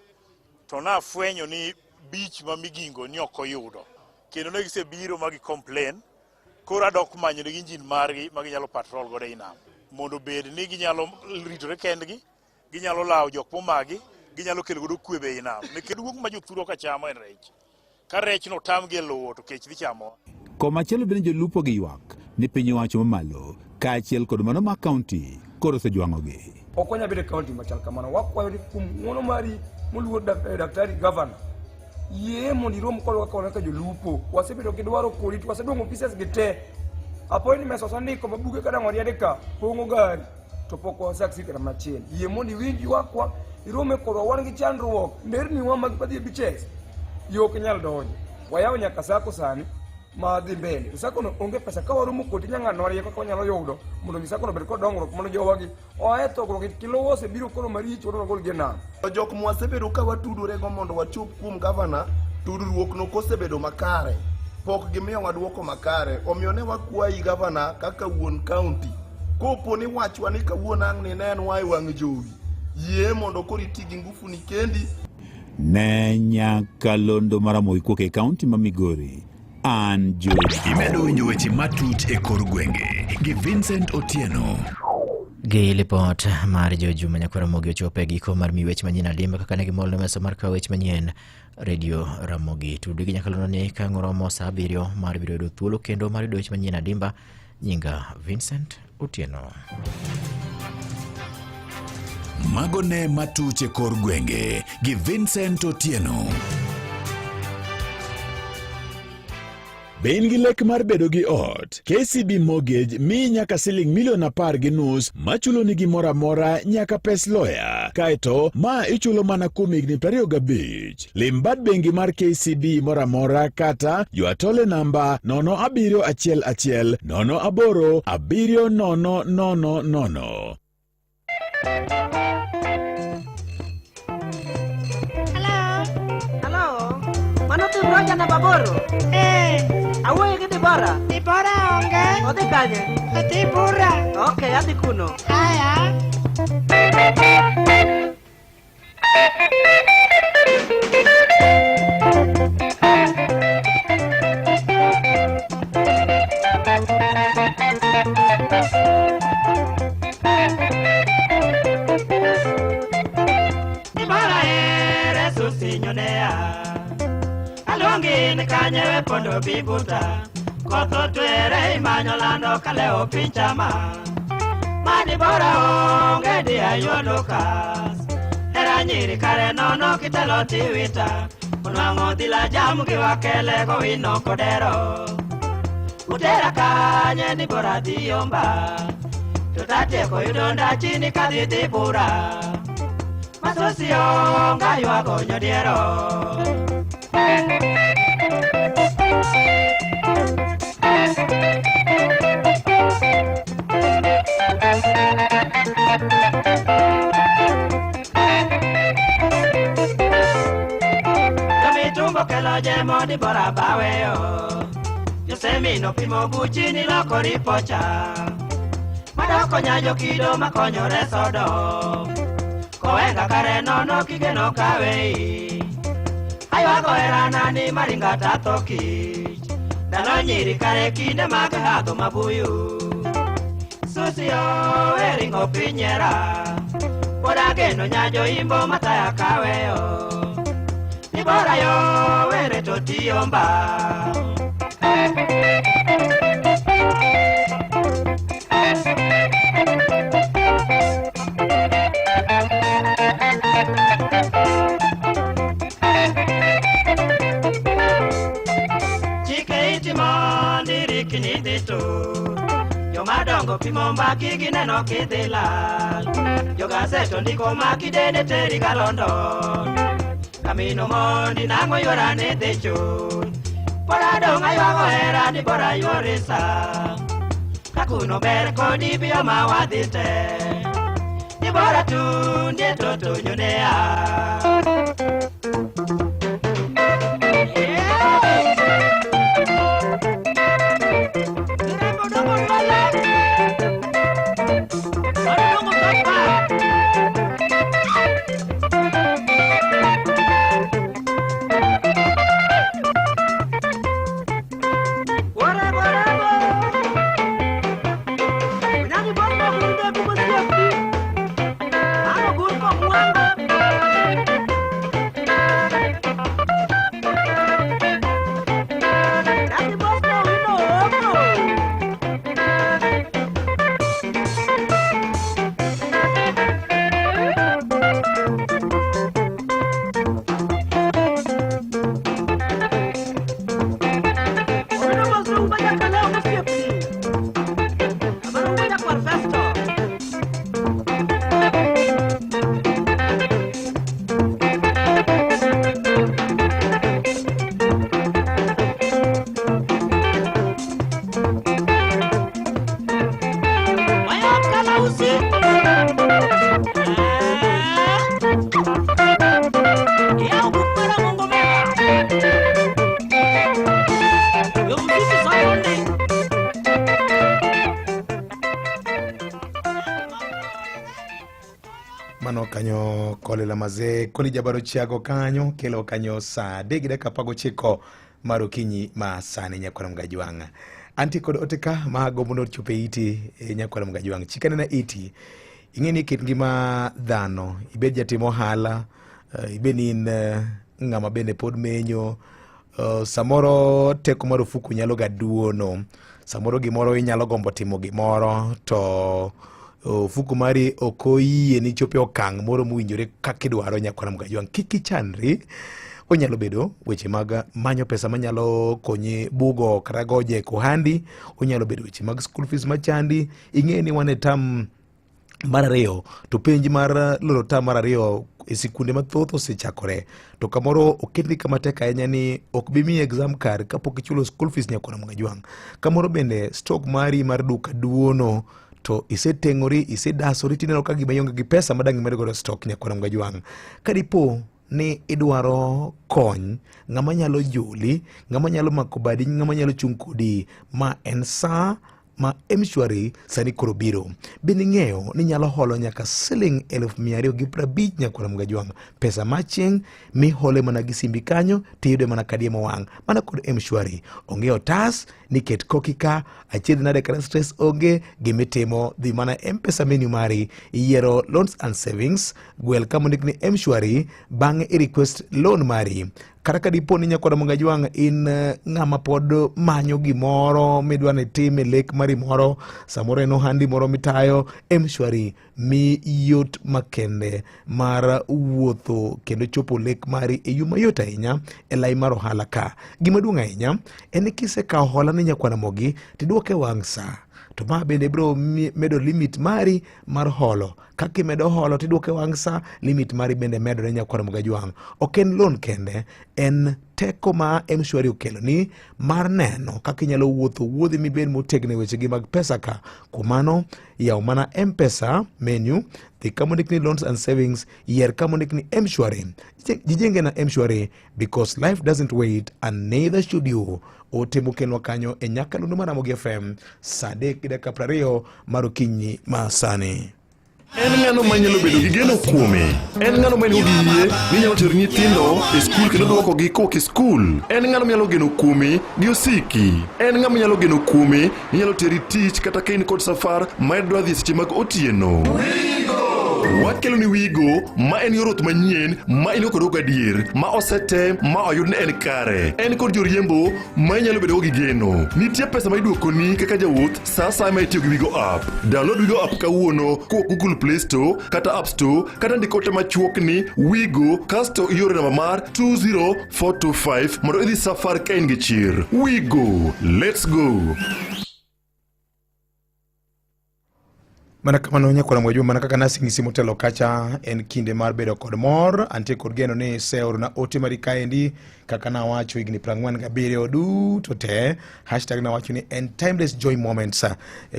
to nafwenyo ni beach ma migingo ni ok oyudo kendo ne gisebiro magi complain. Koro adok manyo nigi injin margi ma ginyalo patrol godo e nam mondo bed ni ginyalo ritore kendgi, ginyalo lawo jok momagi, ginyalo kelo godo kwe be e nam. Nikech duong' ma jothuro ka chamo en rech. Ka rech no tamgi e lowo to kech dhi chamo. Komachielo bende jolupo gi ywak ni piny owacho mamalo kaachiel kod mano ma kaunti koro osejwang'ogi. Ok wanyal bedo e kaunti machal kamano. Wakwayo ni kuom ng'uono mari moluor daktari gavana yie mondo irom kodwa kaka jolupo. Wasebedo gi dwaro kodi to waseduong'o pieces gi te. Appointment osandiko mabuge kada ng'oriade ka pong'o gari to pok wasaksik kata machiel. Yie mondo iwinj ywakwa irome kodwa wan gi chandruok nderni wa mag badhi beaches yo ok nyal donjo. Wayawo nyaka sako sani ma dhi mbele. To sako no onge pesa ka waromo kodi nyang'ano wariyo kaka wanyalo yudo mondo mi sako no bed kod dongruok mondo jowagi oae thogruok kilo osebiro koro maricho wadwaro gol gi nam. Jok mwasebedo ka watudore go mondo wachop kuom gavana tudruok no kosebedo makare pok gimiyo wadwoko makare omiyo ne wakwayi gavana kaka wuon kaunti kopo ni wachwa ni kawuono ang' ni ne en wae wang' jowi yie mondo koro iti gi ngufu ni kendi. Ne Nyakalondo Maramo ikuok e kaunti ma Migori. An George. Imedo winjo weche matut e kor gwenge gi Vincent Otieno. Gi lipot mar George Manyakaramogi ochopo e giko mar miwech manyien adimba kaka ne gimol mesa mar kawech manyien Radio Ramogi. Tudu gi Nyakalondo ni kang'oromo sa 7 mar biro yudo thuolo kendo mar yudo weche manyien adimba. Nyinga Vincent Otieno. Magone matut e kor gwenge gi Vincent Otieno. Ben gi lek mar bedo gi ot, KCB Mortgage mi nyaka siling $1.5 million machulo ni gimoro amora nyaka pes lawyer. Kaeto ma ichulo mana kuom higni 25. Lim bad bengi mar KCB moro amora kata yuatole namba 0711 08 7000. Hello. Mano tu roja na baboro? Awuoyo gi Dibora? Dibora onge. Odhi kanye? Odhi Bura. Okay, adhi kuno. Haya. Dibora Resusi nyonea Alongin kanyewe pondo bibuta Koto twere imanyo lando kaleo pinchama Mani bora onge di ayodokas Era nyiri kare nono kitelo tiwita Unwango dila jamu kiwakele go ino kodero Utera kanye ni bora diomba Tutate ko yudonda chini kadhi Dibura Masosi onga yuago nyodiero Tomitumbo kelo jemo Dibora baweo Yosemino pimo buchini loko ripocha Madoko nyajo kido makonyo resodo Kowenga kare nono kigeno kawei Aywago eranani maringa tato kich Dalo nyiri kare kinde mag hadho mabuyu Susio eringo pinyera Boda geno nyajo imbo mataya kaweo Dibora yo were to tiomba Yomadongo pimo mbaki gineno kidhilal Jogaseto ndiko maki dene teri ka London Kamino mondi nango yorane dhechun Pora dong aywago hera ni bora yorisa Kakuno ber kodi biyo mawadhite Ni bora tunde toto nyunea Mano kanyo kole la mazee koli jabaro chiago kanyo kelo kanyo saa degide kapago chiko marukinyi ma sane nyakwara mgajuanga anti kod oteka ma gomuno chupe iti nyakwara mgajuanga chikane na iti ingeni kit ngima dhano ibed jatimo hala ibenin ngama bende pod menyo samoro teko marufuku nyalo gaduono samoro gimoro inyalo gombo timo gimoro to fuku mari okoyie ni chope okang moro muwinjore kakidwaro nyakwara mgajuang kiki chandri onyalo bedo weche mag manyo pesa manyalo konye bugo kata goje kohandi onyalo bedo weche mag school fees machandi ing'eni wane tam mar ariyo to penj mar loro tam mar ariyo e sikunde mathoth osechakore to kamoro oketni kama tek ahinya ni ok bi mi exam card kapok ichulo school fees nyakwara mgajuang kamoro bende stock mari mar duka duono to isetengori isedasori tineno ka gima ionge gi pesa madang imedo godo stock nyakwara mgajuang kadipo ni idwaro kony ng'ama nyalo joli ng'ama nyalo mako badi ng'ama nyalo chung kodi ma en saa ma mshwari sani koro biro bende ng'eyo ni nyalo holo nyaka siling 250 nyakwara mgajuang pesa maching mi hole mana gi simbi kanyo tiyude mana kadi mowang mana kod mshwari onge otas niket kokika achiedh nade kata stress onge gimitimo dhi mana mpesa menu mari iyiero loans and savings gwel kama ondik ni mshwari bang'e i request loan mari kata ka dipo ni nyakwara mgajuang in ng'ama pod manyo gimoro midwa ni tim e lek mari moro samoro en ohandi moro mitayo mshwari mi yot makende mar wuotho kendo chopo lek mari e yo mayot ahinya e lai mar ohala ka gima duong' ahinya en ni kisekawo hola ni nyakwara mogi tidwoke wang' saa to ma bende bro medo limit mari mar holo kaki medo holo tidwoke wang' saa limit mari bende medore nyakwara mgajuang ok en loan kende en teko ma mshwari okelo ni mar neno kaka inyalo wuodhi mibed motegno e weche gi mag pesa ka kumano yaw mana mpesa menu dhi kama ondik ni loans and savings yier kama ondik ni mshwari jijenge na mshwari because life doesn't wait and neither should you otemo kelwa kanyo e nyakalondo mar Ramogi FM saa 3:20 mar okinyi ma sani. En ng'ano manyalo bedo gi geno kuome. En ng'ano manyalo gi yie ni nyalo tero nyithindo e skul kendo duoko gi kok e skul. En ng'ano manyalo geno kuome gi osiki. En ng'ama nyalo geno kuome ni nyalo teri tich kata kain kod safar ma idwa dhi seche mag otieno. Wakelo ni Wigo ma en yorot manyien ma ilo kod adier ma osete ma oyud ni en kare. En kod joriembo ma nyalo bedo gi geno. Nitie pesa ma iduoko ni kaka jawuoth saa ma itiyo gi Wigo app. Download Wigo app kawuono ko Google Play Store kata App Store kata ndikote machuok ni Wigo kasto iore namba mar 20425 mondo idhi safar ka in gi chir. Wigo, let's go. Mana kamano nyakwara mwajuma mana kaka nasi ngisi motelo kacha en kinde mar bedo kod mor ante kod geno ni seoro na ote mari kaendi kaka na wacho igni 47 duto te hashtag na wacho ni en timeless joy moments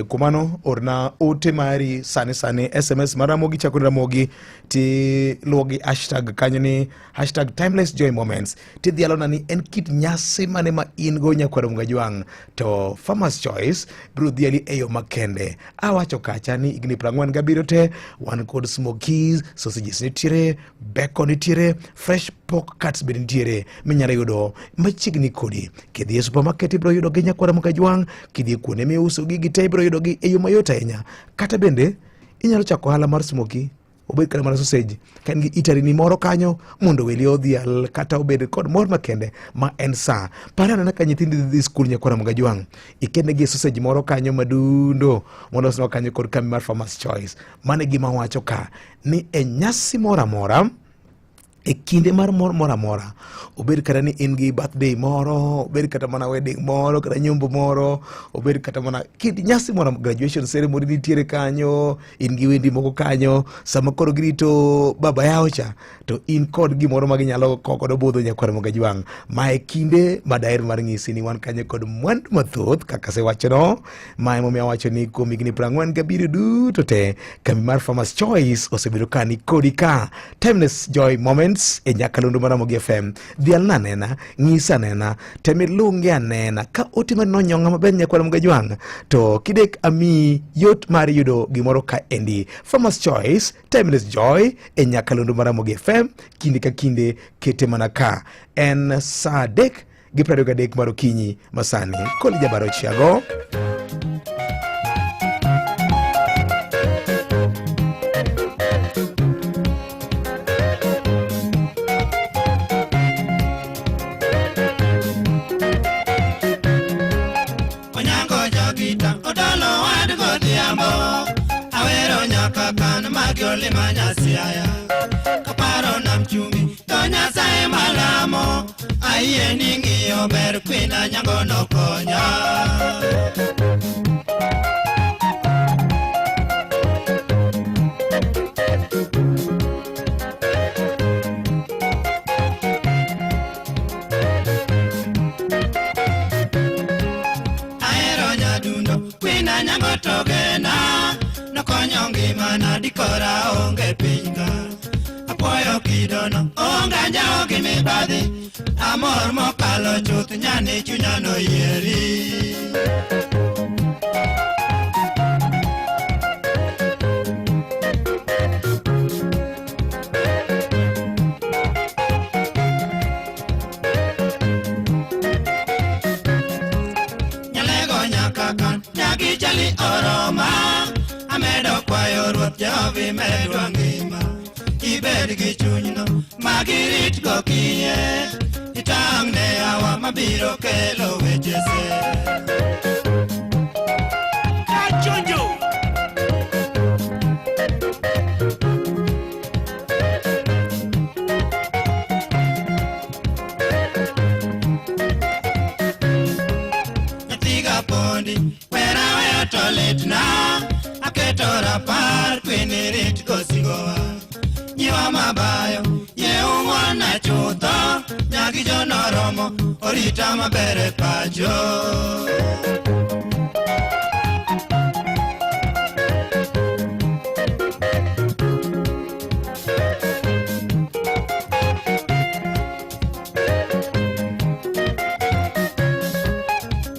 kumano orna ote mari sane SMS maramogi chakura mogi ti logi hashtag kanyo ni hashtag timeless joy moments ti dialona ni en kit nyasi mane ma ingo nyakwara mwajwang to Farmers Choice bro diali eyo makende awacho kacha ni igni 47 te wan kod smokies sausages nitiere bacon nitiere fresh pork cuts be nitiere minyalo yudo machiegni kodi kidhi e supermarket ibro yudo gi nyakwara Mwakajwang kidhi kuone miuso gigi te ibro yudo gi e yo mayot ahinya kata bende inyalo chako ohala mar smoky obed kata mana sausage kan gi itari ni moro kanyo mondo weli odhial kata obed kod mor makende ma en sa parana na ka nyithindi dhi skul nyakwara Mwakajwang ikene gi sausage moro kanyo madundo mondo sno kanyo kod kambi mar Farmers Choice mane gima wacho ka ni e nyasi mora mora e kinde mar mora mora obed kata ni in gi birthday moro obed kata mana wedding moro kata nyombo moro obed kata mana kid nyasi moro graduation ceremony nitiere kanyo in gi wendi moko kanyo sama koro girito baba yao cha to in kod gimoro ma ginyalo kokodo budho nyakwara Mwakajwang ma e kinde madaer mar ng'isi ni wan kanyo kod mwandu mathoth kaka se wacho no ma emomiyo wacho ni kuom higni 47 duto te kambi mar Farmers Choice osebedo ka ni kodi ka timeless joy moments e nyakalondo mar Ramogi FM dial na nena ng'isa nena temi lungi anena ka ote mar nonyonga maber nyakwara Mwakajwang to kidek ami yot mar yudo gimoro ka endi Farmers Choice timeless joy e nyakalondo mar Ramogi FM kinde ka kinde kete mana ka en saa 3:23 mar okinyi masani koli jabaro chiago Magiole manyasiaya kaparo nam chumi tonya sae malamo aiye ningi ober kwina nyango no konya aero nyadundo kwina nyango togena konyongi mana dikora onge pinga apoyo kidono onga njao gimi badhi amor mokalo chuth nyani chunyano yeri nyalego nyakakan nyagi chali oroma amedo kwayo ruoth Jehova medwa ngima ibed gi chunyno magirit go kiye itang' ne awa mabiro kelo weche se kachunju nyathiga pondi wera weyo to litna aketora par kwini rit gosingowa nyiwa mabayo ye ung'wana chutho nyagi jonoromo orita mabere pacho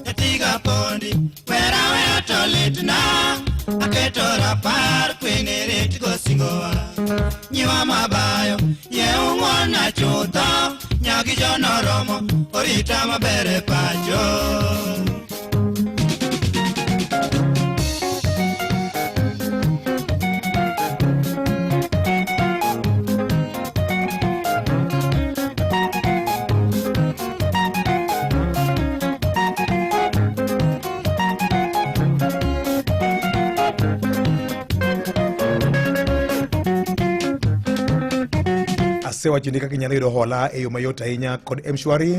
nyathiga pondi wera weyo to litna aketora par kwini rit gosingowa nyiwa mabayo ye ung'wana chutho nyagi jonoromo orita mabere pacho asewacho ni kaka inyalo yudo hola e yo mayot ahinya kod M-Shwari.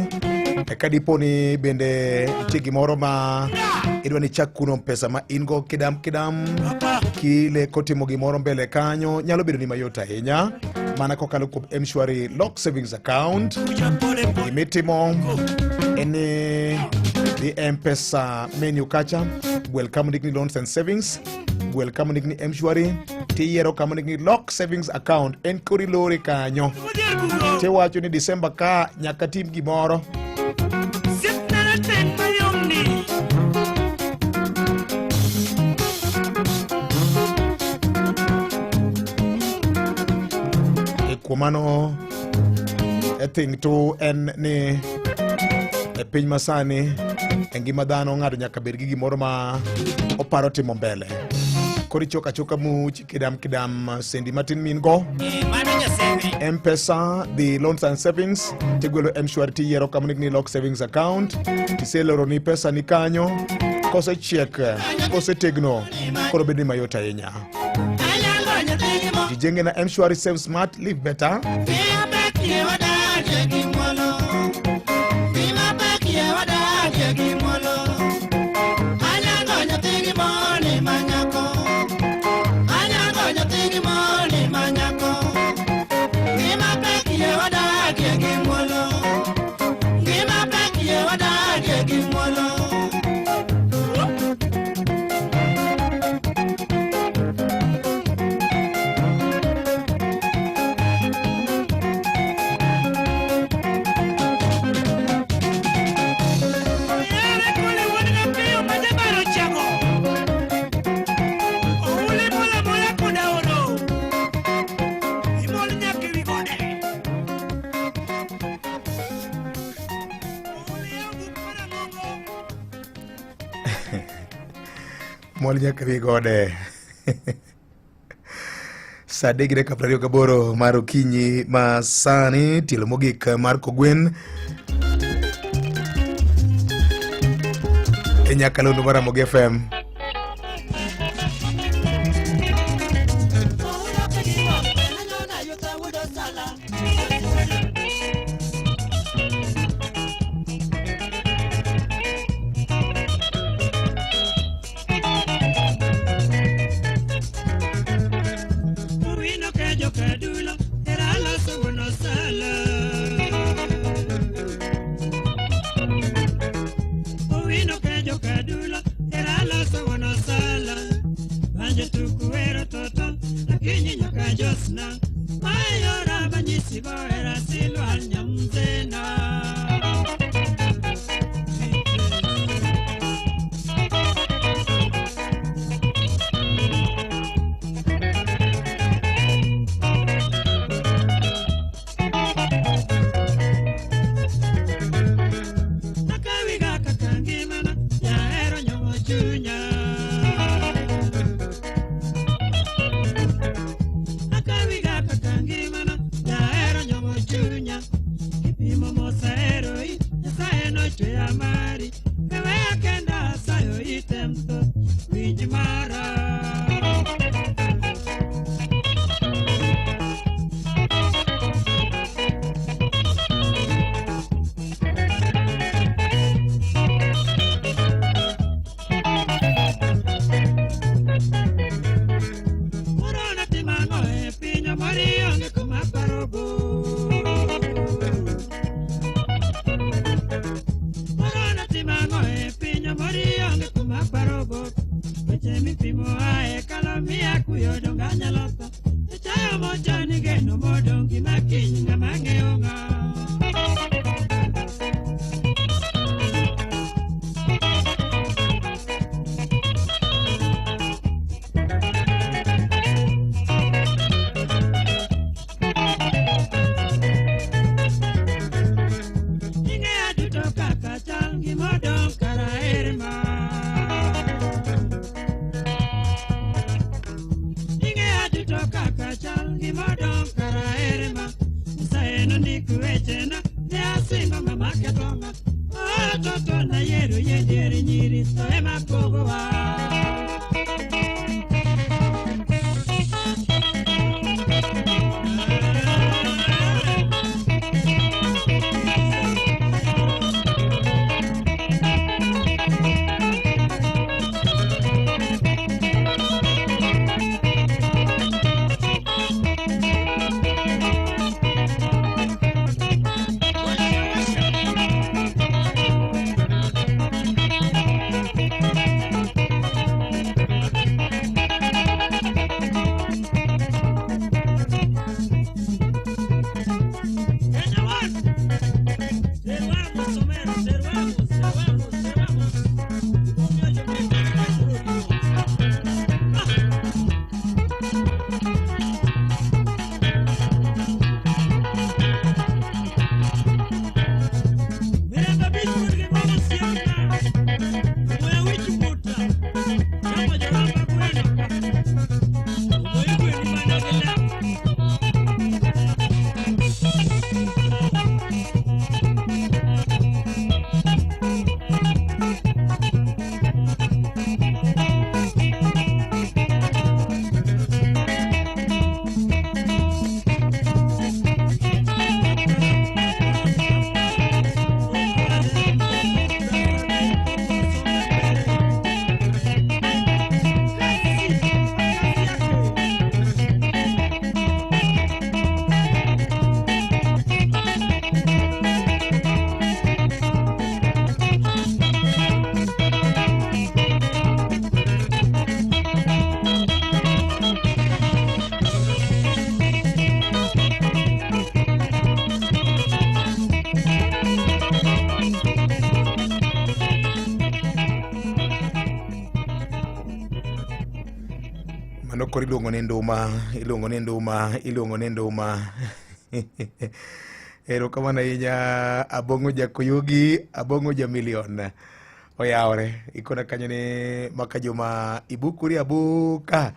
Ka dipo ni bende nitie gimoro ma idwa ni chak kuno pesa ma ingo kidam kile kotimo gimoro mbele kanyo, nyalo bedo ni mayot ahinya mana kokalo kuom M-Shwari Lock Savings Account. Gimitimo eni di M-Pesa menu kacha, welcome Digni Loans and Savings, welcome Digni M-Shwari, tiyiero kama Digni Lock Savings Account, en kori lore kanyo. Tewacho ni December ka nyaka tim gimoro. Kumano thing to en ni e piny masani e ngima dhano ng'ato nyaka bed gi gimoro ma oparo timo mbele. Kori choka much kidam sendi matin min go M-Pesa the loans and savings tigwelo M-Shwari tiyiero kama ni Lock Savings Account tiseloro ni pesa ni kanyo kose check kose tegno koro bedi mayot ahinya. Jijenge na M-Shwari Save Smart Live Better. Mol nyaka wi gode. Sadegi de kaprario gaboro mar okinyi ma sani tielo mogik mar Kogwen. Nyakalondo mar Ramogi FM. koro iluongo ne nduma. Erokamano ahinya Abong'o Jakoyogi, Abong'o Jamilion. Oyawre, ikona kanyo ni maka joma ibukuri abuka.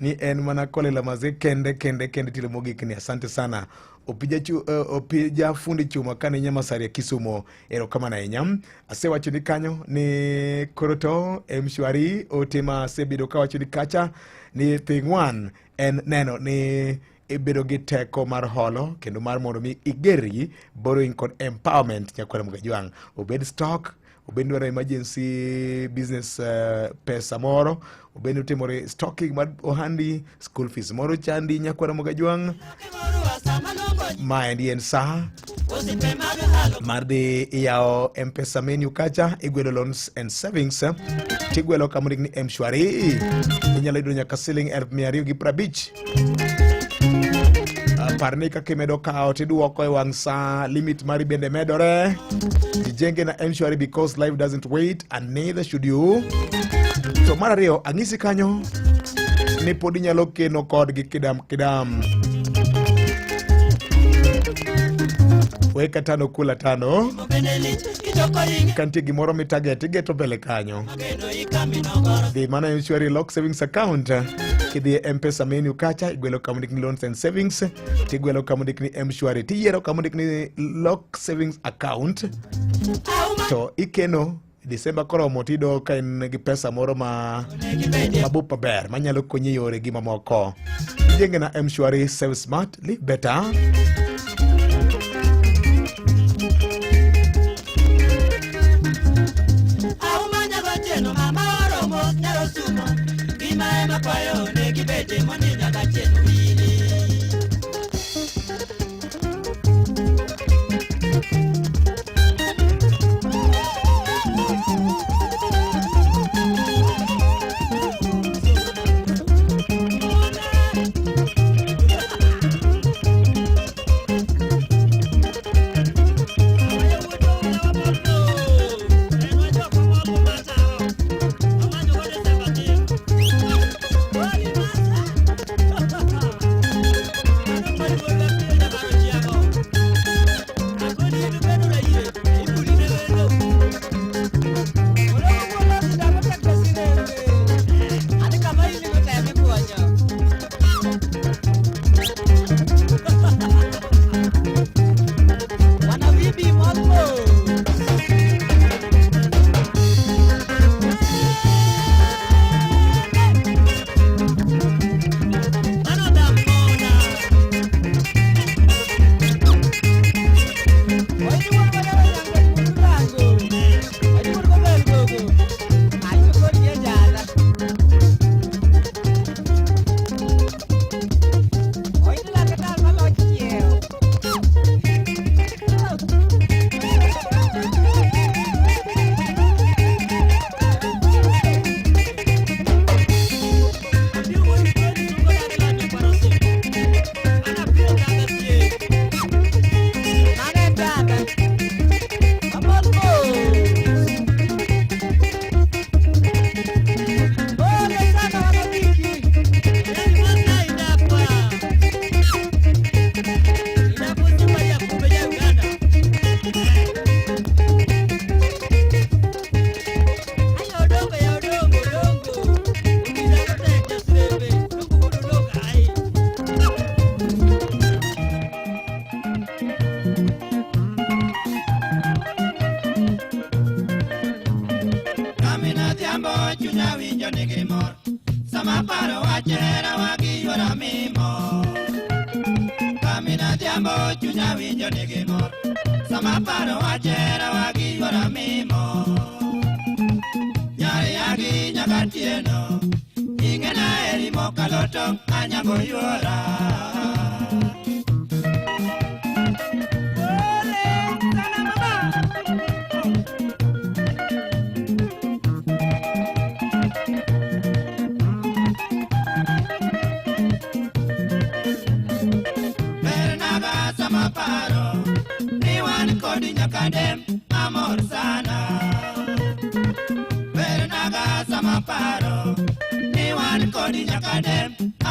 Ni en mana Kolela Maze kende tile mogik ni. Asante sana. Opija fundi chuma kane Nyamasari ya Kisumo. Erokamano ahinya. Asewacho ni kanyo ni koroto mshwari otema asebedo ka wacho ni kacha ni thing one en neno ni ibedo gi teko mar holo kendo mar mondo mi igeri borrowing kod empowerment nyakwara Mugajwang. Obed stock, obed dwaro emergency business pesa moro, obed utimore stocking mar ohandi, school fees moro chandi nyakwara Mugajwang. Maendi en saa mar dhi iyawo M-Pesa menu kacha, igwelo loans and savings, tigwelo kamudik ni mshwari. Inyalo yudo nyaka siling 250. Parni kaka imedo kao tiduoko e wang' saa, limit mari bende medore. Tijenge na mshwari because life doesn't wait and neither should you. To mar ariyo, ang'isi kanyo ni pod inyalo keno kodgi kidam. Weka tano kula tano. Kantie gimoro mitarget igeto mbele kanyo. Dhi mana mshwari lock savings account. Kidhi M-Pesa menu kacha, igwelo kamudik ni loans and savings, tigwelo kamudik ni mshwari, tiyiero kamudik ni lock savings account. To ikeno Disemba koromo tido ka in gi pesa moro mabup maber manyalo konyi yore gi mamoko. Jenge na mshwari, save smart, live better.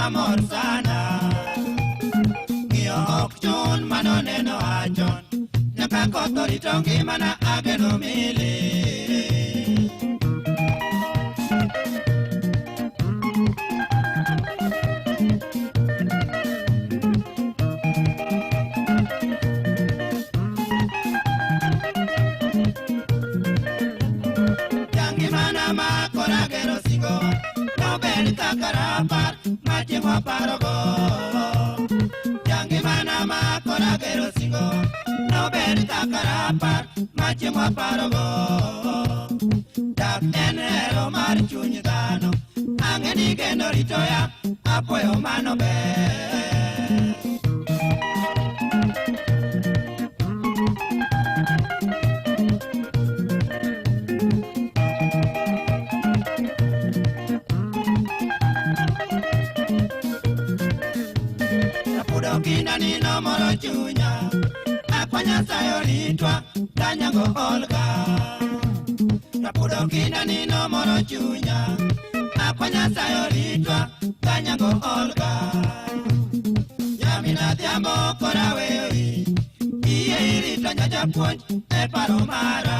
amor sana. Ng'iyo ok chun mano neno achon. Nyaka koth orito ngimana ageno mili. Jangimana makora gero singo. Nobel kakarapar machimwa parogo. Jangimana makora gero singo. Nobel kakarapar machimwa parogo. Dak en hero mar chuny dhano. Ang'eni geno rito ya apoyo mano ber. Kinda nino moro chunya akwanya sayo ritwa danyango olga. Rapudo kinda nino moro chunya akwanya sayo ritwa danyango olga. Nyamina dhiambo kora wewi iye irita nyaja puonj e paro mara.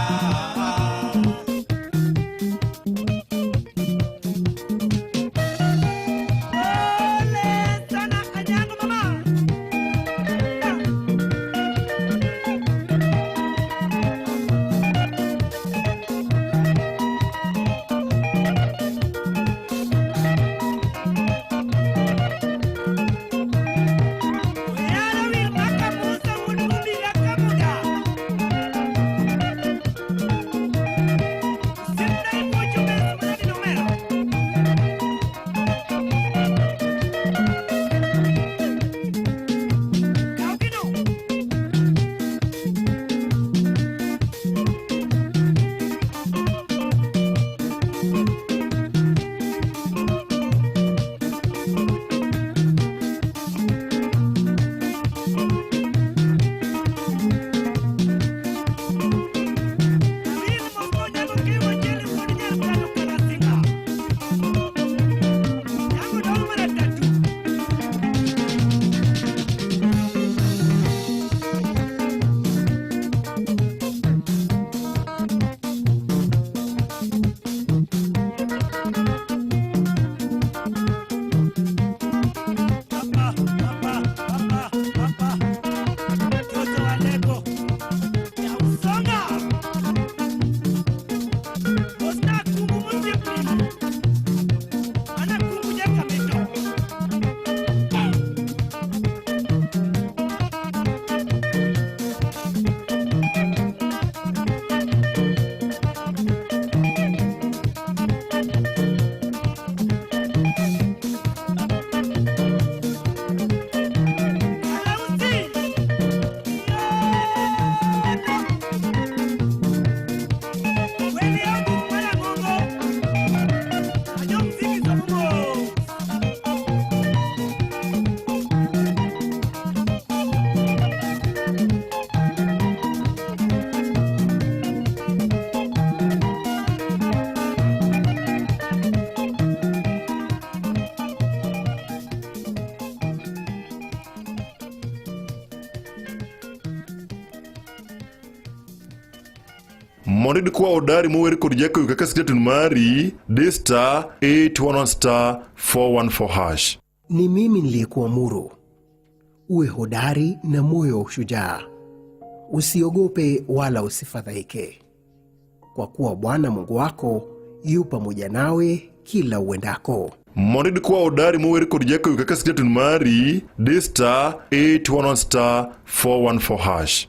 Mondid kwa odari mweri kod jako kaka sitetun mari D*811 *414#. Ni mimi niliyekuamuru uwe hodari na moyo wa ushujaa. Usiogope wala usifadhaike, kwa kuwa Bwana Mungu wako yu pamoja nawe kila uendako. Mondid kwa odari mweri kod jako kaka sitetun mari D*811 *414#.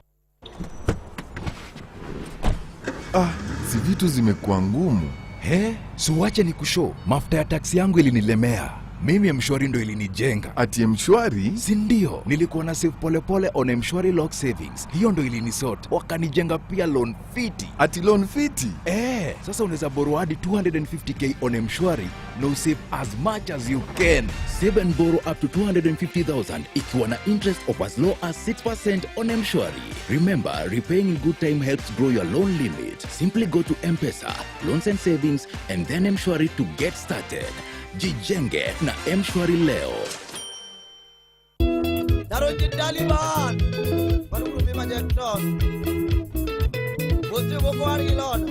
Si vitu zimekuwa ngumu. So wacha ni kushow. Mafuta ya taksi yangu ilinilemea. Mimi M-Shwari ndo ilinijenga. Ati M-Shwari? Si ndio, nilikuwa na save polepole on M-Shwari Lock Savings. Hiyo ndo ilinisort. Wakanijenga pia loan fiti. Ati loan fiti? Sasa unaweza borrow hadi 250k on M-Shwari no save as much as you can. Save and borrow up to 250,000 ikiwa na interest of as low as 6% on M-Shwari. Remember, repaying in good time helps grow your loan limit. Simply go to M-Pesa, Loans and Savings, and then M-Shwari to get started. Jijenge na M-Shwari leo. Naroji Taliban, Manurumi Majeton, Busti Bokwari Lona.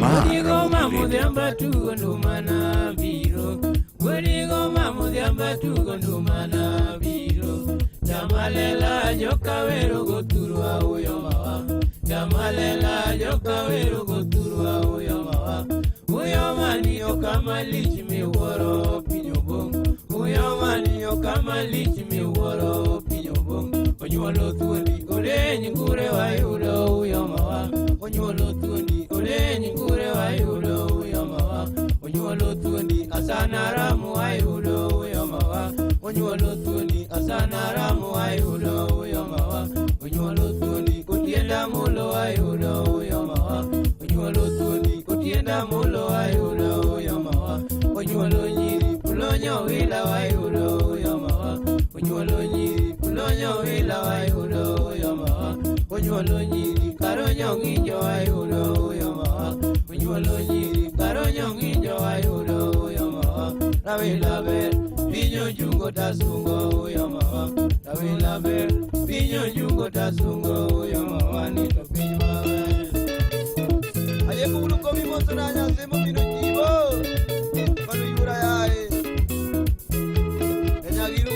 Wadigo mamu diamba tugo ndumana biro. Wadigo mamu diamba tugo ndumana biro. Jamalela joka wero goturwa uyomawa. Jamalela joka wero goturwa uyomawa. Uyomani okamalich mi woro pinyobong. Uyomani okamalich mi woro pinyobong. Onyuolo thuondi ole nyingure wayudo uyomawa. Onyuolo thuondi ole nyingure wayudo uyomawa. Onyuolo thuondi asana ramu wayudo uyomawa. Onyuolo thuondi asana ramu wayudo uyomawa. Onyuolo thuondi otienda mulo wayudo uyomawa. Onyuolo thuondi otienda mulo wayudo uyomawa. Onyuolo nyiri pulonyo wila wayudo uyomawa. Onyuolo nyiri pulonyo wila wayudo uyomawa. Onyuolo nyiri karonyo ng'injo wayudo uyomawa. Onyuolo nyiri karonyo ng'injo wayudo uyomawa. Rawila ber pinyo jungo tasungo uyomawa. Rawila ber pinyo jungo tasungo uyomawa. Nito piny maber Aye kulu komi mosona nyase mo bino jibo. Manu yura yae. Enyagiru.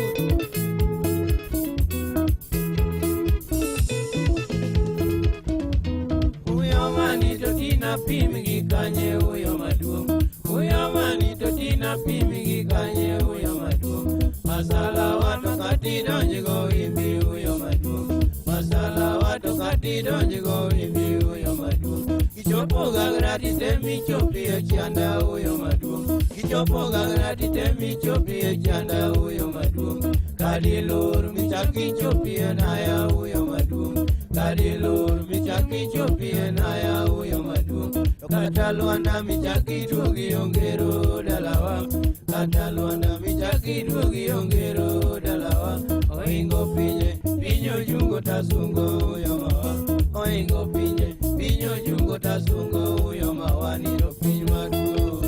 Uyomani to tina pimi gi kanye uyo maduong. Uyomani to tina pimi gi kanye uyo maduong. Masala wato kati donjigo imbi uyo maduong. Masala wato kati donjigo imbi uyo maduong. Kichopo gagrati temi chopi e chanda uyo maduong. Kichopo gagrati temi chopi e chanda uyo maduong. Kadi lor michaki chopi e naya uyo maduong. Kadi lor michaki chopi e naya uyo maduong. Kata luanda michaki duogi ongero dalawa. Kata luanda michaki duogi ongero dalawa. Oingo pinye pinyo jungo tasungo uyo mawa. Oingo pinye pinyo jungo tasungo uyo mawa. Niro piny maduong.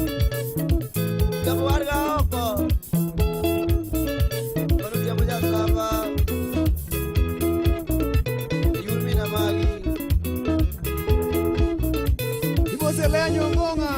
Kabuarga oko. Manu diamo jasaba. Yurmi na magi. Ibosele nyongonga.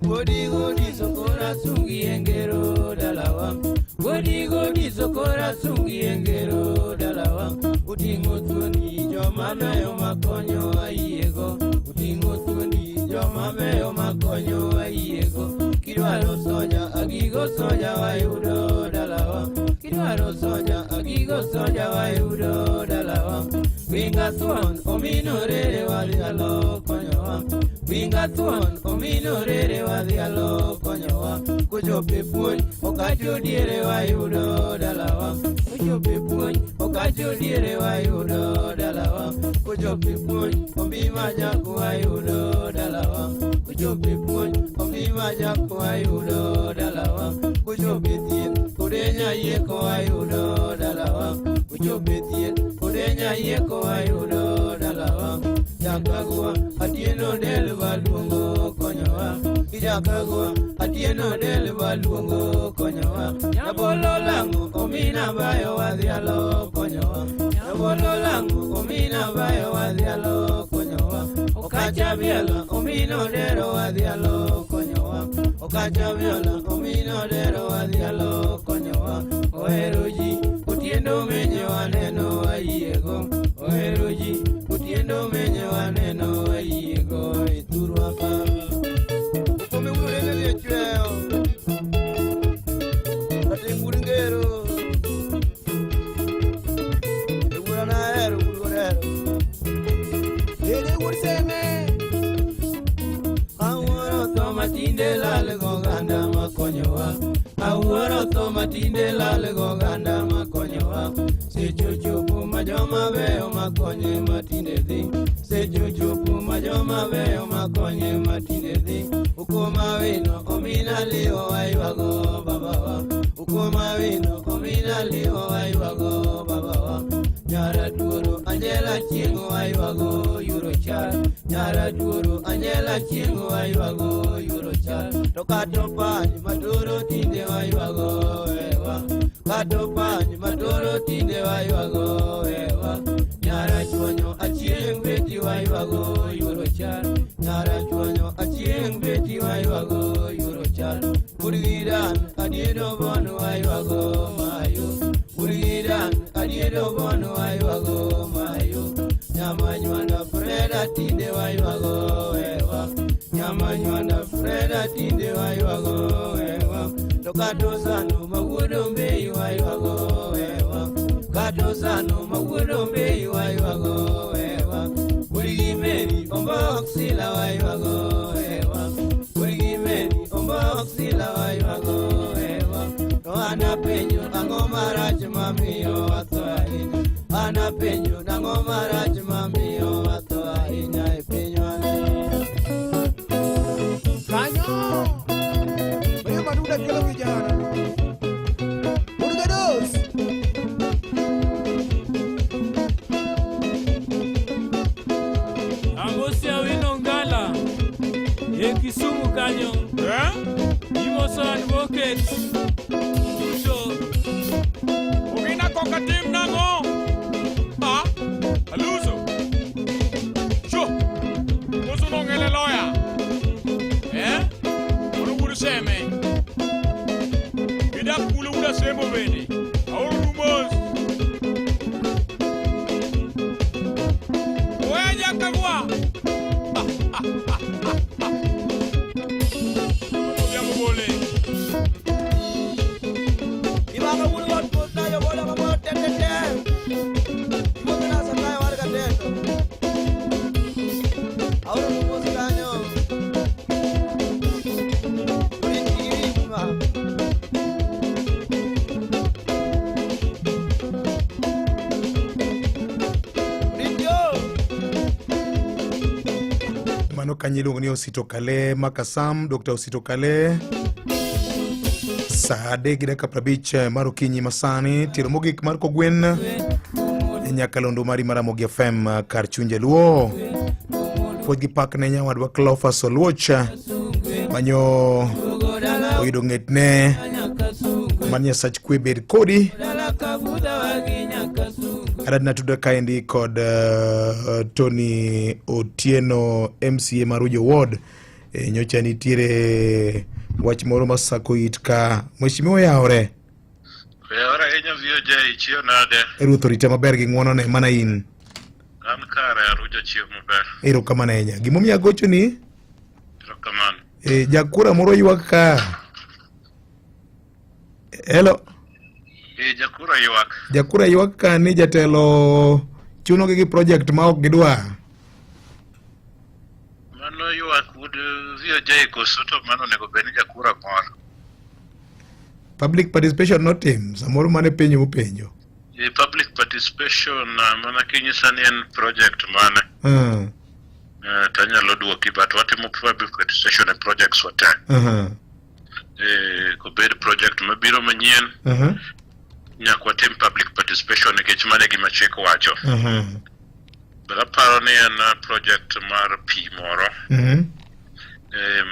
Godi godi sokora sungi engero dalawa. Godi godi sokora sungi engero dalawa. Utingo thuondi joma meyo makonyo ayiego. Utingo thuondi joma meyo makonyo ayiego. Kidwaro soja agigo soja wayudo dalawa. Kidwaro soja agigo soja wayudo dalawa. Winga thuon omino rere wadhi alo konyowa. Winga thuon omino rere wadhi alo konyowa. Kuchope puonj okacho diere wayudo dalawa. Kuchope puonj okacho diere wayudo dalawa. Kuchope puonj ombi majaku wayudo dalawa. Kuchope puonj ombi majaku wayudo dalawa. Kuchope thieth kudenya yeko wayudo dalawa. Kuchope thieth kudenya yeko wayudo dalawa. Jakagwa atieno del baluongo konyowa. Ijakagwa atieno del baluongo konyowa. Nyabolo langu omina bayo wadhi alo konyowa. Nyabolo langu omina bayo wadhi alo konyowa. Okacha biela omino dero wadhi alo konyowa. Okacha biela omino dero wadhi alo konyowa. Ohero ji utiendo menye waneno ayiego. Ohero ji utiendo menye waneno ayiego. Ituru hapa Ukome ure nge chweo. Ate ngurungero. Ura na hero ngurungero. Ede ngurseme. Awuoro to matinde lal go ganda makonyowa. Awuoro to matinde lal go ganda makonyowa. Secho chopo ma joma beyo makonye matinde dhi. Secho chopo ma joma beyo makonye matinde dhi. Ukoma wino omina liwo aywago babawa. Ukoma wino omina liwo aywago babawa. Nyara tuoro Angela Chingo aywago yuro chal nyara duoro Angela Chingo aywago yuro chal to kato pani matoro tinde aywago ewa kato pani matoro tinde aywago ewa nyara chuonyo achieng beti aywago yuro chal nyara chuonyo achieng beti aywago yuro chal Urigiran adiedo bono aywago mayo Urigiran adiedo bono aywago mayo Nyamanywanda Freda tinde aywago ewa Nyamanywanda Freda tinde aywago ewa Tokato sano magudo mbeyu aywago ewa Kato sano magudo mbeyu aywago ewa Urigimeri omboksila aywago ewa Urigimeri omboksila aywago ewa To ana penyo ang'o marach mamiyo atho ahinya Ana penyo nang'o marach mamiyo atho ahinya e pinywa Kanyo Baya maduda kelo vijana Urgados Amosia wino ngala Kisumu kanyo Imoso advocate Tuto Ugina koka tim nango Aluso Sho Musu nongele lawyer Uruguru seme Ida kulu uda semo bende Auru rumors Oya kagwa Kanyiluongo ni Osito Kale Makasam, Dr. Osito Kale. Saa 3:15 mar okinyi masani, tiro mogik mar Kogwen. Nyakalondo mari Maramogi FM kar chunje luo. Pod gi pak ne nyawadwa Cleophas Oluocha. Manyo oyudo ng'etne. Man Nyasach kwe bed kodi. Aradna tuda kaendi kod Tony Otieno MCA Marujo Ward nyocha nitiere wach moro masako itka Mheshimiwa yaore Yaore enya VOJ chio nade Ruoth orite maber gi ng'wono ne mana in An kare Arujo chio maber Ero kamano enya gimomiyo agocho ni Ero kamano jakura moro ywak ka Hello Jakura ywak ka ni jatelo chuno gi project ma ok gidwa. Mano ywak would VOJ kosoto mano nego beni jakura moro. Public participation no tim, samoro mane penjo mopenjo. Public participation mana kinyisa ni en project mane. Tanyalo duoki but watimo public participation in projects wate. Kobed project mabiro manyien. Nyakwa tim public participation nikech mane gima chik wacho. But aparo ni en project mar pi moro.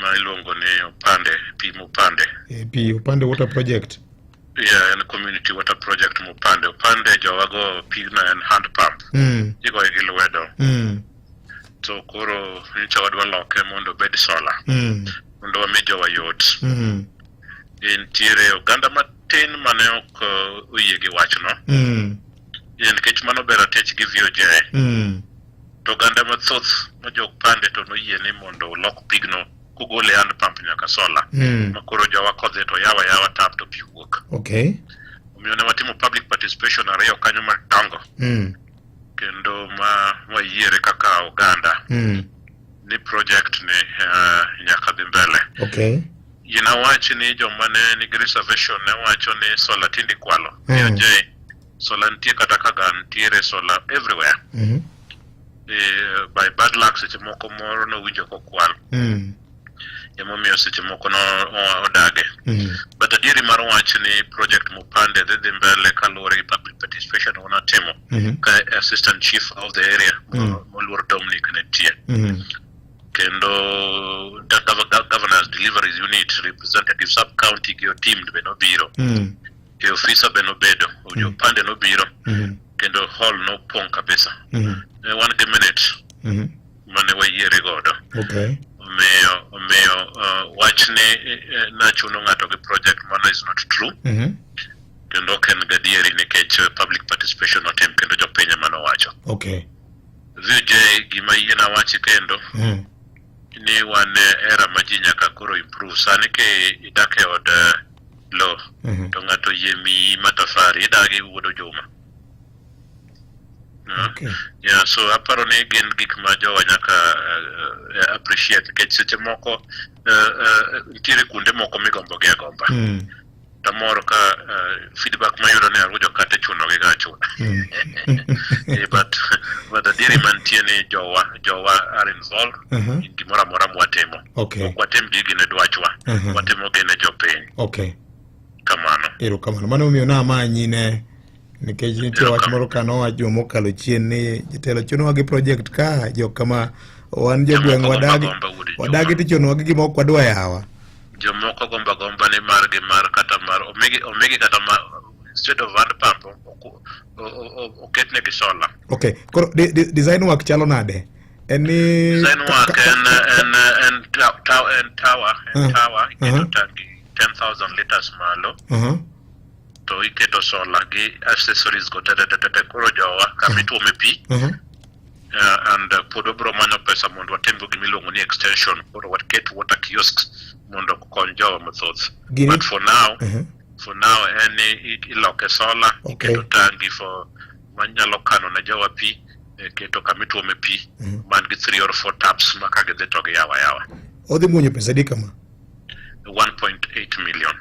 Ma iluongo ni Opande, pi Mupande. Pi Upande water project. Yeah, en community water project Mupande. Upande jowago pi na en hand pump. Igo gi lwedo. So koro nyicha wadwa loke mondo bed solar. Mondo wamejo wayot. Ntiere oganda matin mane ok oyie gi wachno. Nikech mano ber atech gi VOJ. To oganda mathoth ma jok pande to noyie ni mondo olok pigno kugole hand pump nyaka solar. Makoro jowa kodhe to yawa tap to pi wuok. Okay. Omiyo ne watimo public participation ariyo kanyo madongo. Kendo ma wayiere kaka oganda. Ni project ni nyaka dhi mbele. Okay. Yina wachi ni joma ne nigi reservation ne wacho ni solar tindi kwalo. VOJ solar ntie kata kaga ntiere solar everywhere. By bad luck seche moko moro no winjo kokwal. Emomiyo seche moko no odage. but adieri mar wach ni project Mupande dhi mbele kaluwore gi public participation wanatimo ka assistant chief of the area Moluor Dominic nitie kendo governor's deliveries unit representative sub county gi team be nobiro e officer be nobedo Mupande nobiro kendo hall no pong kabisa 1 minute mane wayiere godo omiyo wachni nachuno ng'ato gi project mano is not true kendo ken gadieri nikech public participation otim kendo jopiny mano wacho VJ gima yiena wachi kendo ni wan era ma ji nyaka koro improve sani ke idake od lo to ng'ato yie miyi matafari idagi wuodo juma yeah, so aparo ni gin gik ma jowa nyaka appreciate nikech seche moko nitiere kuonde moko migombo gi agomba tamoro ka feedback mayudo ne arujo kate chuno gi gachuno but adieri mantie ni jowa are involved in gimoro amora mwatimo watem gigi ne dwachwa watimo gine jopiny kamano mano omiyo namanyi ne nikech nitie wach moro kanowacho mokalo chien ni jatelo chunowa gi project ka jokama wan jogweng' wadagi tichunowa gi gima ok wadwa yawa jomoko gomba ni mar kata mar omigi kata mar instead of hand pump oketne gi solar koro design work chalo nade design work and tower iketo tangi 10,000 liters malo to iketo solar gi accessories go tete koro jowa kamituome pi and pod obro manyo pesa mondo watembo gimiluongo ni extension koro waket water kiosks mondo kony jowa mathoth but for now iloke solar iketo tangi for manyalo kano na jowa pi keto kamituome pi man gi 3 or 4 taps maka gidhi to gi yawa odhi muonyo pesa di kama 1.8 million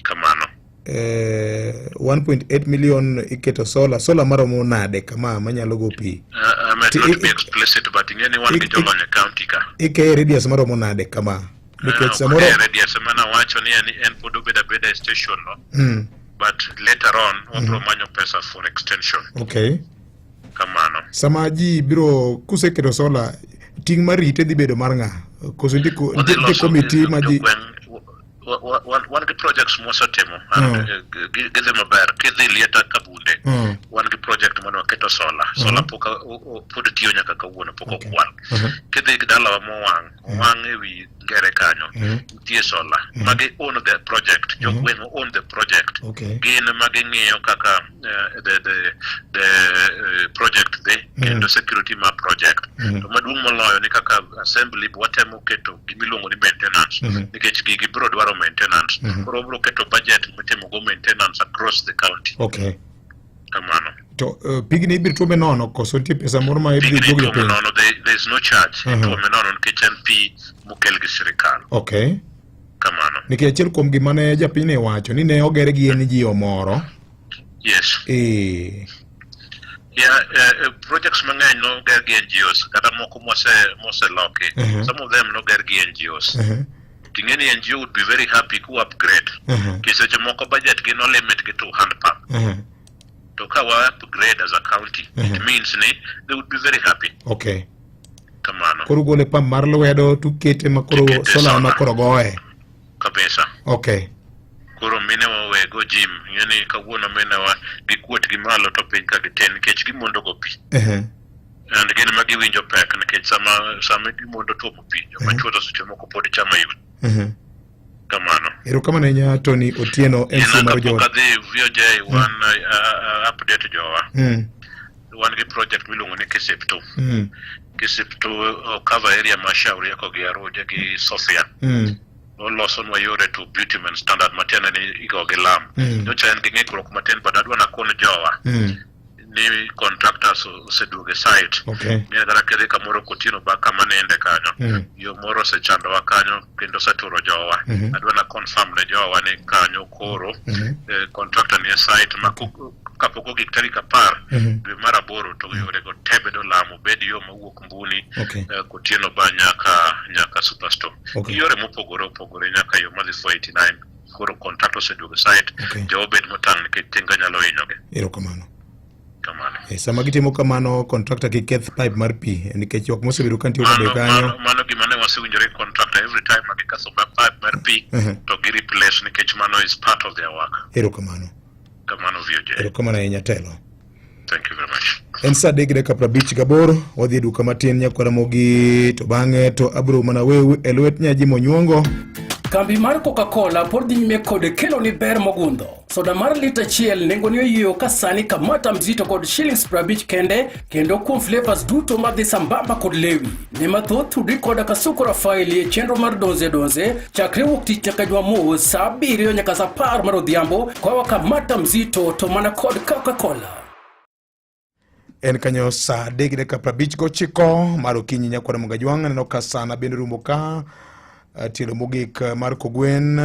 kamano 1.8 million iketo solar maromo nade kama manyalo go pi not be explicit but ingeni wan gi jolony county ka ike radius maromo nade kama nikech samoro radius mana wacho ni en podo beda station no but later on wabro manyo pesa for extension kamano sama ji biro kuseketo solar ting marite dhi bedo mar ng'a koso ndiko committee ma ji one of the projects mosatimo gidhi maber kidhi lieta kabunde one of the project mano keto solar poka pod tiyo nyaka kawuono poko kwal kidhi dalawa mowang ewi ngere kanyo nitie solar magi own the project jogweng' own the project gin magi ng'iyo kaka the project kendo security ma project to maduong' moloyo ni kaka assembly watemo keto gimiluongo ni maintenance nikech gigi bro dwaro maintenance koro bro keto budget mitimo go maintenance across the county kamano to pigni ibiro tuome nono koso nitie pesa moro ma ibiro duogo e piny nono there is no charge tuome nono nikech en pi mokel gi sirikal kamano nikech achiel kuom gima ne japiny ne wacho ni ne ogere gi NGO moro projects mang'eny no ger gi NGOs kata moko moseloki some of them no ger gi NGOs tingeni NGO would be very happy to upgrade kiseche moko budget gi no limit gi to hand pump to kawa upgrade as a county it means they would be very happy kamano koro gole pump mar lwedo tukete makoro solar makoro goe kabisa koro mine wawego gym yani kawuono mine wa gikuot gi malo to piny ka giten nikech gimondo go pi and gin ma giwinjo pek nikech sama gimondo tuomo pi joma chuoto seche moko pod chama yud kamano erokamano ahinya Tony Otieno MC mar jowa kadhi VOJ wan update jowa wan gi project miluongo ni Kisipto cover area ma Shauri yako gi Aruja gi Sofia olosonwa yore to bitumen standard matiende ni igo gi lam nyocha en gi ng'ikruok matin but adwa nakono jowa ni contractors oseduoge site ni kata kedhi kamoro kotino ba kama nende kanyo yo moro osechandowa kanyo kendo oseturo jowa adwa na confirm ne jowa ni kanyo koro contractor ni site ma kapok ogik tarik 10 dwe mar Saboro to yore go tebedo lamo bed yo mawuok mbuni Okay. kotieno ba nyaka Superstore. Yore mopogore opogore nyaka yo madhi 489 koro contract oseduogo site jo bed motang' nikech tinga nyalo hinyoge. Erokamano. Kamano. Sama gitimo kamano contractor ki keth pipe mar pi nikech ok mosebedo ka nitie kode kanyo. Mano gima ne wasewinjore contractor every time agikaso pipe mar pi to gi replace nikech mano is part of their work. Erokamano. Kamano VOJ. Erokamano ahinya telo. Thank you very much. En saa 3:58 wadhi e duka matin nyakwaramogi to bang'e to abro mana wew e lwet nyaji monyuongo. Kambi mar Coca-Cola pod dhi nyime kod kelo ni ber mogundho. Soda mar lita achiel nengo ni oyieyo ka sani kamata mzito kod shillings 50 kende, kendo kuom flavors duto madhi sambamba kod lewi. Ne mathoth tudri koda Kasuku Rafael e chenro mar donze chakre wuok tich nyaka Jumamos saa 7 nyaka saa 10 mar odhiambo kwa kamata mzito to mana kod Coca-Cola. En kanyo saa 3:59 mar okinyi nyakwaramoga jwang' neno ka sana bende rumo ka tielo mogik mar Kogwen.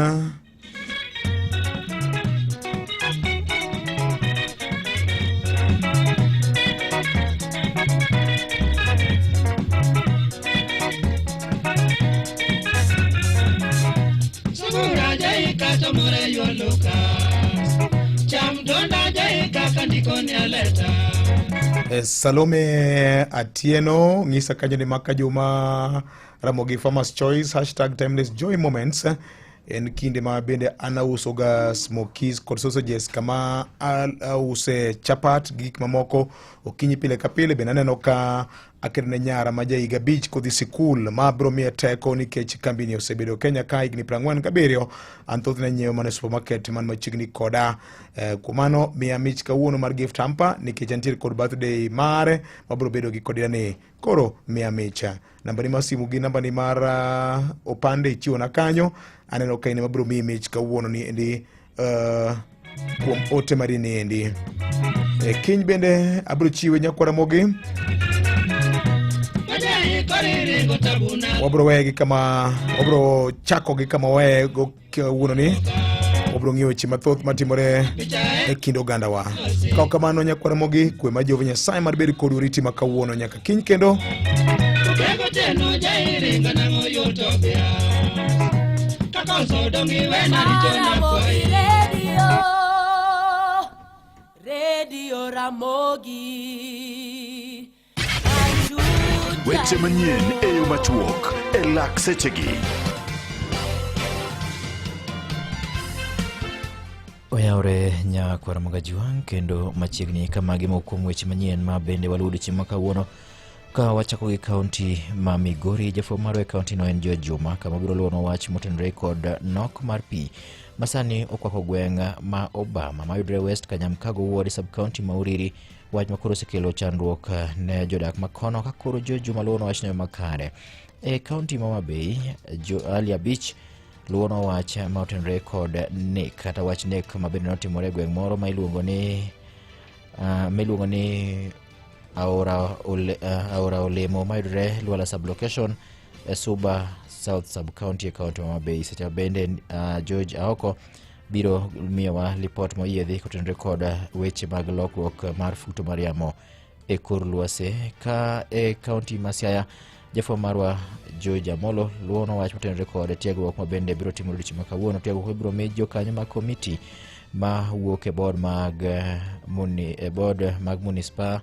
Salome Atieno ngisa kanyo ni maka juma Ramogi Farmers Choice #TimelessJoyMoments en kinde ma bende anausoga smokies kod sausages kama ause chapat gik mamoko okinyi pile ka pile bende aneno ka akerne nyara majaiga beach kodhi sikul ma bro mia teko nikech kambini osebedo Kenya ka higni 47 anthothne nyiewo mane supermarket man machiegni koda kumano mia mich kawuono mar gift hamper nikech antiere kod birthday mare ma bro bedo gi kodani koro mia micha nambani mar simu gi nambani mar opande ichiwo na kanyo aneno ka ine ma bro mi mich kawuono ni endi kuom ote mari ni endi kiny bende abro chiwe nyakwaramogi wabro wegi kama wabro chako gi kama weye go wuono ni wabro ng'iyo weche mathoth matimore e kind oganda wa kaw kamano nyakwaramogi kwe ma Jehova Nyasaye mar bed kod uriti ma kawuono nyaka kiny kendo Radio Ramogi weche manyien e yo machuok e lak sechegi. Oyaore nyakwaramoga jwang' kendo machiegni kamagi mokuom weche manyien ma bende waludo chieng' kawuono ka wachako gi kaunti ma Migori. Jafo mar e kaunti no en George Juma kama biro luono wach motenore kod nok mar pi masani okwako gweng' ma Obama mayudre West Kanyamkago Ward sub county ma Uriri. Wach makoro sekelo chandruok ne jodak makono ka koro Juma luono wach ne makare e kaunti ma Mabei. Alia Beach luono wach ma otenore kod nek kata wach nek ma bende notimore gweng' moro ma iluongo ni Aora Olemo mayudre Luala sublocation e Suba South sub county e kaunti ma Mabei. Secha bende George Aoko biro miyowa lipot moyiedhi kotenore kod weche mag lokruok mar futo mar yamo e kor lwase ka e kaunti ma Siaya. Jafo marwa George Amolo luono wach motenore kod tiegruok ma bende biro timore odiochieng' ma kawuono. Tiegruok biro mi jokanyo mag komiti ma wuok e board mag munispa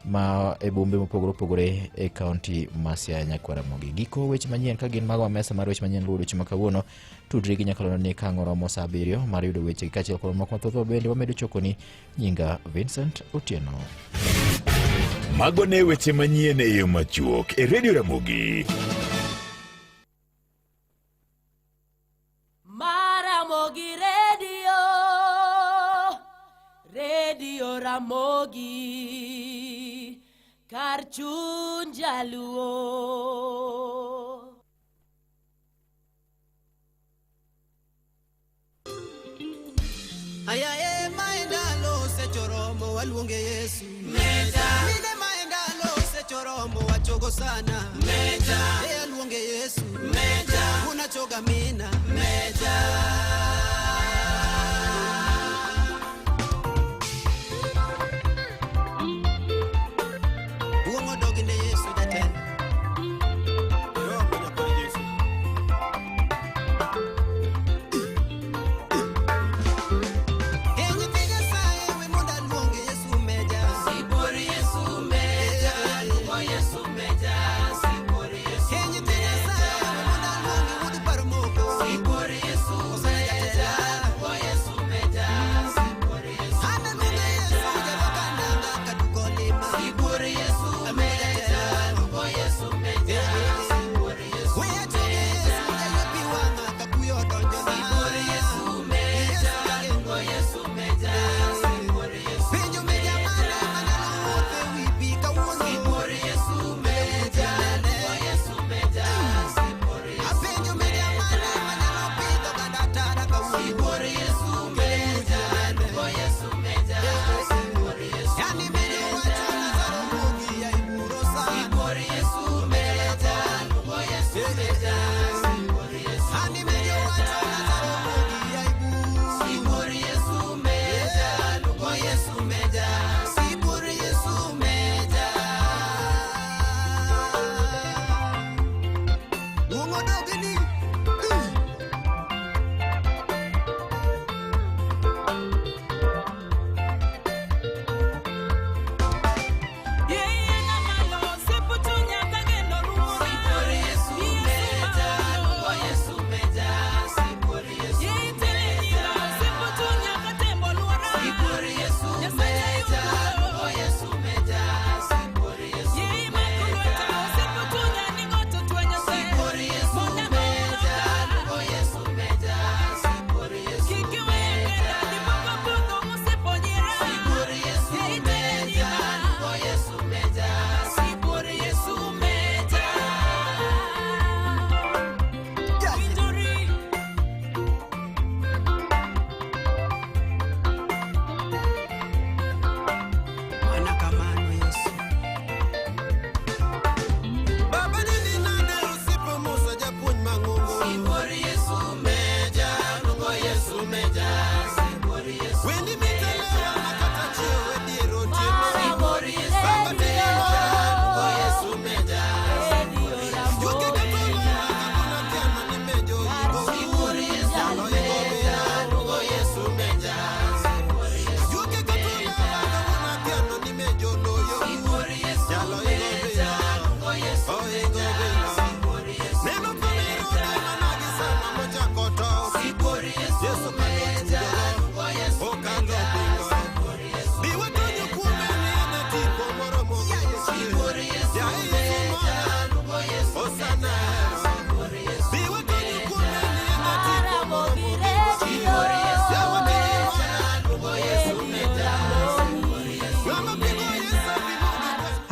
ma e bombe mopogore opogore e kaunti ma Siaya nyakwaramogi. Giko weche manyien ka gin mago mesa mar weche manyien ludo chieng' ma kawuono. Tudri gi nyakalono ni kang'o romo saa 7 mar yudo weche kachiel kod moko mathoth bende wamedo chokoni. Nyinga Vincent Otieno. Mago ne weche manyien e yo machuok e Radio Ramogi. Maramogi Radio Ramogi kar chuny jaluo. Ayaye maendalo sechoromo waluonge Yesu Meja. Mine maendalo sechoromo wachogo sana Meja. Aluonge Yesu Meja. Unachoga mina Meja.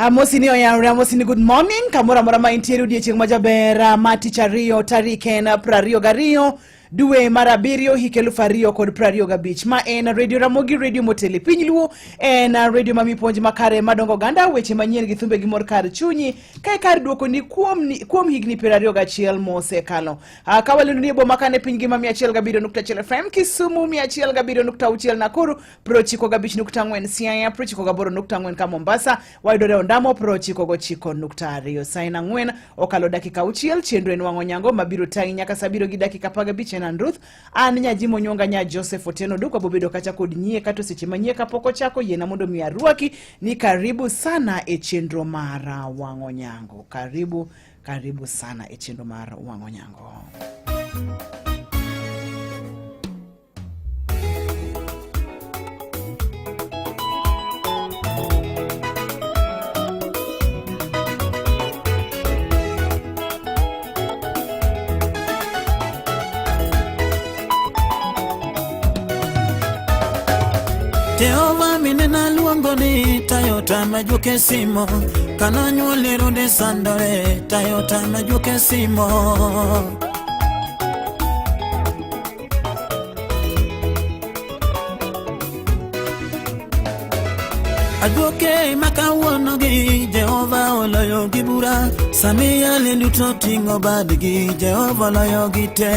Amosini oyawre, amosini good morning. Kamora mora ma intiere odiechieng' majaber ma tich ariyo tarik en 22 dwe mar abiriyo hik 2025. Ma en Radio Ramogi, radio motele piny luo. En radio mami puonj makare madongo ganda, weche manyien gi thumbe gi mor kar chunyi. Kae kar duoko ni kuom higni 21 mosekalo. Kawalendo ni boma kane piny ngima 107.1 FM, Kisumu 107.6 Nakuru, 95.4 Siaya, 98.4 ka Mombasa, wayudore Ondamo 99.2. Saina ng'wen okalo dakika 6 chenro en wang'o nyango mabiro tangi nyaka sabiro gi dakika 15 and Ruth an nyaji monyonga nya Joseph Otieno duka bobedo kacha kod nyie kato seche manyie kapoko chako yena mondo mi aruaki ni karibu sana e chenro mara wang'o nyango. Karibu sana e chenro mara wang'o nyango. Jehova minena luongo ni Tayota majuke simo, kana nyuole rode sandore Tayota majuke simo. Ajuke makawuono gi Jehova oloyo gi bura, Samia lenduto ting'o badgi Jehova oloyo gi te.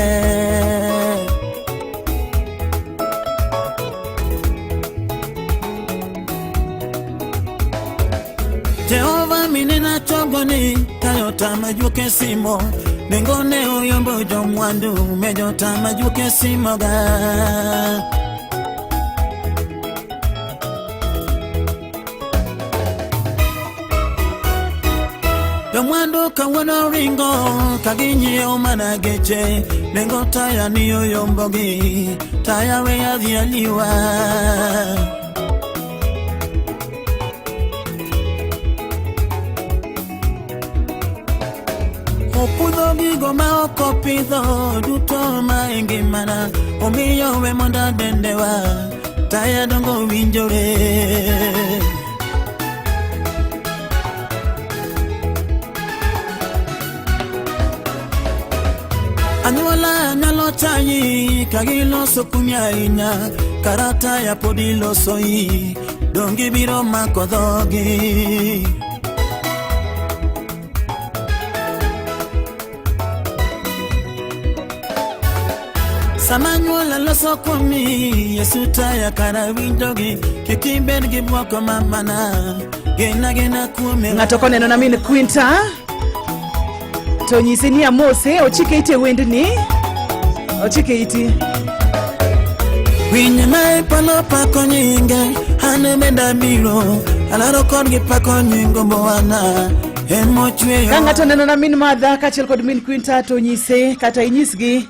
Jehova minena chogoni Tayota majuke simo, nengone oyombo jomwandu mejota majuke simo ga. Jomwandu kawuono ringo kaginyiewo mana geche, nengo taya ni oyombogi taya we adhi aliwa. Opudho gigo ma oko pidho duto ma ngimana, omiyo we monda dendewa taya dongo winjore. Anyuola nyalo chayi kagiloso kumya inya, karata ya podi loso yi dongi biro mako dhogi. Samanyuola loso kumi Yesu taya kara winjogi, kikibed gi bwoko mamana gena kume. Ng'ato koneno na min Quinta to nyise ni amose ochike ite wendni, ochike iti winye mai palo pako nyinge hane menda biro alaro kodgi pako nyingo bowana emochweyo. Ka ng'ato neno na min madha kachiel kod min Quinta to nyise kata inyisgi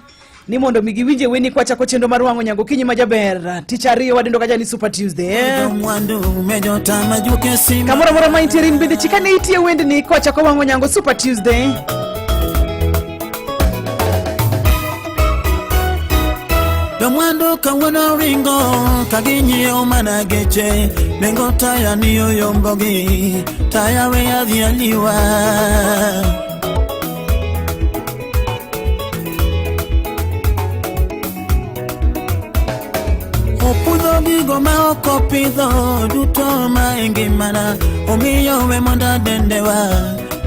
ni mondo migi winje weni kwa chako chendo mar wang'o nyango kinyi majaber tich ariyo wadendo kaja ni Super Tuesday. Kamora mora ma intiere in bende chikane itie wendni kwa chako wang'o nyango Super Tuesday. Jomwandu kawuono ringo kaginyiewo mana geche, nengo taya ni oyombogi taya we adhi aliwa. Opudho gigo ma oko pidho duto ma ngimana, omiyo we monda dendewa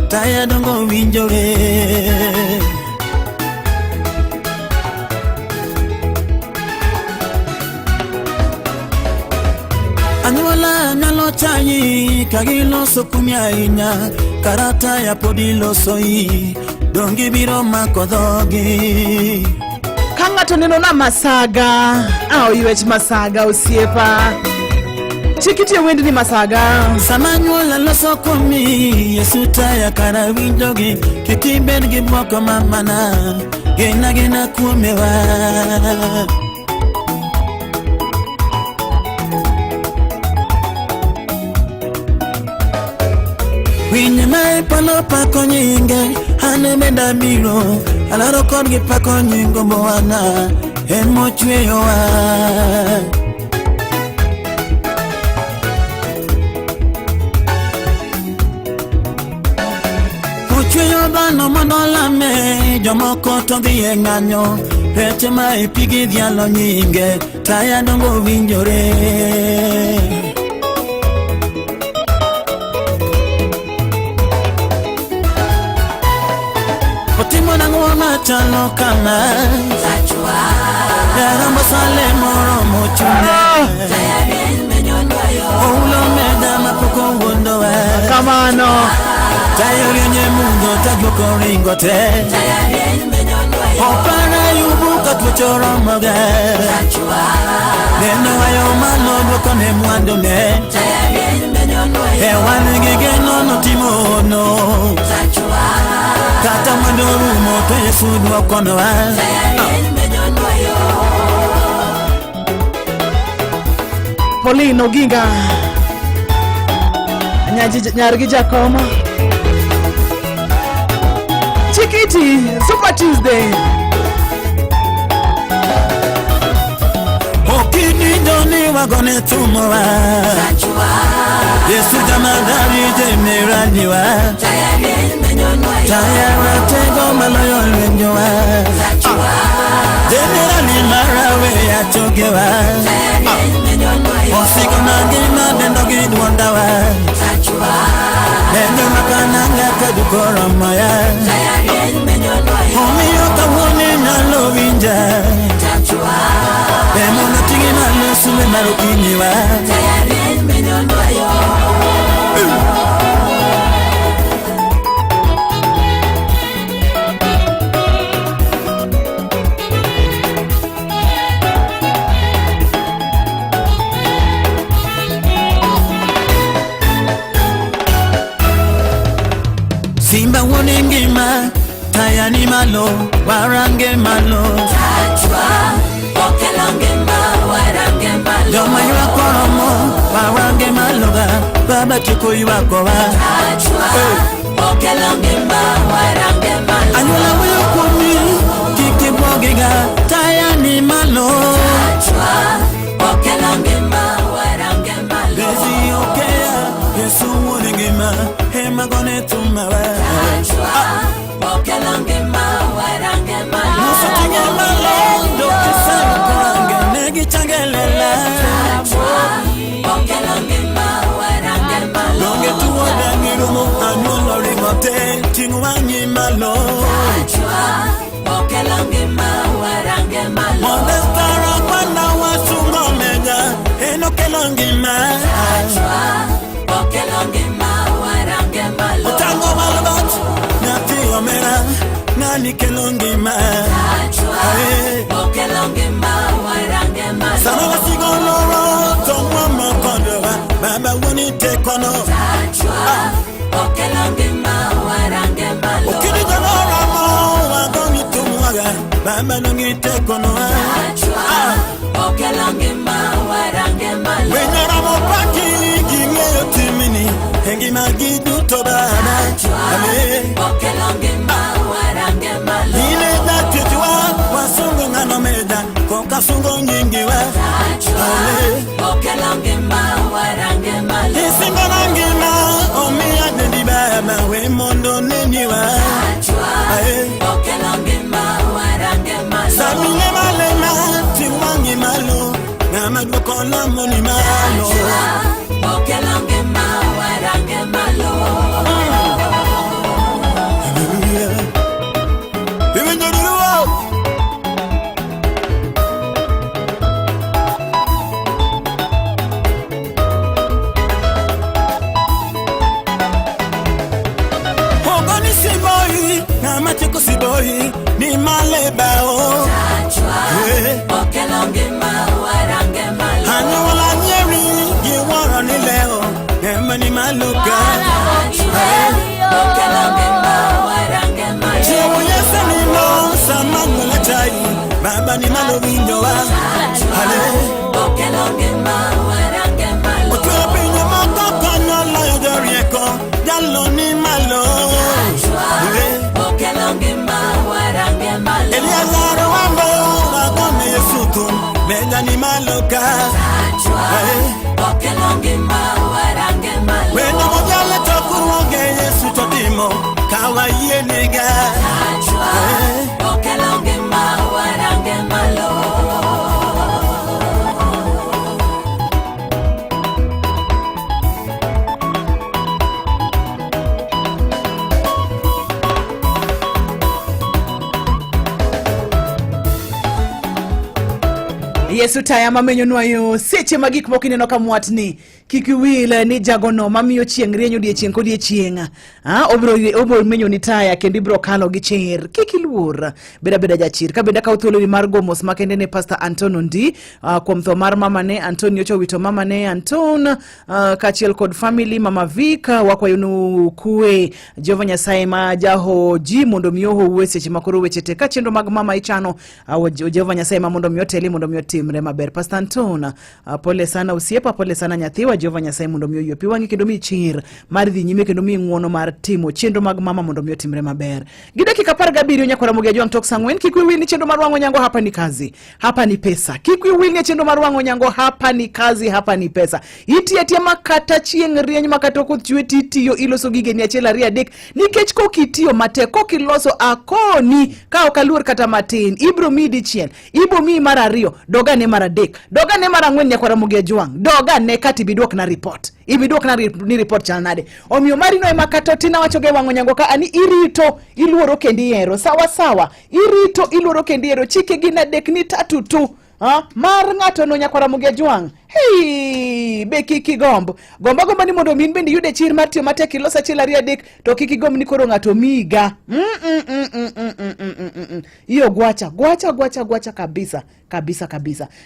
taya dongo winjore. Anyuola nyalo chayi kagiloso kumya inya, karata ya podi loso yi dongi biro mako dhogi. Ng'ato neno na masaga ywech masaga osiepa chikitie wendni masaga. Samanyuola loso kumi Yesu taya kara winjogi, kikibed gi bwoko mamana gena kuomewa. Winye mai palo pako nyinge hane menda biro alaro kodgi pako nyingo bowana emochweyowa. kamano manolame jomoko to dhi e ng'anyo peche ma ipigi dhialo nyinge taya dongo winjore otimo nang'o machalo kama Yaramba sale moro mochune Oulo meda mapoko wondowe Kamano Tayori nye mungo tajoko ringo te Opana yubuka tuchoro moge Neno ayo malo dwoko ne mwando ne Ewani gigeno no timo no Kata mwando rumo to yesu dwoko no Pauline Oginga Nyargi Jakoma Chikiti Super Tuesday Okini doni wagone tumowa Yesu jamadari jemeraniwa Tayara tego maloyo lenjowa Generali marawe ya chogewa Osiko nangima dendo gidwandawa Nendo makananga kadukora maya Omiyo kawone nalo winja Emo natingi nalo sume marukiniwa Simba wone ngima tayani malo warange malo Tachwa okelange ma warange malo Joma ywa koromo warange malo baba chiko ywa kowa Tachwa okelange ma warange malo Anyola weyo kumi kiki bogiga tayani malo Tachwa okelange ma warange malo Bezi okea Yesu wone ngima hema gone tumawa Okelange ma warange malo Musa tinge malo Doki sana kurange Negi changelela Okelange ma warange malo Longe tuwa dangi rumo Anulo ringote Tingu wangi malo Okelange ma warange malo Modestara kwana wasungo mega Eno kelange ma Okelange ma warange malo Otango malabot Nati omera Nani kelonge ma Okelange ma warange malo Sana wasigo loro Tongwa makondowa Baba wani tekono Okelange ma warange malo Okini janora mo Wagongi tumuaga Baba nungi tekono Okelange ma warange malo Wenyara mo paki Ginge yotimini Hengi magidu tobana Okelange ma warange malo Ile datijwa Wasungo ngano meda Koka sungo nyingi wa Okelange ma warange malo Isinga nangina Omia dendi baba We mondo neniwa Okelange ma warange malo Samine malema Tiwangi malo Nama dwakona moni malo Okelange ma warange malo Machiko siboi ni maleba o Okelange ma warange malo Hanyo wala nyeri Giwara ni leo Nema ni maluka Okelange ma warange malo Chewo yese ni no Samango la chai Baba ni malo vinyo wa Okelange ma warange malo Otuwa pinyo makoko Nyola yodorieko Jalo ni malo Okelange ma warange malo Eliazaro wambo Wagone yesutu Menda ni maloka Okelange ma warange malo Wenda mojale tokuru Oge yesu totimo kawayienega Nachwa okelo ngima warange malo. Yesu taya mamenyo nwayo seche magik moko ineno ka mwatni kik iwil ni jagono mamiyo chieng' rienyo odiechieng' kodiechieng' obro menyo ni taya kendo ibro kalo gi chir. Kik iluor, beda jachir ka benda kaw thuolo ni mar gomos makende ne Pastor Anton Ondi kuom tho mar mamane Anton nyocho wito mamane Anton kachiel kod family mama Vic wakwayo nu kue Jehova Nyasaye ma jaho ji mondo miyo howe seche makoro weche te ka chenro mag mama ichano Jehova Nyasaye ma mondo miyo teli mondo miyo timre maber. Pastor Anton pole sana usiepa, pole sana nyathiwa. Jehova Nyasaye mondo miyo yopi wangi kendo mi chir mar dhi nyime kendo mi ng'wono mar timo chenro mag mama mondo miyo timre maber. Gi dakika 17 nyakora Ramogi Ajwang tok sang'wen. Kik wiwil ni chenro mar wang'o nyango hapa ni kazi, hapa ni pesa. Kik wiwil ni chenro mar wang'o nyango hapa ni kazi, hapa ni pesa. Itiatia makata chieng' rieny makata koth chwe titiyo iloso gige ni achiel ariyo adek nikech kokitiyo matek kokiloso akoni ka okaluor kata matin ibro mi dichiel ibro mi mar ariyo doga ne mar adek doga ne mar ang'wen nyakora Ramogi Ajwang doga ne kati bidwok na report ibidwok na ni report chal nade omiyo mari no makata tina wacho ge wang'o nyango ka ani irito iluoro kendi yero sawa irito iluoro kendi yero chike gi na dek ni tatu tu mar ng'ato no nyakora Ramogi Ajwang. Hey, be kiki gombo ni mondo min bendi yude chir mar tiyo matek ilosa achiel ariyo adek to kiki gomb ni koro ng'ato miga. Iyo gwacha kabisa.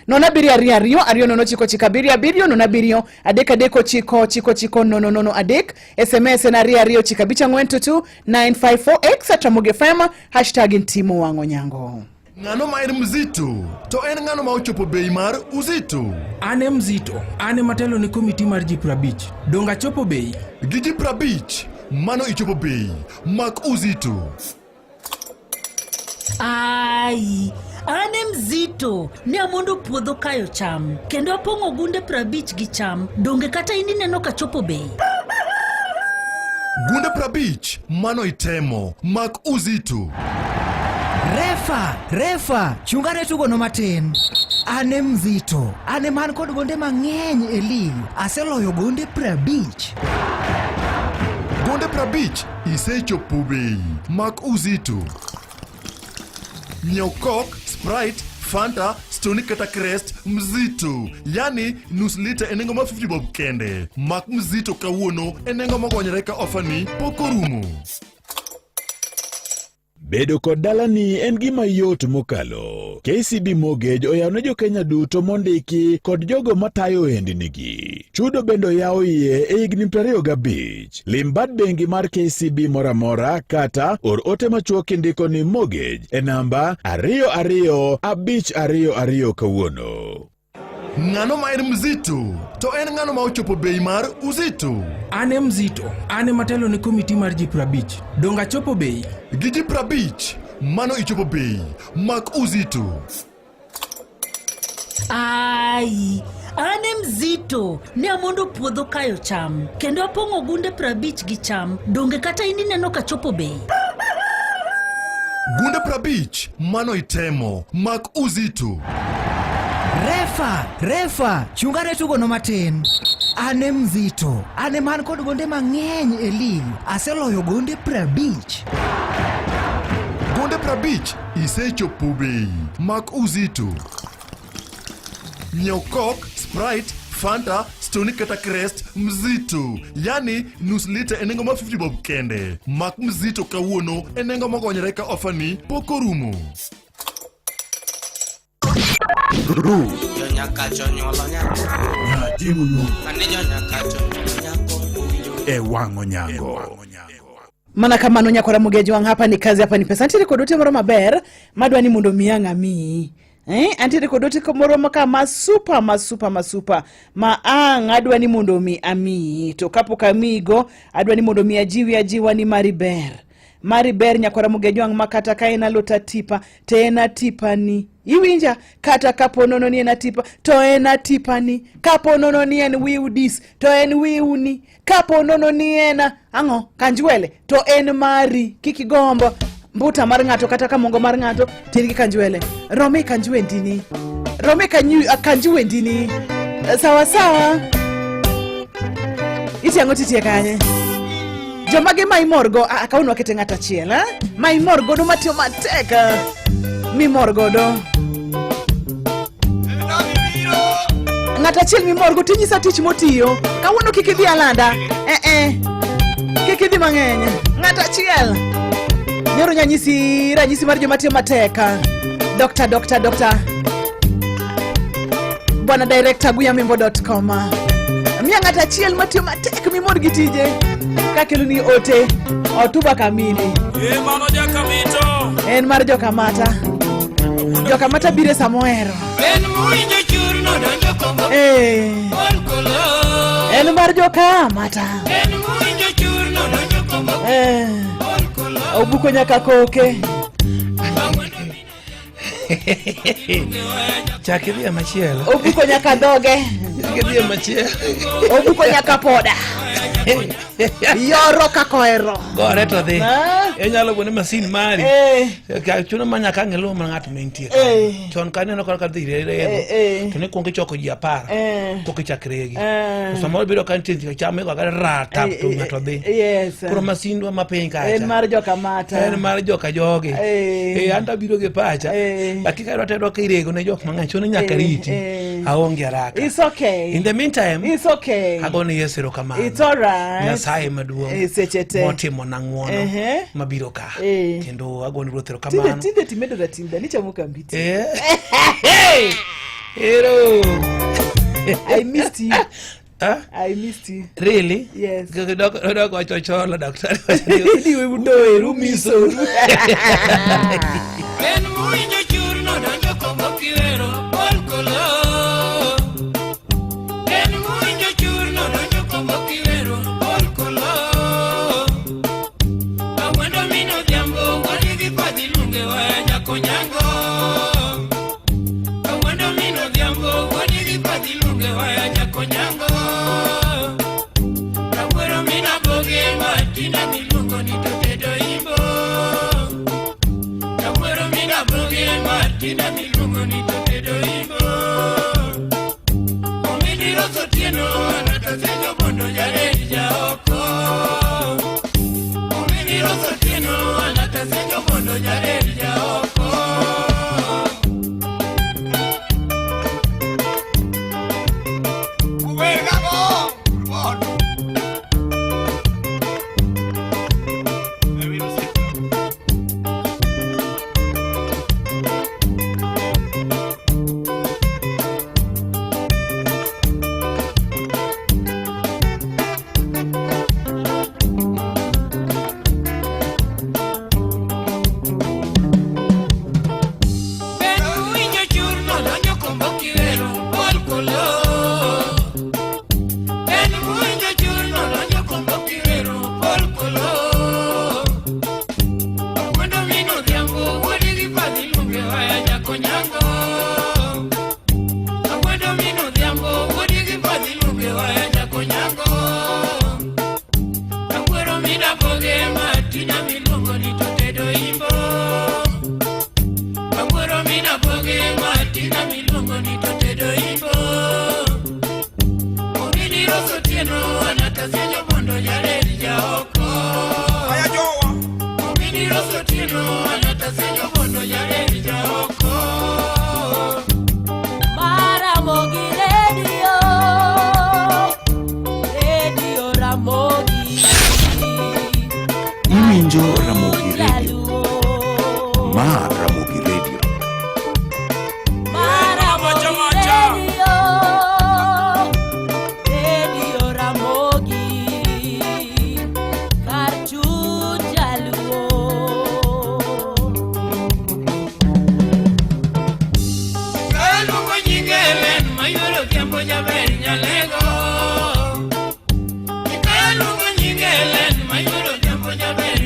Nona biri ariyo nono chiko chika biri abiriyo nona biriyo adek adeko chiko nono adek SMS na ariyo chika bicha 922 954 x Ramogi FM #ntimo wang'o nyango. Ng'ano ma en mzito to en ng'ano ma ochopo bei mar uzito. Ane mzito, ane matelo ni komiti mar G50. Donga chopo bei. Gi G50 mano ichopo bei mak uzito. Ai, ane mzito ne amondo puodho kayo cham kendo apong'o gunde 50 gi cham. Donge kata ini neno ka chopo bei. Gunde 50 mano itemo mak uzito. Refa, chungane tugo no matin. Ane mzito, ane man kod gonde mang'eny e lig. Aseloyo gonde 50. Gonde 50 isechopo bei mak uzito. Nyiew Coke, Sprite, Fanta, Stony kata Crest mzito. Yani nus lita enengo ma 50 bob kende. Mak mzito kawuono enengo magonyre ka ofani pokorumo. Bedo kod dalani en gima yot mokalo. KCB Mortgage oyawne jo Kenya duto mondiki kod jogo matayo ohendnigi. Chudo bendo yawo iye e higni 25. Lim bad bengi mar KCB moramora kata or ote machuok indiko ni mortgage e namba 225222 kawuono. Ng'ano ma en mzito to en ng'ano ma ochopo bei mar uzito. Ane mzito, ane matelo ni komiti mar G50. Donga chopo bei. Gi G50 mano ichopo bei mak uzito. Ai, ane mzito ne amondo puodho kayo cham kendo apong'o gunde 50 gi cham. Donge kata ini neno ka chopo bei. Gunde 50 mano itemo mak uzito. Refa, chungane tugo no matin. Ane mzito, ane man kod gonde mang'eny e lig. Aseloyo gonde 50. Gonde 50 isechopo bei mak uzito. Nyiew Coke, Sprite, Fanta, Stony kata Crest mzito. Yani nus lita enengo ma 50 bob kende. Mak mzito kawuono enengo magonyre ka ofani pokorumo. E wang'o nyango. Mana kamano nyakora Ramogi Ajwang hapa ni kazi hapa ni pesa. Antire kodote moro maber madwa ni mondo miyanga mi. Antire kodote moro maka masupa ma adwa ni mondo mi ami to kapo kamigo adwa ni mondo mi ajiwa ni mari ber. mari ber nyakwara mugejwang' makata ka en alot atipa to en atipani. Iwinja? Kata kapo nono ni en atipa to en atipani. Kapo nono ni en wiudis to en wiuni. Kapo nono ni en ang'o kanjwele to en mari. Kikigombo mbuta mar ng'ato kata kamongo mar ng'ato tirgi kanjwele. Rome kanjwendini. Rome kanjwendini. Sawa sawa. Itiango titie kanye. Jomage ma imorgo akauno kete ng'ata chiel, ha? Ma imorgo do matio mateka. Mi morgodo. Ng'ata chiel mi morgo tinyisa tich motiyo. Kawuono kikidhi alanda. Kikidhi mang'eny. Ng'ata chiel. Nyoro nyanyisi ranyisi mar jomatio mateka. Doctor. Bwana director guyamimbo.com. Mia ng'ata chiel matio matek mi mor gi tije. Kakelu ni ote otuba kamili. Mano jakamito. En mar jokamata. Jokamata bire samoero. Ben muinyo churno donjo kombo. Olkolo. En mar jokamata. Ben muinyo churno donjo kombo. Olkolo. Obuko nyaka koke. Chakidhi machielo. Obuko nyaka doge. Chakidhi machielo. Obuko nyaka poda. Yoro kakoero. Gore to dhi. Enyalo bone masin mari. Ka chuno manya ka ngelo ma ng'at mentie. Chon kaneno ka dhi rego. To ne kuongo choko ji 10. Koki chakregi. Samoro biro kan tinji chame go ga rata to ng'ato dhi. Yes. Kuro masindwa mapiny kacha. En mar jokamata. En mar joka joge. Anta biro ge pacha. Dakika ro tedo ka irego ne jok mang'eny chuno nyaka riti. Aonge haraka. It's okay. In the meantime, it's okay. Agone yesero kamano. It's all right. Nyasaye maduong'. Sechete. Motimo na ng'wono. Mabiro ka. Kendo agone ruoth kamano. Tinde timedo ratinda ni chamo kambiti. Hero. I missed you. Huh? I missed you. Really? Yes. Dok wacho cholo daktari. Iwe udoe rumiso. Ben muinyo churno donjo kombo kiwero. Olkolo. Ben muinyo churno donjo kombo kiwero. Olkolo. Awendo mino dhiambo waligi padhi lunge waya nyako nyango. Awendo mino dhiambo waligi padhi lunge waya nyako nyango. Awero mina boge matina milungo ni totedo imbo. Awero mina boge matina milungo ni totedo imbo. Omini roso tieno anatasenyo bondo jaredi jaoko. Omini roso tieno anatasenyo bondo jaredi jaoko. Iwinjo Ramogi Radio. Ma Ramogi Radio.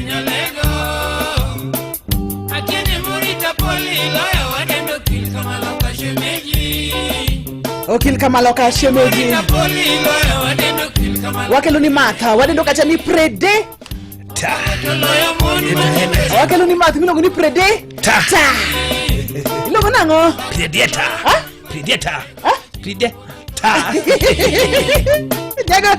Nyalego okil kamaloka shemeji wakelo ni Martha wadendo kacha ni Prede wakelo ni Martha miluongo ni Prede ta iluongo nang'o Predeta Predeta Predeta jago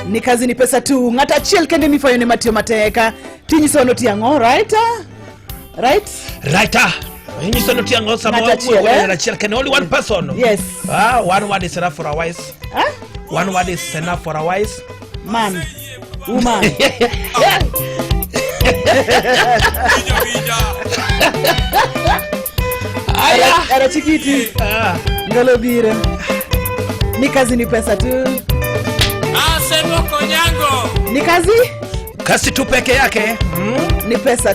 ni kazi ni pesa tu ng'ata chiel kende mifayo ne Matio Mateka tinyisono tiang'o right inyisono tiang'o samo na chiel kende only one person yes one word is enough for a wise one word is enough for a wise man woman ara chikiti ngalo bira ni kazi ni pesa tu ni kazi tu peke yake ni pesa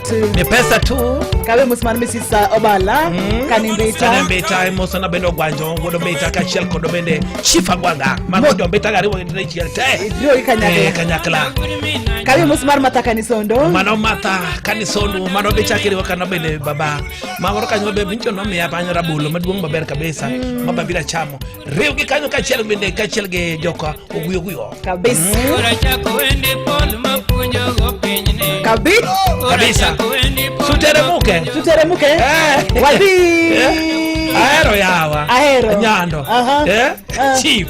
tu kabe musman misisa obala kanimbita mosana bendo gwanjo godo beta ka chiel kodo bende chifa gwanga magodo beta gari wonde chiel te dio ikanyakla kabe musman mata kanisondo mano be chakiri wakana bende baba magoro kanyo be bincho no miya panyo rabulo maduong maber kabisa mababira chamo riu gi kanyo ka chiel bende ka chiel ge joka oguyo kabisa kabisa suteremuke wadi ahero yawa nyando chief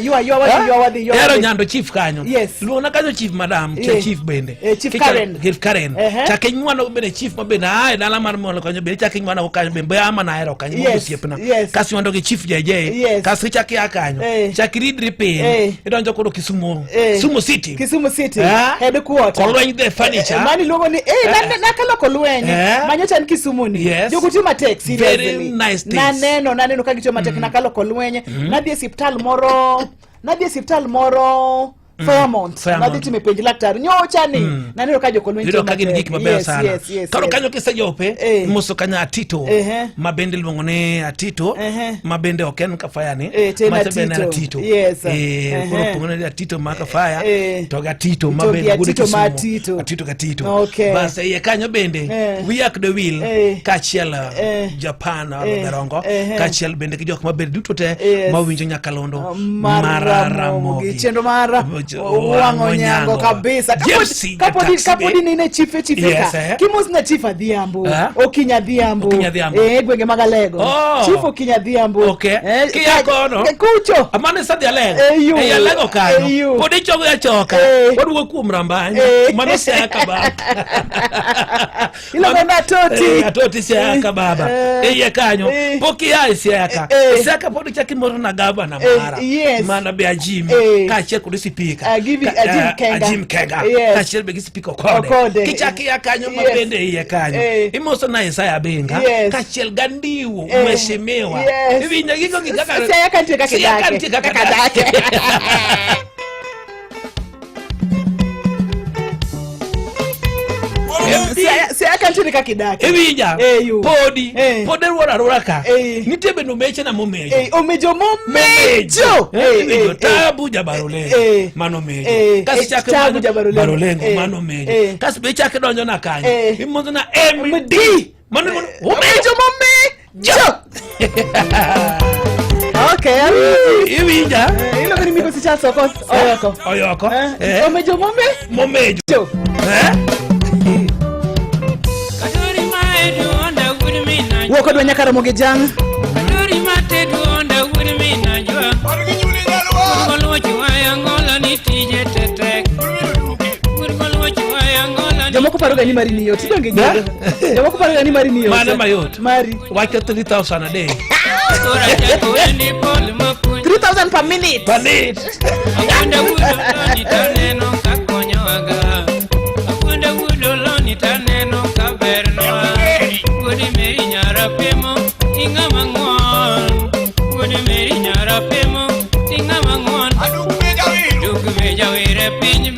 you are wadi ahero nyando chief kanyo yes luona kanyo chief madam chief bende chief Karen chake nywana bende chief mabende dala mar molo kanyo bende chake nywana kanyo bende ama na ahero kanyo osiepna kasi wando gi chief jeje kasi chake akanyo chake ridri pin idonjo kodo Kisumu City headquarter kolweny the furniture mani luongo ni nakalo kolweny manyocha ni Kisumu ni jokutima tek seriously nice naneno kagitimo tek nakalo kolweny nadhi hospital moro Fairmont nadhi time penj laktar nyocha ni naneno ka jokolweny to kagin gik maber sana karo kanyo kisejope muso kanya Atito mabende luongo ne Atito mabende oken kafaya ni masebene Atito koro pongone Atito makafaya to gatito mabende gude Kisumu Atito bas ye kanyo bende wiak the wheel kachiel Japan garongo kachiel bende ki jok mabende duto te mawinjo Nyakalondo Mararamogi chenro mara wang'o nyango kabisa. Kapodi nine chife Yes, ka. Kimos na chief Adhiambo. Okinya Adhiambo. Gwenge magalego. Chief Okinya Adhiambo. Okay. Kiyakono. Kucho. Amane sadi alego. Alego kanyo. Podi chogo ya choka. Podi wuku mrambanya. Mano siya ka baba. Ilo na toti. Toti siya ka baba. Kanyo. Poki ya siya ka. Siya ka podi chaki moro na gaba na mara. Mana be ajimi. Kache kudisi pika. Ajim Kenga. Kache be gisi pika okode. Kichaki ya kanyo mapende iya kanyo. Imoso na Isaya Benga. Kache gandiwo. Mheshimiwa. Hivi nyagiko kikaka. Siya kakadake. Siya kantiri kakidake. Ewija. Podi rora ka. Nitebe no meche na momejo. Omejo. Tabu jabarole. Mano mejo. Kasi chake barolengo mano mejo. Kasi be chake donjo na kanya. Imozo na MD. Mano omejo. Okay. Ewija. Ilo kani miko sicha soko. Oyoko. Omejo. Momejo. Woko dwa nyaka Ramogi Jang. Adori mate duonda wuri mina jua. Kurgolo chwaya ngola ni tije tetek. Kurgolo chwaya ngola ni. Jamoko paroga ni mari ni yot. Idonge nyodo. Jamoko paroga ni mari ni yot. Mana mayot. Mari. Wacha 3,000 a day. 3,000 per minute. Akwenda wudo ni taneno kakonyo aga. Akwenda wudo ni taneno kaberno. Wodi meri nyara pemo inga mangwan. Wodi meri nyara pemo inga mangwan. Aduk beja wire piny